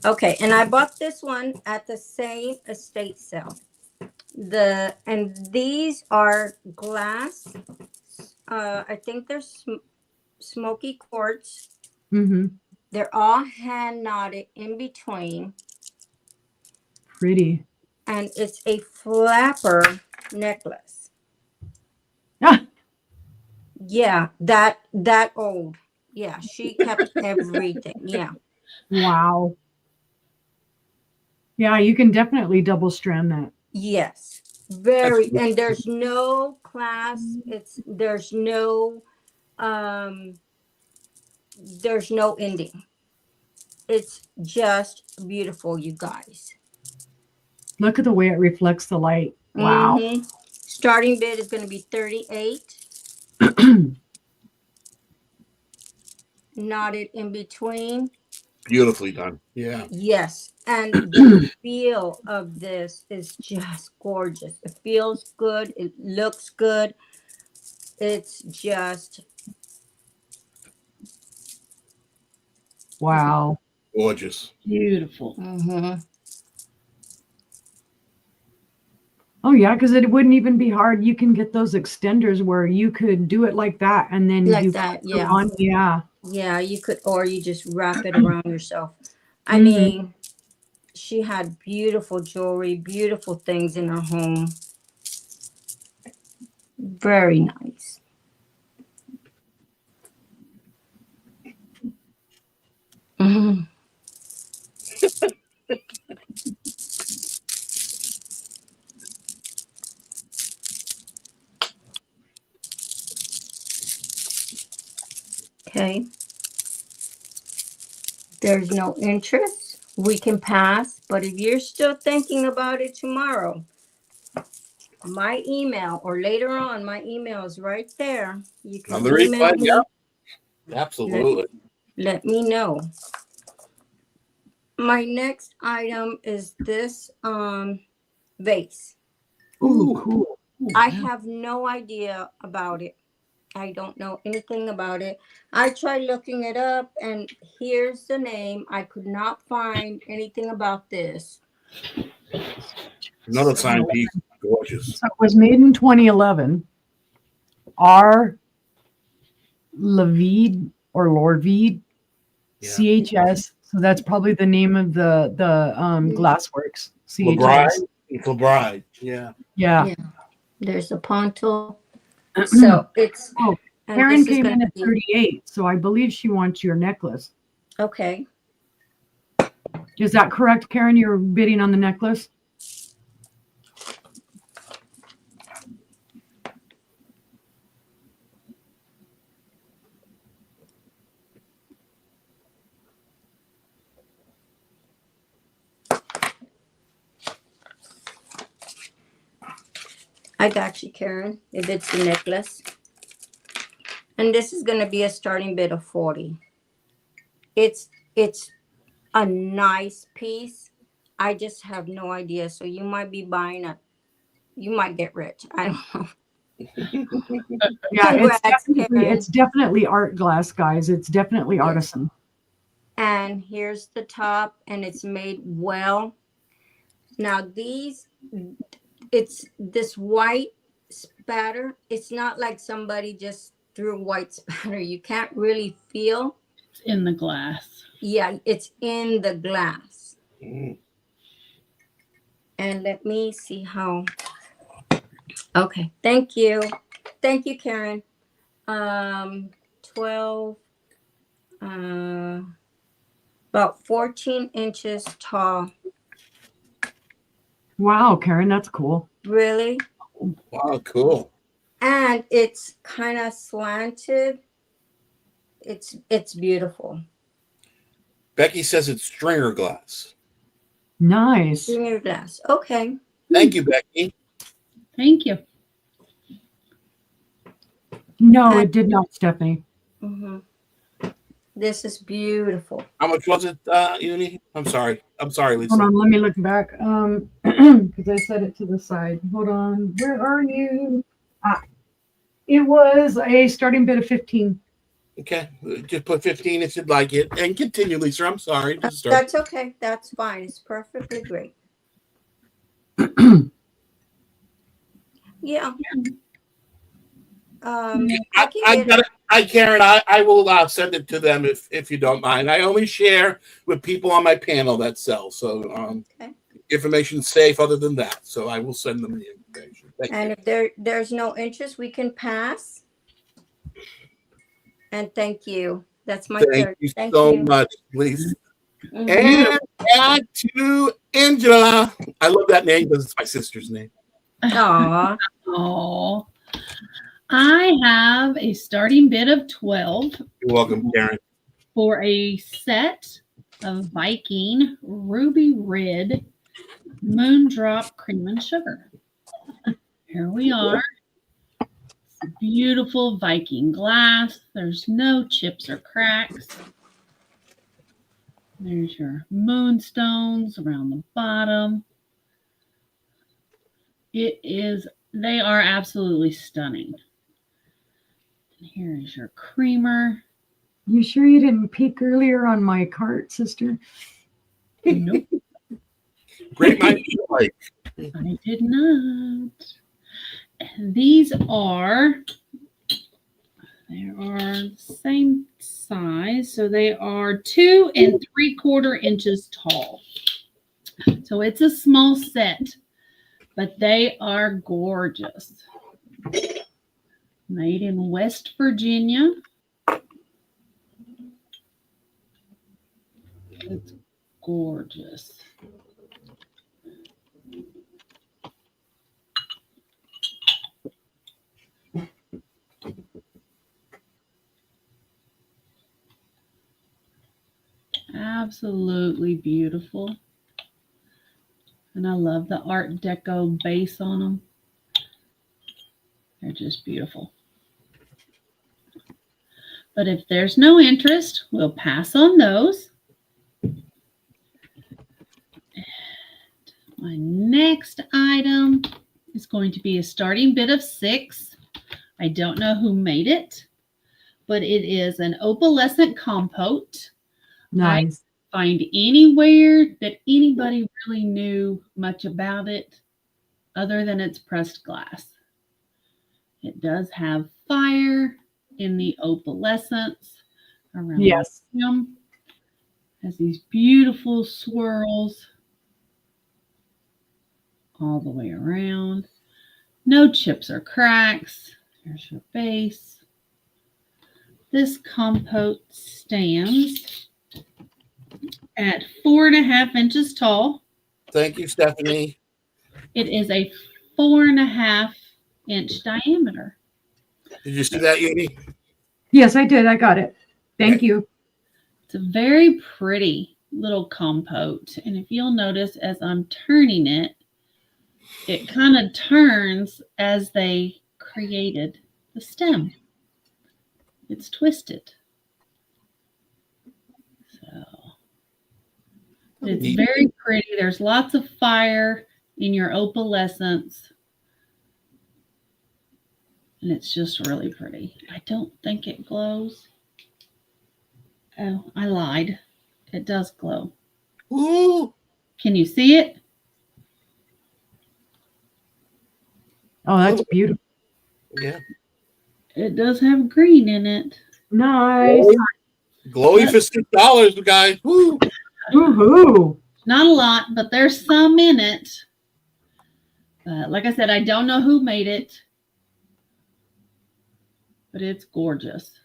D: Okay, and I bought this one at the same estate sale. And these are glass. I think they're smoky quartz.
G: Mm-hmm.
D: They're all hand knotted in between,
G: Pretty.
D: and it's a flapper necklace.
G: Ah,
D: Yeah, that old. Yeah, she kept everything. Yeah.
G: wow. Yeah, you can definitely double strand that.
D: Yes. Very. And there's no class. There's no ending. It's just beautiful, you guys.
G: Look at the way it reflects the light. Wow.
D: Mm-hmm. Starting bid is going to be 38. Knotted in between.
F: Beautifully done. Yeah.
D: Yes. And the feel of this is just gorgeous. It feels good. It looks good. It's just
G: Wow.
F: Gorgeous.
H: Beautiful.
D: mm-hmm.
G: Oh yeah, because it wouldn't even be hard. You can get those extenders where you could do it like that, and then
D: Like
G: you
D: that,
G: put
D: yeah.
G: on. Yeah.
D: Yeah, you could, or you just wrap it around yourself. I
G: Mhm.
D: mean, she had beautiful jewelry, beautiful things in her home. Very nice. Mhm. Okay. There's no interest. We can pass, but if you're still thinking about it tomorrow, my email or later on, my email is right there. You can
F: On the
D: email
F: replay,
D: me.
F: yeah. Absolutely.
D: Let me know. My next item is this vase.
G: Ooh, cool.
D: I have no idea about it. I don't know anything about it. I tried looking it up, and here's the name. I could not find anything about this.
F: Another sign piece. Gorgeous.
G: So it was made in 2011. R. Levide or Lorvide,
F: Yeah.
G: CHS. So that's probably the name of the glassworks.
F: LeBride.
G: CHS.
F: It's LeBride. Yeah.
G: Yeah.
D: Yeah. There's a ponto. So it's
G: Oh,
D: and
G: Karen
D: this is
G: came
D: gonna
G: in at
D: be
G: 38, so I believe she wants your necklace.
D: okay.
G: Is that correct, Karen? You're bidding on the necklace?
D: I got you, Karen. If it's the necklace. And this is gonna be a starting bid of 40. It's a nice piece. I just have no idea. So you might be buying you might get rich. I don't know.
G: Yeah,
D: Congrats, Karen.
G: it's definitely art glass, guys. It's definitely
D: Yes.
G: artisan.
D: And here's the top, and it's made well. Now it's this white spatter. It's not like somebody just threw white spatter. You can't really feel.
H: It's in the glass.
D: Yeah, it's in the glass.
F: Mm.
D: And let me see how. Okay, thank you. Thank you, Karen. 12, about 14 inches tall.
G: Wow, Karen, that's cool.
D: Really?
F: Wow, cool.
D: And it's kind of slanted. It's beautiful.
F: Becky says it's stringer glass.
G: Nice.
D: Stringer glass. Okay.
F: Thank you, Becky.
H: Thank you.
G: No, it did not, Stephanie.
D: Mm-hmm. This is beautiful.
F: How much was it, Uni? I'm sorry, Lisa.
G: Hold on, let me look back. Because I set it to the side. Hold on. Where are you? It was a starting bid of 15.
F: Okay, just put 15 if you'd like it, and continue, Lisa. I'm sorry.
D: That's okay. That's fine. It's perfectly great. Yeah.
F: Karen, I will send it to them if you don't mind. I only share with people on my panel that sell, so
D: okay.
F: Information's safe. Other than that, so I will send them the information.
D: If there's no interest, we can pass. And thank you. That's my
F: third. Thank you so much, Lisa. Mm-hmm. And add to Angela. I love that name because it's my sister's name.
D: Aww.
H: Aww. I have a starting bid of 12.
F: You're welcome, Karen.
H: For a set of Viking Ruby Red Moondrop Cream and Sugar. Here we are. Beautiful Viking glass. There's no chips or cracks. There's your moonstones around the bottom. They are absolutely stunning. And here is your creamer.
G: You sure you didn't peek earlier on my cart, sister?
H: Nope.
F: Great minds alike.
H: I did not. And these are the same size. So they are 2 3/4 inches tall. So it's a small set, but they are gorgeous. Made in West Virginia. It's gorgeous. Absolutely beautiful. And I love the Art Deco base on them. They're just beautiful. But if there's no interest, we'll pass on those. And my next item is going to be a starting bid of 6. I don't know who made it, but it is an opalescent compote.
G: Nice.
H: I find anywhere that anybody really knew much about it other than it's pressed glass. It does have fire in the opalescence around
G: yes.
H: the has these beautiful swirls all the way around. No chips or cracks. Here's your base. This compote stands at 4.5 inches tall.
F: Thank you, Stephanie.
H: It is a 4.5 inch diameter.
F: Did you see that, Uni?
G: Yes, I did. I got it. Thank you.
H: It's a very pretty little compote. And if you'll notice, as I'm turning it, it kind of turns as they created the stem. It's twisted. So it's very pretty. There's lots of fire in your opalescence. And it's just really pretty. I don't think it glows. Oh, I lied. It does glow.
F: Ooh.
H: Can you see it?
G: Oh, that's beautiful.
F: Yeah.
H: It does have green in it.
G: Nice.
F: Glowy for $6, guys. Woo.
G: Woohoo.
H: Not a lot, but there's some in it. Like I said, I don't know who made it, but it's gorgeous.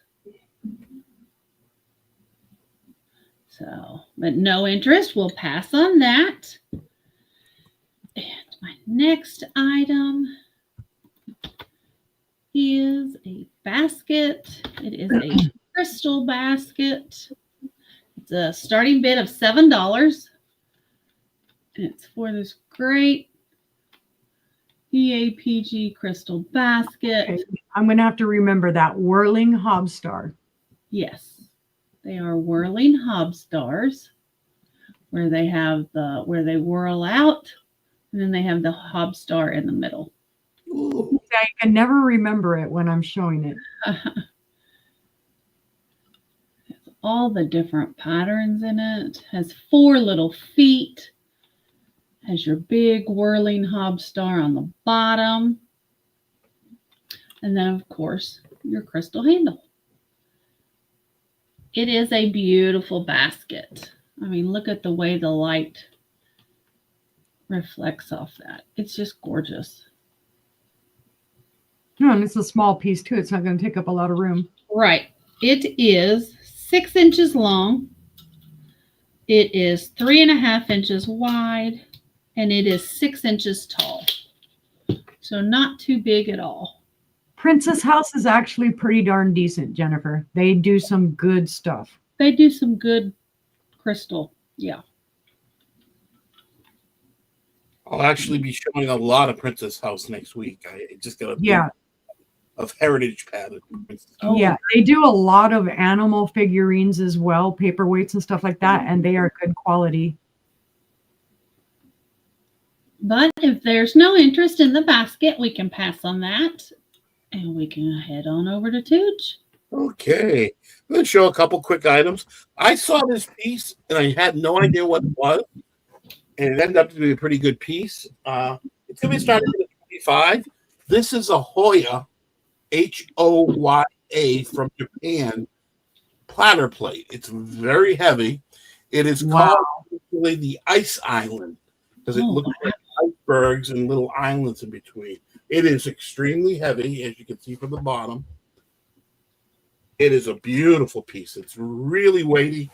H: So, but no interest. We'll pass on that. And my next item is a basket. It is a crystal basket. It's a starting bid of $7. And it's for this great EAPG crystal basket.
G: Okay. I'm going to have to remember that whirling hobstar.
H: Yes, they are whirling hobstars where they have where they whirl out, and then they have the hobstar in the middle.
F: Ooh.
G: I can never remember it when I'm showing it.
H: All the different patterns in it. Has 4 little feet. Has your big whirling hobstar on the bottom. And then, of course, your crystal handle. It is a beautiful basket. I mean, look at the way the light reflects off that. It's just gorgeous.
G: No, and it's a small piece too. It's not going to take up a lot of room.
H: Right. It is 6 inches long. It is 3.5 inches wide, and it is 6 inches tall. So not too big at all.
G: Princess House is actually pretty darn decent, Jennifer. They do some good stuff.
H: They do some good crystal. Yeah.
F: I'll actually be showing a lot of Princess House next week. I just got a of heritage pattern.
H: Oh.
G: Yeah, they do a lot of animal figurines as well, paperweights and stuff like that, and they are good quality.
H: But if there's no interest in the basket, we can pass on that. And we can head on over to Tooch.
F: Okay. I'm going to show a couple quick items. I saw this piece, and I had no idea what it was. And it ended up to be a pretty good piece. It's going to be starting at 25. This is a Hoya, Hoya from Japan, platter plate. It's very heavy. It is called actually the Ice Island because it looks like icebergs and little islands in between. It is extremely heavy, as you can see from the bottom. It is a beautiful piece. It's really weighty.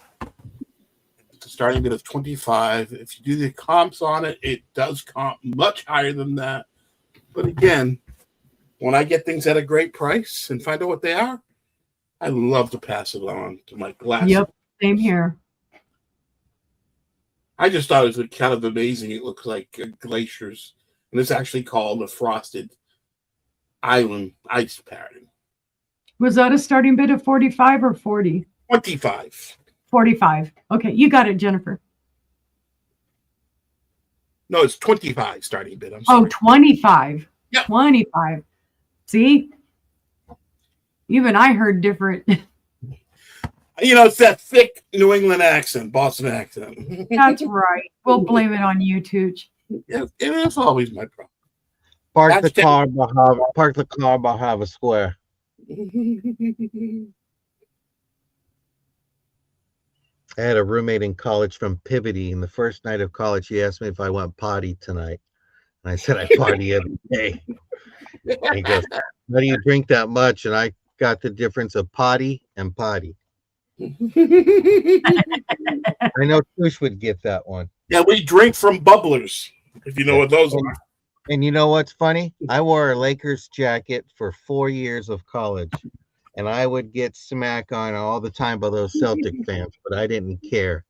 F: It's a starting bid of 25. If you do the comps on it, it does comp much higher than that. But again, when I get things at a great price and find out what they are, I love to pass it on to my glass.
G: Yep, same here.
F: I just thought it was kind of amazing. It looks like glaciers. And it's actually called a frosted island ice pattern.
G: Was that a starting bid of 45 or 40?
F: 25.
G: 45. Okay, you got it, Jennifer.
F: No, it's 25 starting bid. I'm sorry.
G: Oh, 25.
F: Yeah.
G: 25. See? Even I heard different.
F: You know, it's that thick New England accent, Boston accent.
G: That's right. We'll blame it on you, Tooch.
F: Yeah, it is always my problem.
E: Park the car behind a square. I had a roommate in college from Pivotty, and the first night of college, he asked me if I went potty tonight. And I said, I party every day. And he goes, how do you drink that much? And I got the difference of potty and potty. I know Tush would get that one.
F: Yeah, we drink from bubblers, if you know what those are.
E: And you know what's funny? I wore a Lakers jacket for 4 years of college, and I would get smack on all the time by those Celtic fans, but I didn't care.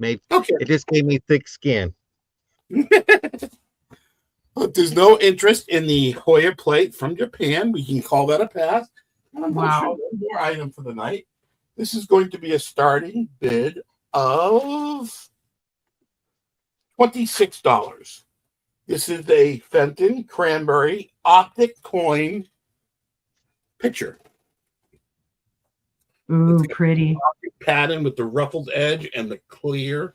E: It just gave me thick skin.
F: If there's no interest in the Hoya plate from Japan, we can call that a pass. I'm going to show one more item for the night. This is going to be a starting bid of $26. This is a Fenton Cranberry optic coin pitcher.
G: Ooh, pretty.
F: Pattern with the ruffled edge and the clear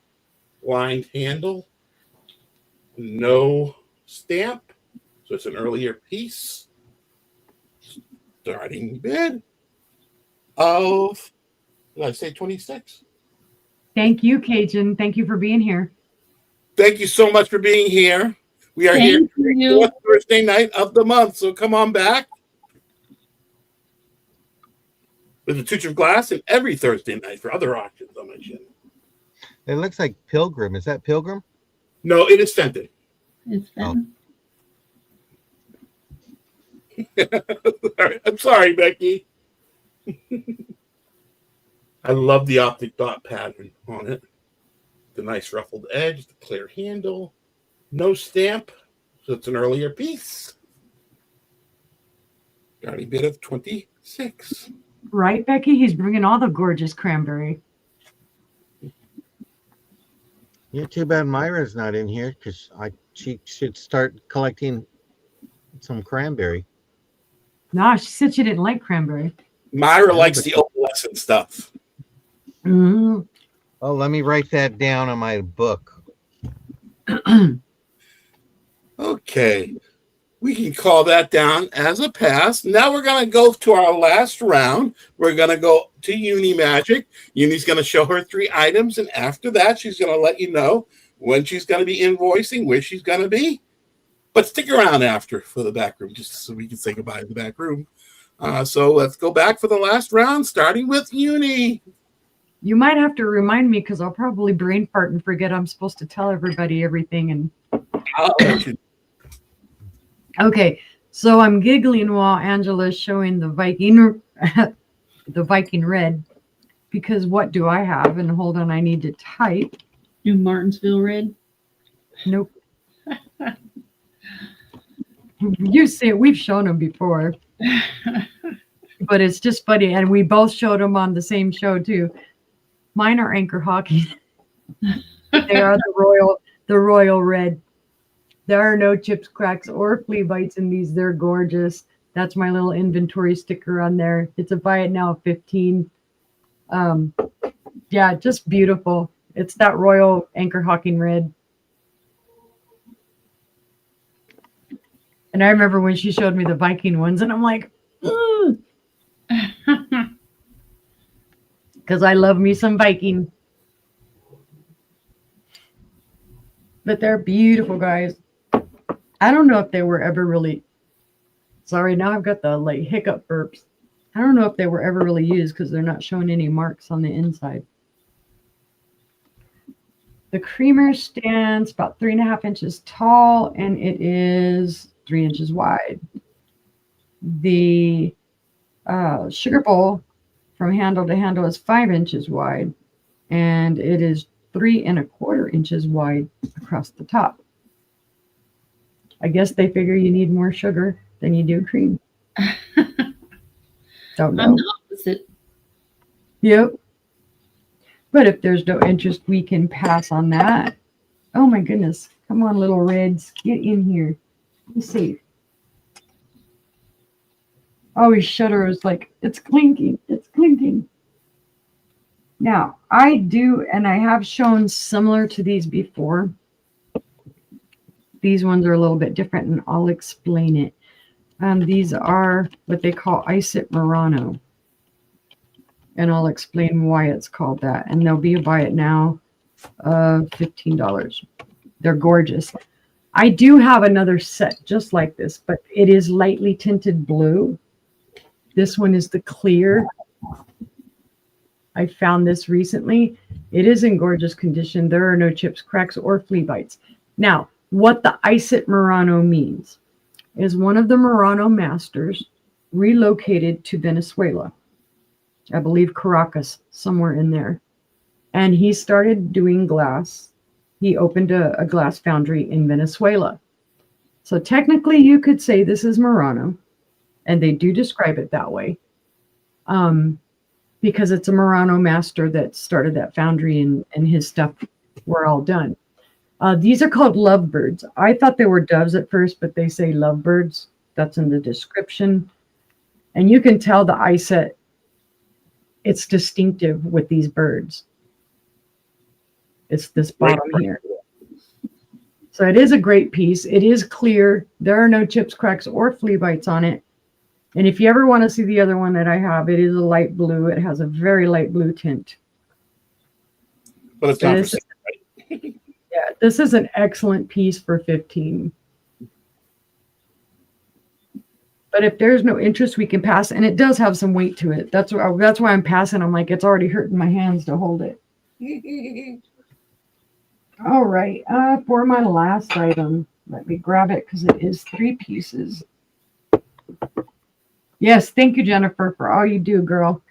F: lined handle. No stamp. So it's an earlier piece. Starting bid of, did I say 26?
G: Thank you, Cajun. Thank you for being here.
F: Thank you so much for being here. We are here for the fourth Thursday night of the month, so come on back. With the Tooch of Glass and every Thursday night for other auctions on my channel.
E: It looks like Pilgrim. Is that Pilgrim?
F: No, it is Fenton.
H: It's Fenton.
F: All right, I'm sorry, Becky. I love the optic dot pattern on it. The nice ruffled edge, the clear handle, no stamp, so it's an earlier piece. Got a bid of 26.
G: Right, Becky? He's bringing all the gorgeous cranberry.
E: Yeah, too bad Myra's not in here because she should start collecting some cranberry.
G: No, she said she didn't like cranberry.
F: Myra likes the opalescent stuff.
G: Mm-hmm.
E: Oh, let me write that down on my book.
F: Okay. We can call that down as a pass. Now we're going to go to our last round. We're going to go to Uni Magic. Uni's going to show her 3 items, and after that, she's going to let you know when she's going to be invoicing, where she's going to be. But stick around after for the back room, just so we can say goodbye to the back room. So let's go back for the last round, starting with Uni.
G: You might have to remind me because I'll probably brain fart and forget I'm supposed to tell everybody everything. And
F: I'll let you.
G: Okay, so I'm giggling while Angela's showing the Viking, the Viking red, because what do I have? And hold on, I need to type.
H: New Martinsville red.
G: Nope. You see it, we've shown them before. But it's just funny, and we both showed them on the same show too. Mine are anchor hockey. They are the royal red. There are no chips, cracks, or flea bites in these. They're gorgeous. That's my little inventory sticker on there. It's a buy it now 15. Yeah, just beautiful. It's that royal anchor hawking red. And I remember when she showed me the Viking ones, and I'm like, because I love me some Viking. But they're beautiful, guys. I don't know if they were ever really, sorry, now I've got the like hiccup burps. I don't know if they were ever really used because they're not showing any marks on the inside. The creamer stands about 3.5 inches tall, and it is 3 inches wide. The sugar bowl from handle to handle is 5 inches wide, and it is 3¼ inches wide across the top. I guess they figure you need more sugar than you do cream. Don't know.
H: I'm the opposite.
G: Yep. But if there's no interest, we can pass on that. Oh my goodness. Come on, little reds. Get in here. Be safe. Oh, his shutter is like, it's clinking. It's clinking. Now, I do, and I have shown similar to these before. These ones are a little bit different, and I'll explain it. These are what they call Isit Murano. And I'll explain why it's called that. And there'll be a buy it now of $15. They're gorgeous. I do have another set just like this, but it is lightly tinted blue. This one is the clear. I found this recently. It is in gorgeous condition. There are no chips, cracks, or flea bites. Now, what the Isit Murano means is one of the Murano masters relocated to Venezuela. I believe Caracas, somewhere in there. And he started doing glass. He opened a glass foundry in Venezuela. So technically you could say this is Murano, and they do describe it that way. Because it's a Murano master that started that foundry, and his stuff were all done. These are called lovebirds. I thought they were doves at first, but they say lovebirds. That's in the description. And you can tell the Isit, it's distinctive with these birds. It's this bottom here. So it is a great piece. It is clear. There are no chips, cracks, or flea bites on it. And if you ever want to see the other one that I have, it is a light blue. It has a very light blue tint.
F: But it's not for sale, right?
G: Yeah, this is an excellent piece for 15. But if there's no interest, we can pass. And it does have some weight to it. That's why I'm passing. I'm like, it's already hurting my hands to hold it. All right. For my last item, let me grab it because it is 3 pieces. Yes, thank you, Jennifer, for all you do, girl.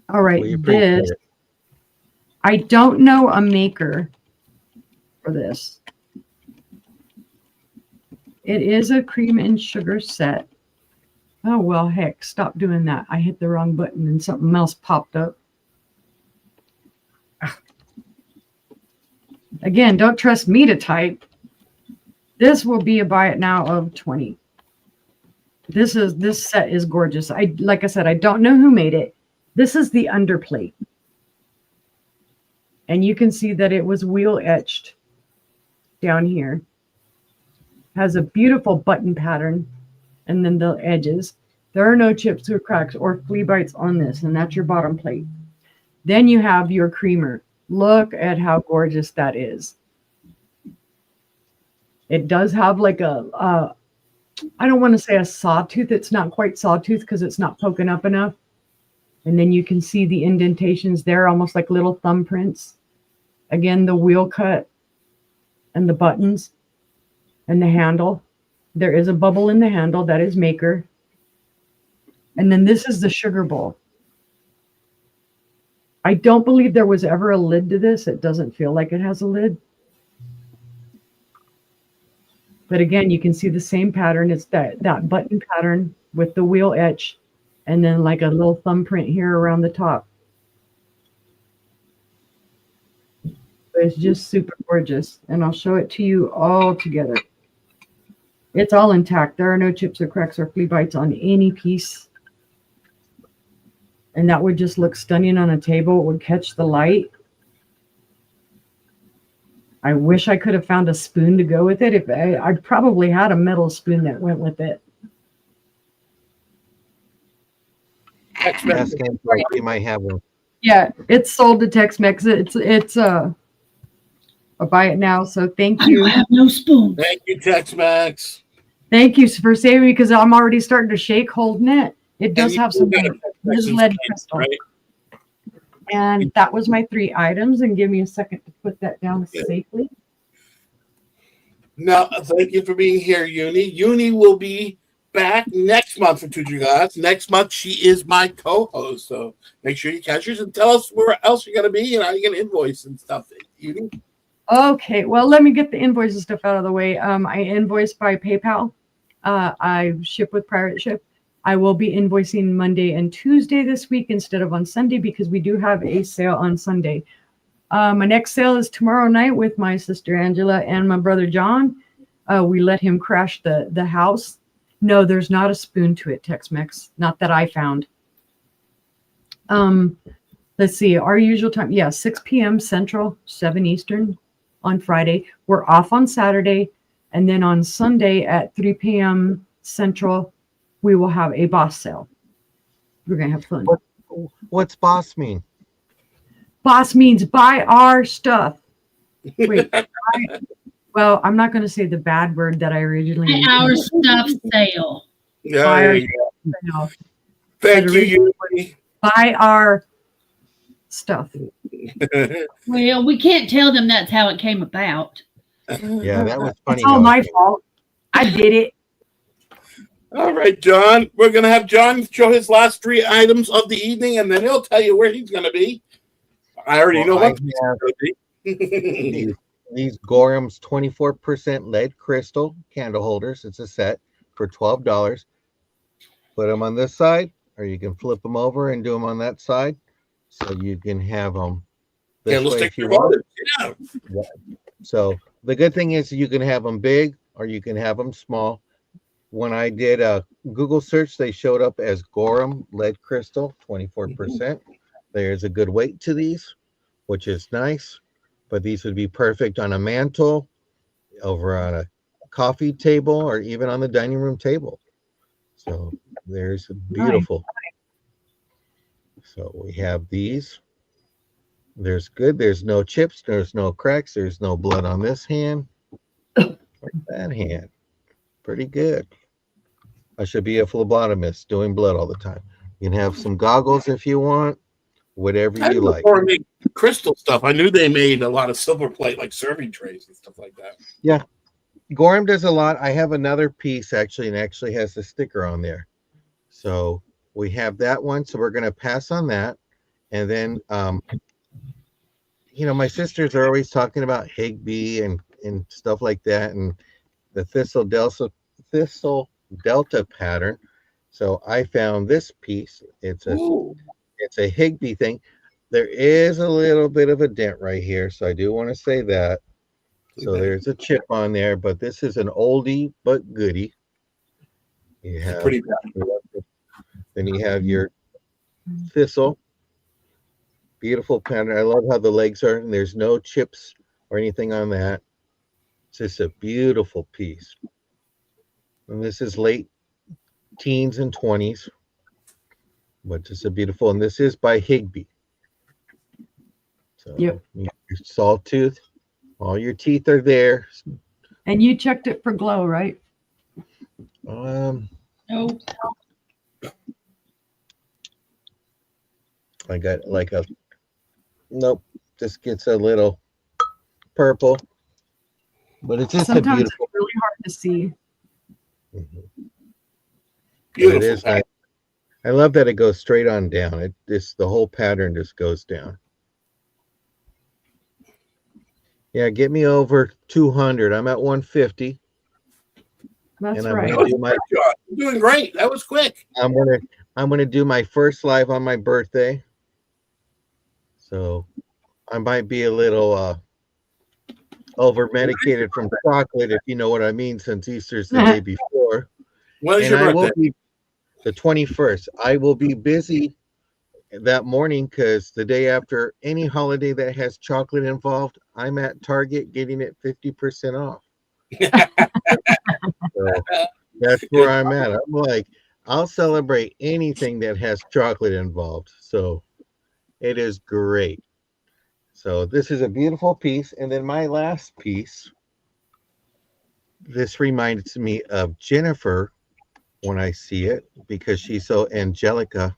G: All right,
E: We appreciate
G: this,
E: it.
G: I don't know a maker for this. It is a cream and sugar set. Oh, well, heck, stop doing that. I hit the wrong button and something else popped up. Again, don't trust me to type. This will be a buy it now of 20. This set is gorgeous. Like I said, I don't know who made it. This is the underplate. And you can see that it was wheel etched down here. Has a beautiful button pattern, and then the edges. There are no chips or cracks or flea bites on this, and that's your bottom plate. Then you have your creamer. Look at how gorgeous that is. It does have like a I don't want to say a sawtooth. It's not quite sawtooth because it's not poking up enough. And then you can see the indentations there, almost like little thumbprints. Again, the wheel cut and the buttons and the handle. There is a bubble in the handle. That is maker. And then this is the sugar bowl. I don't believe there was ever a lid to this. It doesn't feel like it has a lid. But again, you can see the same pattern. It's that button pattern with the wheel etch and then like a little thumbprint here around the top. It's just super gorgeous. And I'll show it to you all together. It's all intact. There are no chips or cracks or flea bites on any piece. And that would just look stunning on a table. It would catch the light. I wish I could have found a spoon to go with it. If I probably had a metal spoon that went with it.
E: Ask him, he might have one.
G: Yeah, it's sold to Tex-Mex. It's a buy it now. So thank you.
H: I have no spoon.
F: Thank you, Tex-Mex.
G: Thank you for saving me because I'm already starting to shake holding it. It does have some lead crystal.
F: Right?
G: And that was my 3 items. And give me a second to put that down safely.
F: Now, thank you for being here, Uni. Uni will be back next month for Tooch of Glass. Next month, she is my co-host. So make sure you catch her and tell us where else you're going to be and how you're going to invoice and stuff. Uni?
G: Okay, well, let me get the invoices stuff out of the way. I invoice by PayPal. I ship with Pirate Ship. I will be invoicing Monday and Tuesday this week instead of on Sunday because we do have a sale on Sunday. My next sale is tomorrow night with my sister Angela and my brother John. We let him crash the house. No, there's not a spoon to it, Tex-Mex. Not that I found. Let's see, our usual time. Yeah, 6 p.m. Central, 7 Eastern on Friday. We're off on Saturday. And then on Sunday at 3 p.m. Central, we will have a boss sale. We're going to have fun.
E: What's boss mean?
G: Boss means buy our stuff. Wait, well, I'm not going to say the bad word that I originally
H: Buy our stuff sale.
F: Yeah,
G: Buy
F: there
G: our
F: you go.
G: sale.
F: Thank you, Uni.
G: Buy our stuff.
H: Well, we can't tell them that's how it came about.
E: Yeah, that was funny.
G: It's all my fault. I did it.
F: All right, John. We're going to have John show his last 3 items of the evening, and then he'll tell you where he's going to be. I already know what he's going to be.
E: These Gorham's 24% lead crystal candle holders. It's a set for $12. Put them on this side, or you can flip them over and do them on that side. So you can have them this way if you want.
F: Yeah.
E: So the good thing is you can have them big or you can have them small. When I did a Google search, they showed up as Gorham lead crystal, 24%. There's a good weight to these, which is nice. But these would be perfect on a mantle, over on a coffee table, or even on the dining room table. So there's beautiful. So we have these. There's good. There's no chips. There's no cracks. There's no blood on this hand or that hand. Pretty good. I should be a phlebotomist doing blood all the time. You can have some goggles if you want. Whatever you like.
F: Or make crystal stuff. I knew they made a lot of silver plate, like serving trays and stuff like that.
E: Yeah. Gorham does a lot. I have another piece actually, and actually has the sticker on there. So we have that one. So we're going to pass on that. And then, my sisters are always talking about Higby and stuff like that, and the thistle delta pattern. So I found this piece. It's a Higby thing. There is a little bit of a dent right here, so I do want to say that. So there's a chip on there, but this is an oldie but goodie. You have
F: pretty
E: then you have your thistle. Beautiful pattern. I love how the legs are, and there's no chips or anything on that. It's just a beautiful piece. And this is late teens and 20s, but just a beautiful. And this is by Higby. So
G: Yep.
E: your sawtooth, all your teeth are there.
G: And you checked it for glow, right?
H: Oh,
E: I got like a nope. Just gets a little purple, but it's just
G: Sometimes
E: a beautiful.
G: it's really hard to see.
E: It is. I love that it goes straight on down. The whole pattern just goes down. Yeah, get me over 200. I'm at 150.
G: That's
E: and I'm
G: right.
E: gonna do my,
F: You're doing great. That was quick.
E: I'm gonna do my first live on my birthday. So I might be a little over medicated from chocolate, if you know what I mean, since Easter's the day before.
F: When is
E: And
F: your
E: I will
F: birthday?
E: be the 21st. I will be busy that morning because the day after any holiday that has chocolate involved, I'm at Target getting it 50% off. So that's where I'm at. I'm like, I'll celebrate anything that has chocolate involved. So it is great. So this is a beautiful piece. And then my last piece, this reminds me of Jennifer when I see it because she's so angelica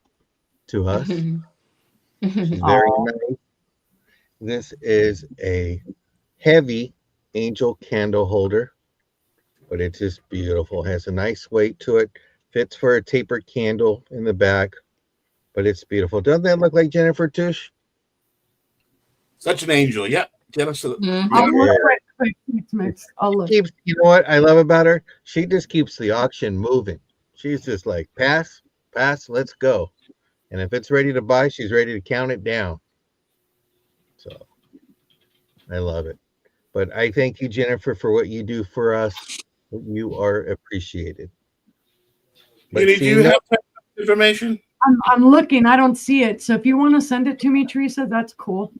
E: to us. She's very nice. This is a heavy angel candle holder, but it's just beautiful. It has a nice weight to it. Fits for a tapered candle in the back, but it's beautiful. Doesn't that look like Jennifer Tooch?
F: Such an angel. Yeah. Jennifer.
G: I'll look quick. I'll look.
E: You know what I love about her? She just keeps the auction moving. She's just like, pass, let's go. And if it's ready to buy, she's ready to count it down. So I love it. But I thank you, Jennifer, for what you do for us. You are appreciated. But
F: Do you have information?
G: I'm looking. I don't see it. So if you want to send it to me, Teresa, that's cool.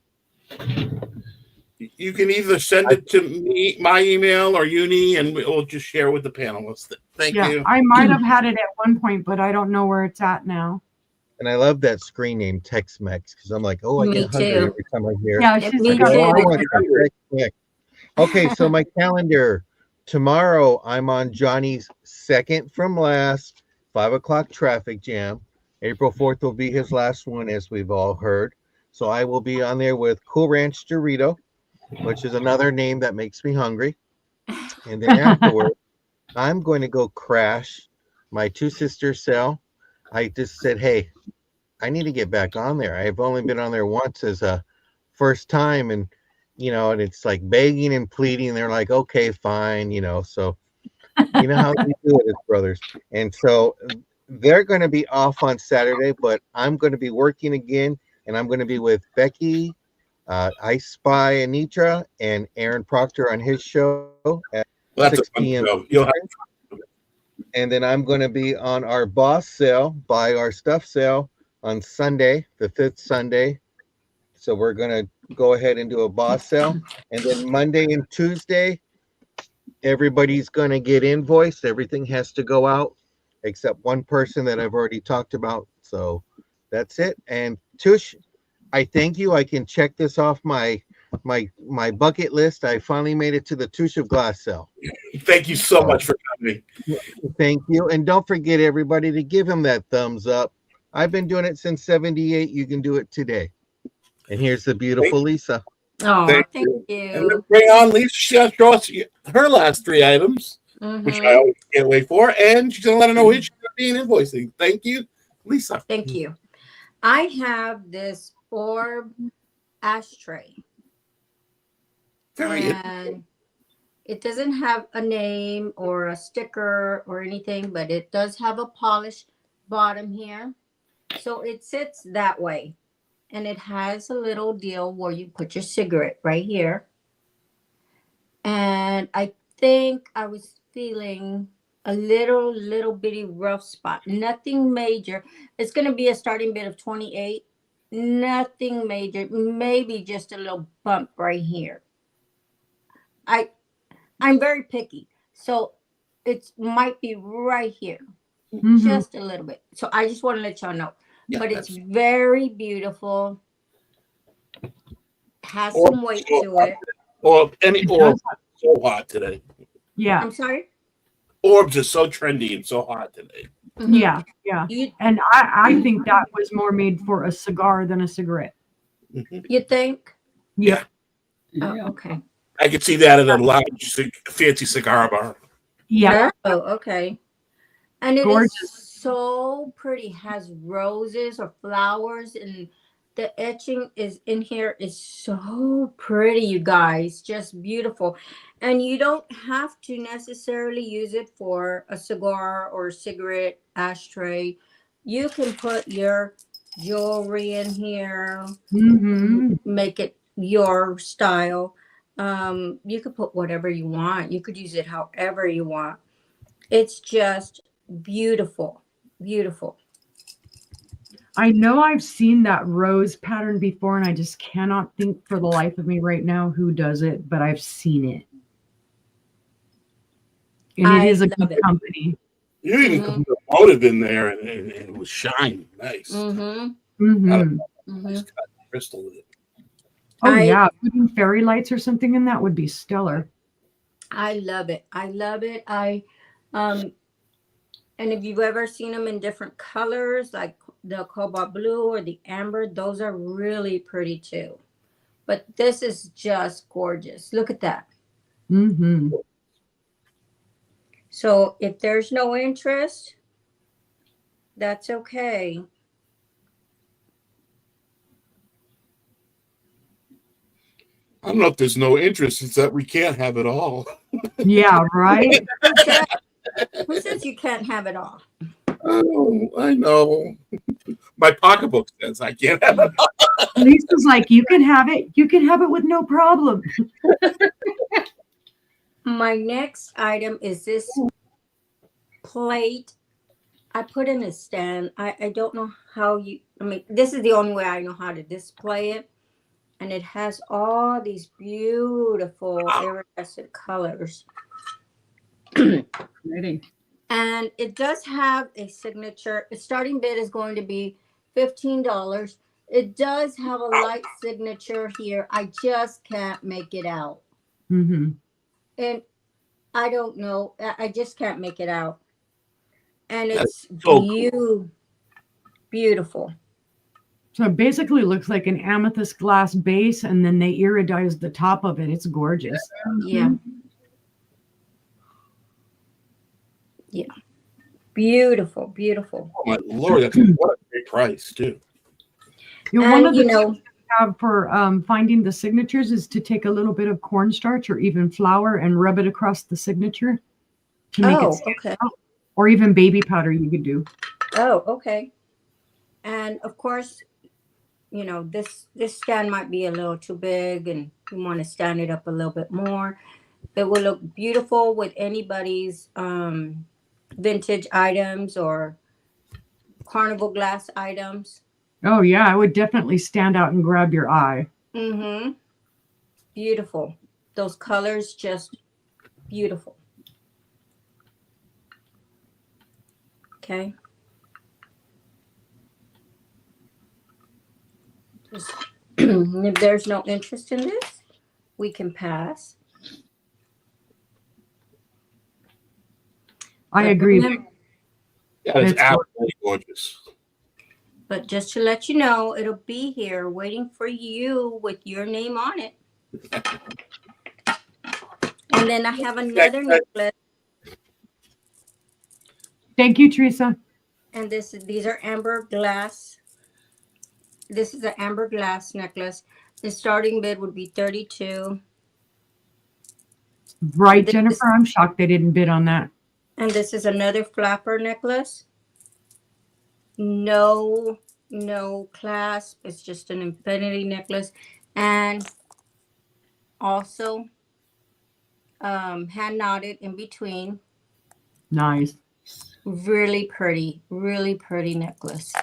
F: You can either send it to me, my email, or Uni, and we'll just share with the panelists. Thank you.
G: I might have had it at one point, but I don't know where it's at now.
E: And I love that screen name Tex-Mex because I'm like, oh, I get hungry every time I hear.
G: Yeah, she's
D: Me
G: got
D: too.
E: I want Tex-Mex. Okay, so my calendar. Tomorrow, I'm on Johnny's second from last 5 o'clock traffic jam. April 4th will be his last one, as we've all heard. So I will be on there with Cool Ranch Dorito, which is another name that makes me hungry. And then afterward, I'm going to go crash my Two Sisters cell. I just said, hey, I need to get back on there. I've only been on there once as a first time, and and it's like begging and pleading. They're like, okay, fine, so you know how we do it as brothers. And so they're going to be off on Saturday, but I'm going to be working again, and I'm going to be with Becky, I Spy Anitra, and Aaron Proctor on his show at 6 p.m. And then I'm going to be on our boss sale, buy our stuff sale on Sunday, the 5th Sunday. So we're going to go ahead and do a boss sale. And then Monday and Tuesday, everybody's going to get invoiced. Everything has to go out except one person that I've already talked about. So that's it. And Tooch, I thank you. I can check this off my bucket list. I finally made it to the Tooch of Glass cell.
F: Thank you so much for coming.
E: Thank you. And don't forget, everybody, to give him that thumbs up. I've been doing it since 78. You can do it today. And here's the beautiful Lisa.
D: Oh,
F: Thank
D: thank
F: you.
D: you.
F: And then bring on Lisa. She'll show us her last 3 items, which I always can't wait for. And she's going to let her know which she's going to be invoicing. Thank you, Lisa.
D: Thank you. I have this orb ashtray.
F: Very
D: And it doesn't have a name or a sticker or anything, but it does have a polished bottom here. So it sits that way. And it has a little deal where you put your cigarette right here. And I think I was feeling a little bitty rough spot. Nothing major. It's going to be a starting bid of 28. Nothing major. Maybe just a little bump right here. I'm very picky. So it might be right here.
G: Mhm.
D: Just a little bit. So I just want to let y'all know.
F: Yeah,
D: but it's
F: that's-
D: very beautiful. Has
F: Or-
D: some weight to it.
F: Or any
G: It
F: orbs
G: does.
F: are so hot today.
G: Yeah,
D: I'm sorry.
F: Orbs are so trendy and so hot today.
D: Mhm.
G: yeah, yeah.
D: You
G: And I think that was more made for a cigar than a cigarette.
F: Mhm.
D: you think?
G: Yep.
D: Oh,
H: Yeah.
D: okay.
F: I could see that at a large, fancy cigar bar.
G: Yeah.
D: Oh, okay. And it is
G: Gorgeous.
D: so pretty. Has roses or flowers, and the etching is in here is so pretty, you guys. Just beautiful. And you don't have to necessarily use it for a cigar or cigarette ashtray. You can put your jewelry in here,
G: Mm-hmm.
D: make it your style. You could put whatever you want. You could use it however you want. It's just beautiful, beautiful.
G: I know I've seen that rose pattern before, and I just cannot think for the life of me right now who does it, but I've seen it. And it
D: I
G: is a
D: love
G: good
D: it.
G: company.
F: You even
D: Mhm.
F: put a motive in there, and it was shiny, nice.
D: Mm-hmm.
G: Mm-hmm.
F: Nice cut crystal with it.
G: Oh,
D: I-
G: yeah. Putting fairy lights or something in that would be stellar.
D: I love it. I love it. And if you've ever seen them in different colors, like the cobalt blue or the amber, those are really pretty too. But this is just gorgeous. Look at that.
G: Mm-hmm.
D: So if there's no interest, that's okay.
F: I don't know if there's no interest. It's that we can't have it all.
G: Yeah, right?
D: Who says you can't have it all?
F: Oh, I know. My pocketbook says I can't have it.
G: Lisa's like, you can have it. You can have it with no problem.
D: My next item is this plate. I put in a stand. I don't know how this is the only way I know how to display it. And it has all these beautiful iridescent colors.
G: Ready.
D: And it does have a signature. The starting bid is going to be $15. It does have a light signature here. I just can't make it out.
G: Mm-hmm.
D: And I don't know. I just can't make it out. And
F: That's
D: it's
F: so cool.
D: beautiful.
G: So it basically looks like an amethyst glass base, and then they iridized the top of it. It's gorgeous.
D: Yeah. Yeah. Beautiful, beautiful.
F: Oh my Lord, that's what a great price too.
G: You know, one
D: And
G: of the things we have for finding the signatures is to take a little bit of cornstarch or even flour and rub it across the signature to make it stand
D: okay.
G: out. Or even baby powder you could do.
D: Oh, okay. And of course, this stand might be a little too big and you want to stand it up a little bit more. It will look beautiful with anybody's vintage items or carnival glass items.
G: Oh yeah, it would definitely stand out and grab your eye.
D: Mm-hmm. Beautiful. Those colors just beautiful. Okay. If there's no interest in this, we can pass.
G: I
D: But
G: agree.
D: remember-
F: Yeah, it's
G: It's
F: absolutely gorgeous.
D: But just to let you know, it'll be here waiting for you with your name on it. And then I have another necklace,
G: Thank you, Teresa.
D: and these are amber glass This is an amber glass necklace. The starting bid would be 32.
G: Right,
D: This
G: Jennifer?
D: is,
G: I'm shocked they didn't bid on that.
D: and this is another flapper necklace. No clasp. It's just an infinity necklace. And also hand knotted in between.
G: Nice.
D: Really pretty necklace.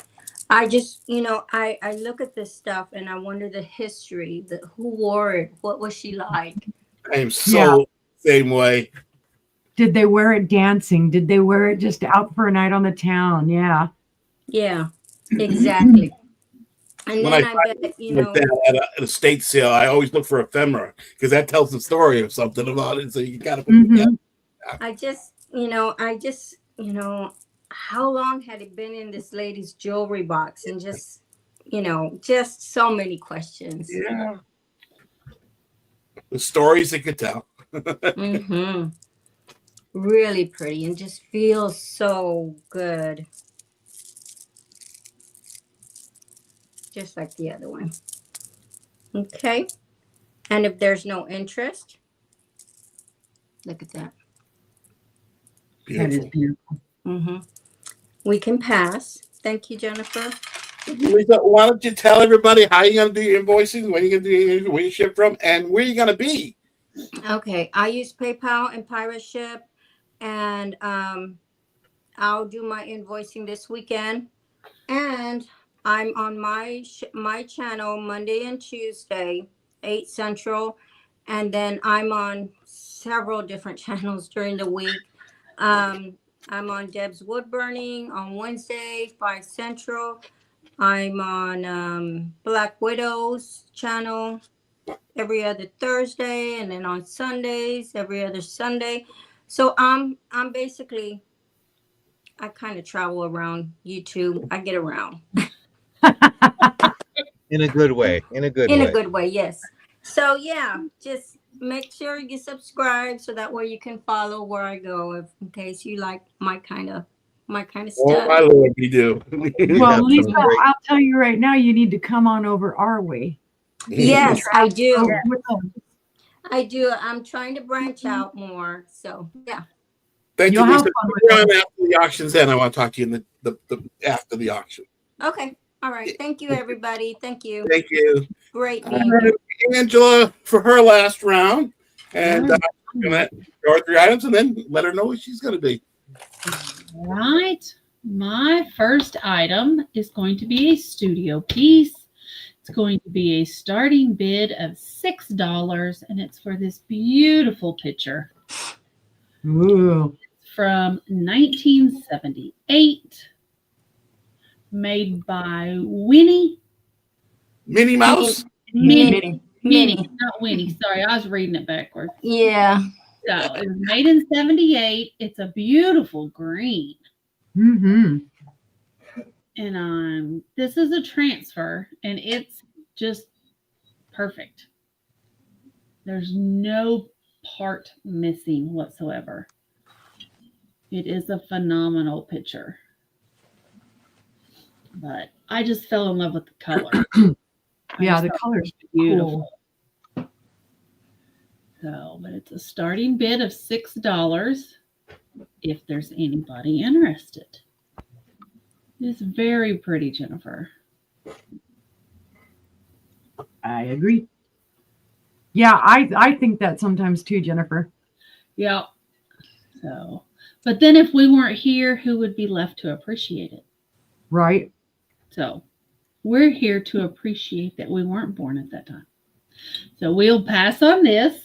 D: I just, I look at this stuff and I wonder the history, who wore it, what was she like?
F: I am so same way.
G: Did they wear it dancing? Did they wear it just out for a night on the town? Yeah.
D: Yeah, exactly. And
F: When
D: then
F: I
D: I
F: find
D: bet,
F: something like that at an estate sale, I always look for ephemera because that tells the story of something about it. So you got to put it together.
D: I just, how long had it been in this lady's jewelry box? And just, just so many questions.
F: Yeah. The stories it could tell.
D: Mm-hmm. Really pretty and just feels so good. Just like the other one. Okay. And if there's no interest, look at that.
G: That is beautiful.
D: Mm-hmm. We can pass. Thank you, Jennifer.
F: Lisa, why don't you tell everybody how you're going to do your invoicing, when you're going to do where you ship from, and where you're going to be?
D: Okay. I use PayPal and Pirate Ship, and I'll do my invoicing this weekend. And I'm on my channel Monday and Tuesday, 8 Central. And then I'm on several different channels during the week. I'm on Deb's Wood Burning on Wednesday, 5 Central. I'm on Black Widow's channel every other Thursday, and then on Sundays, every other Sunday. So I'm basically, I kind of travel around YouTube. I get around.
E: In a good way. In a good way,
D: yes. So yeah, just make sure you subscribe so that way you can follow where I go, in case you like my kind of stuff.
F: Oh, my Lord, we do.
G: Well, Lisa, I'll tell you right now, you need to come on over our way.
D: Yes, I do.
G: Yeah.
D: I do. I'm trying to branch out more. So yeah.
F: Thank you,
G: You'll have
F: Lisa.
G: fun with
F: We're on
G: that.
F: after the auctions, then I want to talk to you in the after the auction.
D: Okay. All right. Thank you, everybody. Thank you.
F: Thank you.
D: Great
F: I'm
D: meeting
F: going
D: you.
F: to Angela for her last round, and I'm going to go 3 items, and then let her know what she's going to be.
H: All right. My first item is going to be a studio piece. It's going to be a starting bid of $6, and it's for this beautiful picture.
G: Ooh.
H: From 1978, made by Minnie
F: Mouse?
H: Minnie, not Winnie. Sorry, I was reading it backwards.
D: Yeah.
H: So it was made in 78. It's a beautiful green.
G: Mm-hmm.
H: And this is a transfer, and it's just perfect. There's no part missing whatsoever. It is a phenomenal picture. But I just fell in love with the color.
G: Yeah, the color's
H: beautiful.
G: Cool.
H: So, but it's a starting bid of $6 if there's anybody interested. It's very pretty, Jennifer.
G: I agree. Yeah, I think that sometimes too, Jennifer.
H: Yeah. So, but then if we weren't here, who would be left to appreciate it?
G: Right.
H: So we're here to appreciate that we weren't born at that time. So we'll pass on this.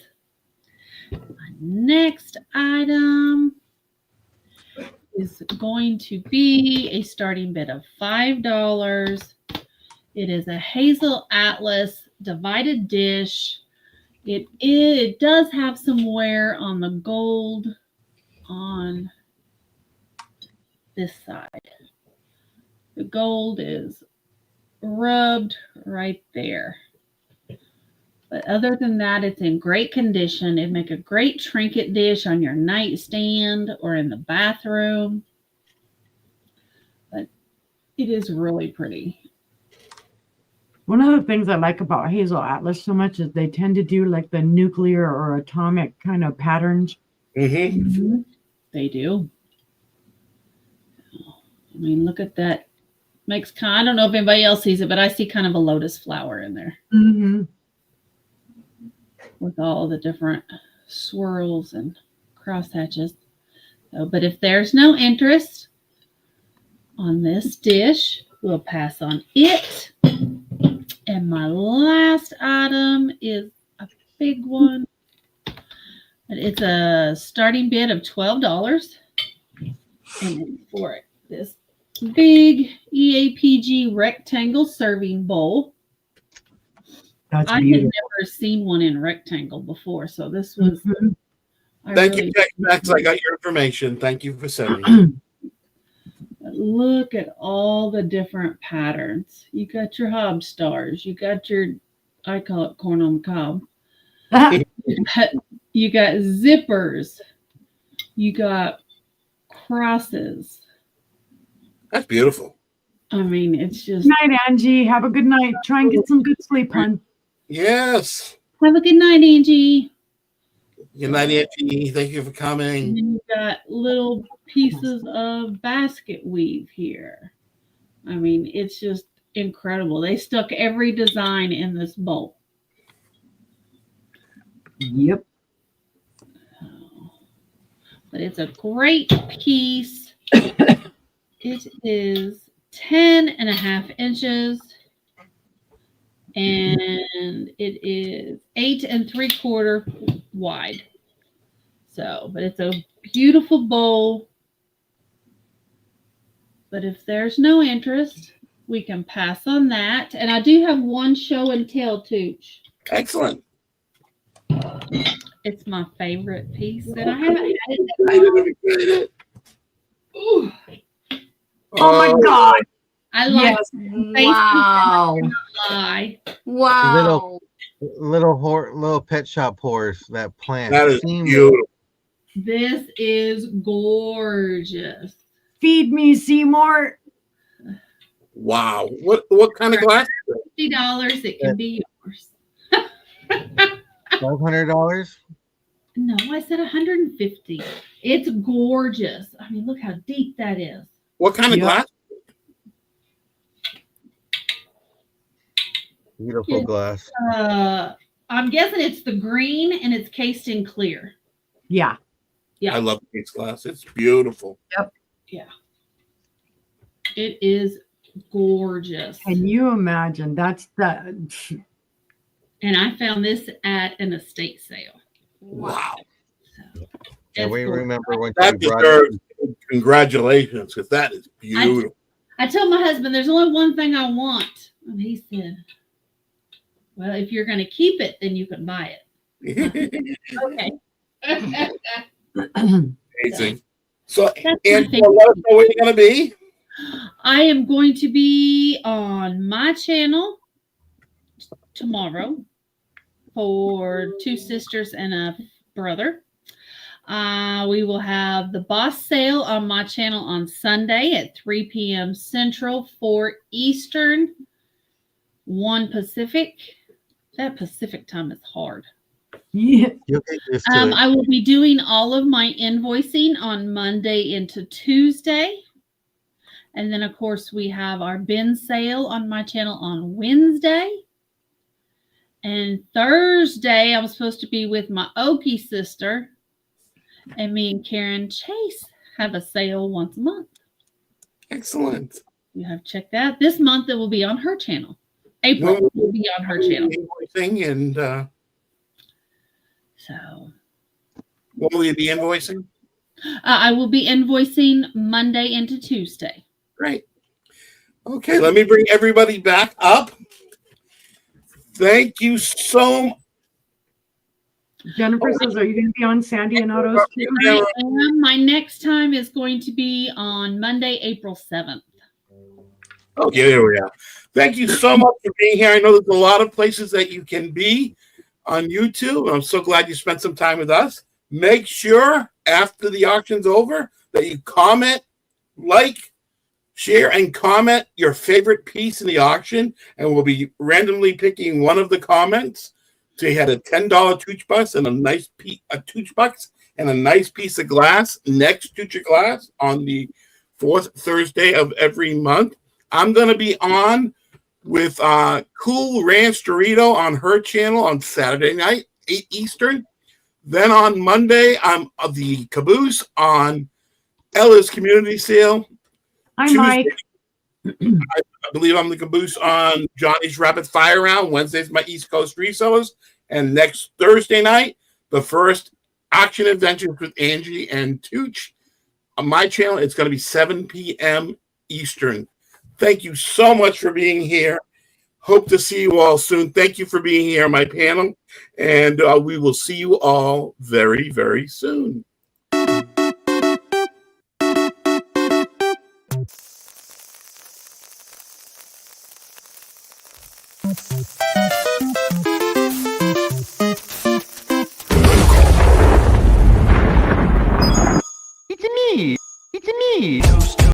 H: My next item is going to be a starting bid of $5. It is a Hazel Atlas divided dish. It does have some wear on the gold on this side. The gold is rubbed right there. But other than that, it's in great condition. It'd make a great trinket dish on your nightstand or in the bathroom. But it is really pretty.
G: One of the things I like about Hazel Atlas so much is they tend to do like the nuclear or atomic kind of patterns.
H: Mm-hmm. They do. I mean, look at that. Makes kind. I don't know if anybody else sees it, but I see kind of a lotus flower in there with all the different swirls and crosshatches. So, but if there's no interest on this dish, we'll pass on it. And my last item is a big one. It's a starting bid of $12. And it's for this big EAPG rectangle serving bowl.
G: That's
H: I had
G: beautiful.
H: never seen one in rectangle before, so this was.
F: Thank you, Tex-Mex. I got your information. Thank you for sending it.
H: Look at all the different patterns. You got your hob stars. You got your, I call it corn on the cob. You got zippers. You got crosses.
F: That's beautiful.
H: I mean, it's just.
G: Good night, Angie. Have a good night. Try and get some good sleep, hon.
F: Yes.
H: Have a good night, Angie.
F: Good night, Angie. Thank you for coming.
H: And then you got little pieces of basket weave here. I mean, it's just incredible. They stuck every design in this bowl.
G: Yep.
H: But it's a great piece. It is 10.5 inches. And it is 8 3/4 wide. So, but it's a beautiful bowl. But if there's no interest, we can pass on that. And I do have one show and tell, Tooch.
F: Excellent.
H: It's my favorite piece that I haven't had it.
G: Oh my God.
H: I like
D: Wow.
H: lie.
D: Wow.
E: Little pet shop horse. That plant.
F: That is beautiful.
H: This is gorgeous.
G: Feed me, Seymour.
F: Wow. What kind of glass?
H: $50, it can be yours.
E: $500.
H: No, I said 150. It's gorgeous. I mean, look how deep that is.
F: What kind of glass?
E: Beautiful glass.
H: I'm guessing it's the green and it's cased in clear.
G: Yeah.
H: Yeah.
F: I love case glass. It's beautiful.
G: Yep.
H: Yeah. It is gorgeous.
G: Can you imagine? That's the.
H: And I found this at an estate sale.
F: Wow.
H: So,
E: And we remember when
F: that
E: you brought
F: deserves congratulations, because that is beautiful.
H: I told my husband there's only one thing I want. And he said, well, if you're going to keep it, then you can buy it. Okay.
F: Amazing. So,
H: That's
F: and
H: my
F: let us know where you're going to be.
H: I am going to be on my channel tomorrow for 2 sisters and a brother. We will have the boss sale on my channel on Sunday at 3 p.m. Central, 4 Eastern, 1 Pacific. That Pacific time is hard.
G: Yeah.
H: I will be doing all of my invoicing on Monday into Tuesday. And then, of course, we have our bin sale on my channel on Wednesday. And Thursday, I'm supposed to be with my Okie sister. And me and Karen Chase have a sale once a month.
F: Excellent.
H: You have checked that. This month, it will be on her channel. April will be on her channel.
F: Invoicing and
H: So.
F: when will you be invoicing?
H: I will be invoicing Monday into Tuesday.
F: Great. Okay, let me bring everybody back up. Thank you so much.
G: Jennifer says, are you going to be on Sandy and Otto's too?
H: I am. My next time is going to be on Monday, April 7th.
F: Okay, there we are. Thank you so much for being here. I know there's a lot of places that you can be on YouTube. I'm so glad you spent some time with us. Make sure after the auction's over that you comment, like, Share and comment your favorite piece in the auction, and we'll be randomly picking one of the comments. So you had a $10 Tooch bus and a Tooch box and a nice piece of glass next Tooch of Glass on the 4th Thursday of every month. I'm going to be on with Cool Ranch Dorito on her channel on Saturday night, 8 Eastern. Then on Monday, I'm the caboose on Ella's Community Sale.
G: Hi,
F: Tuesday,
G: Mike.
F: I believe I'm the caboose on Johnny's Rapid Fire Round. Wednesday's my East Coast resellers. And next Thursday night, the first Auction Adventures with Angie and Tooch. On my channel, it's going to be 7 p.m. Eastern. Thank you so much for being here. Hope to see you all soon. Thank you for being here on my panel. And we will see you all very, very soon.
A: It's me. It's me.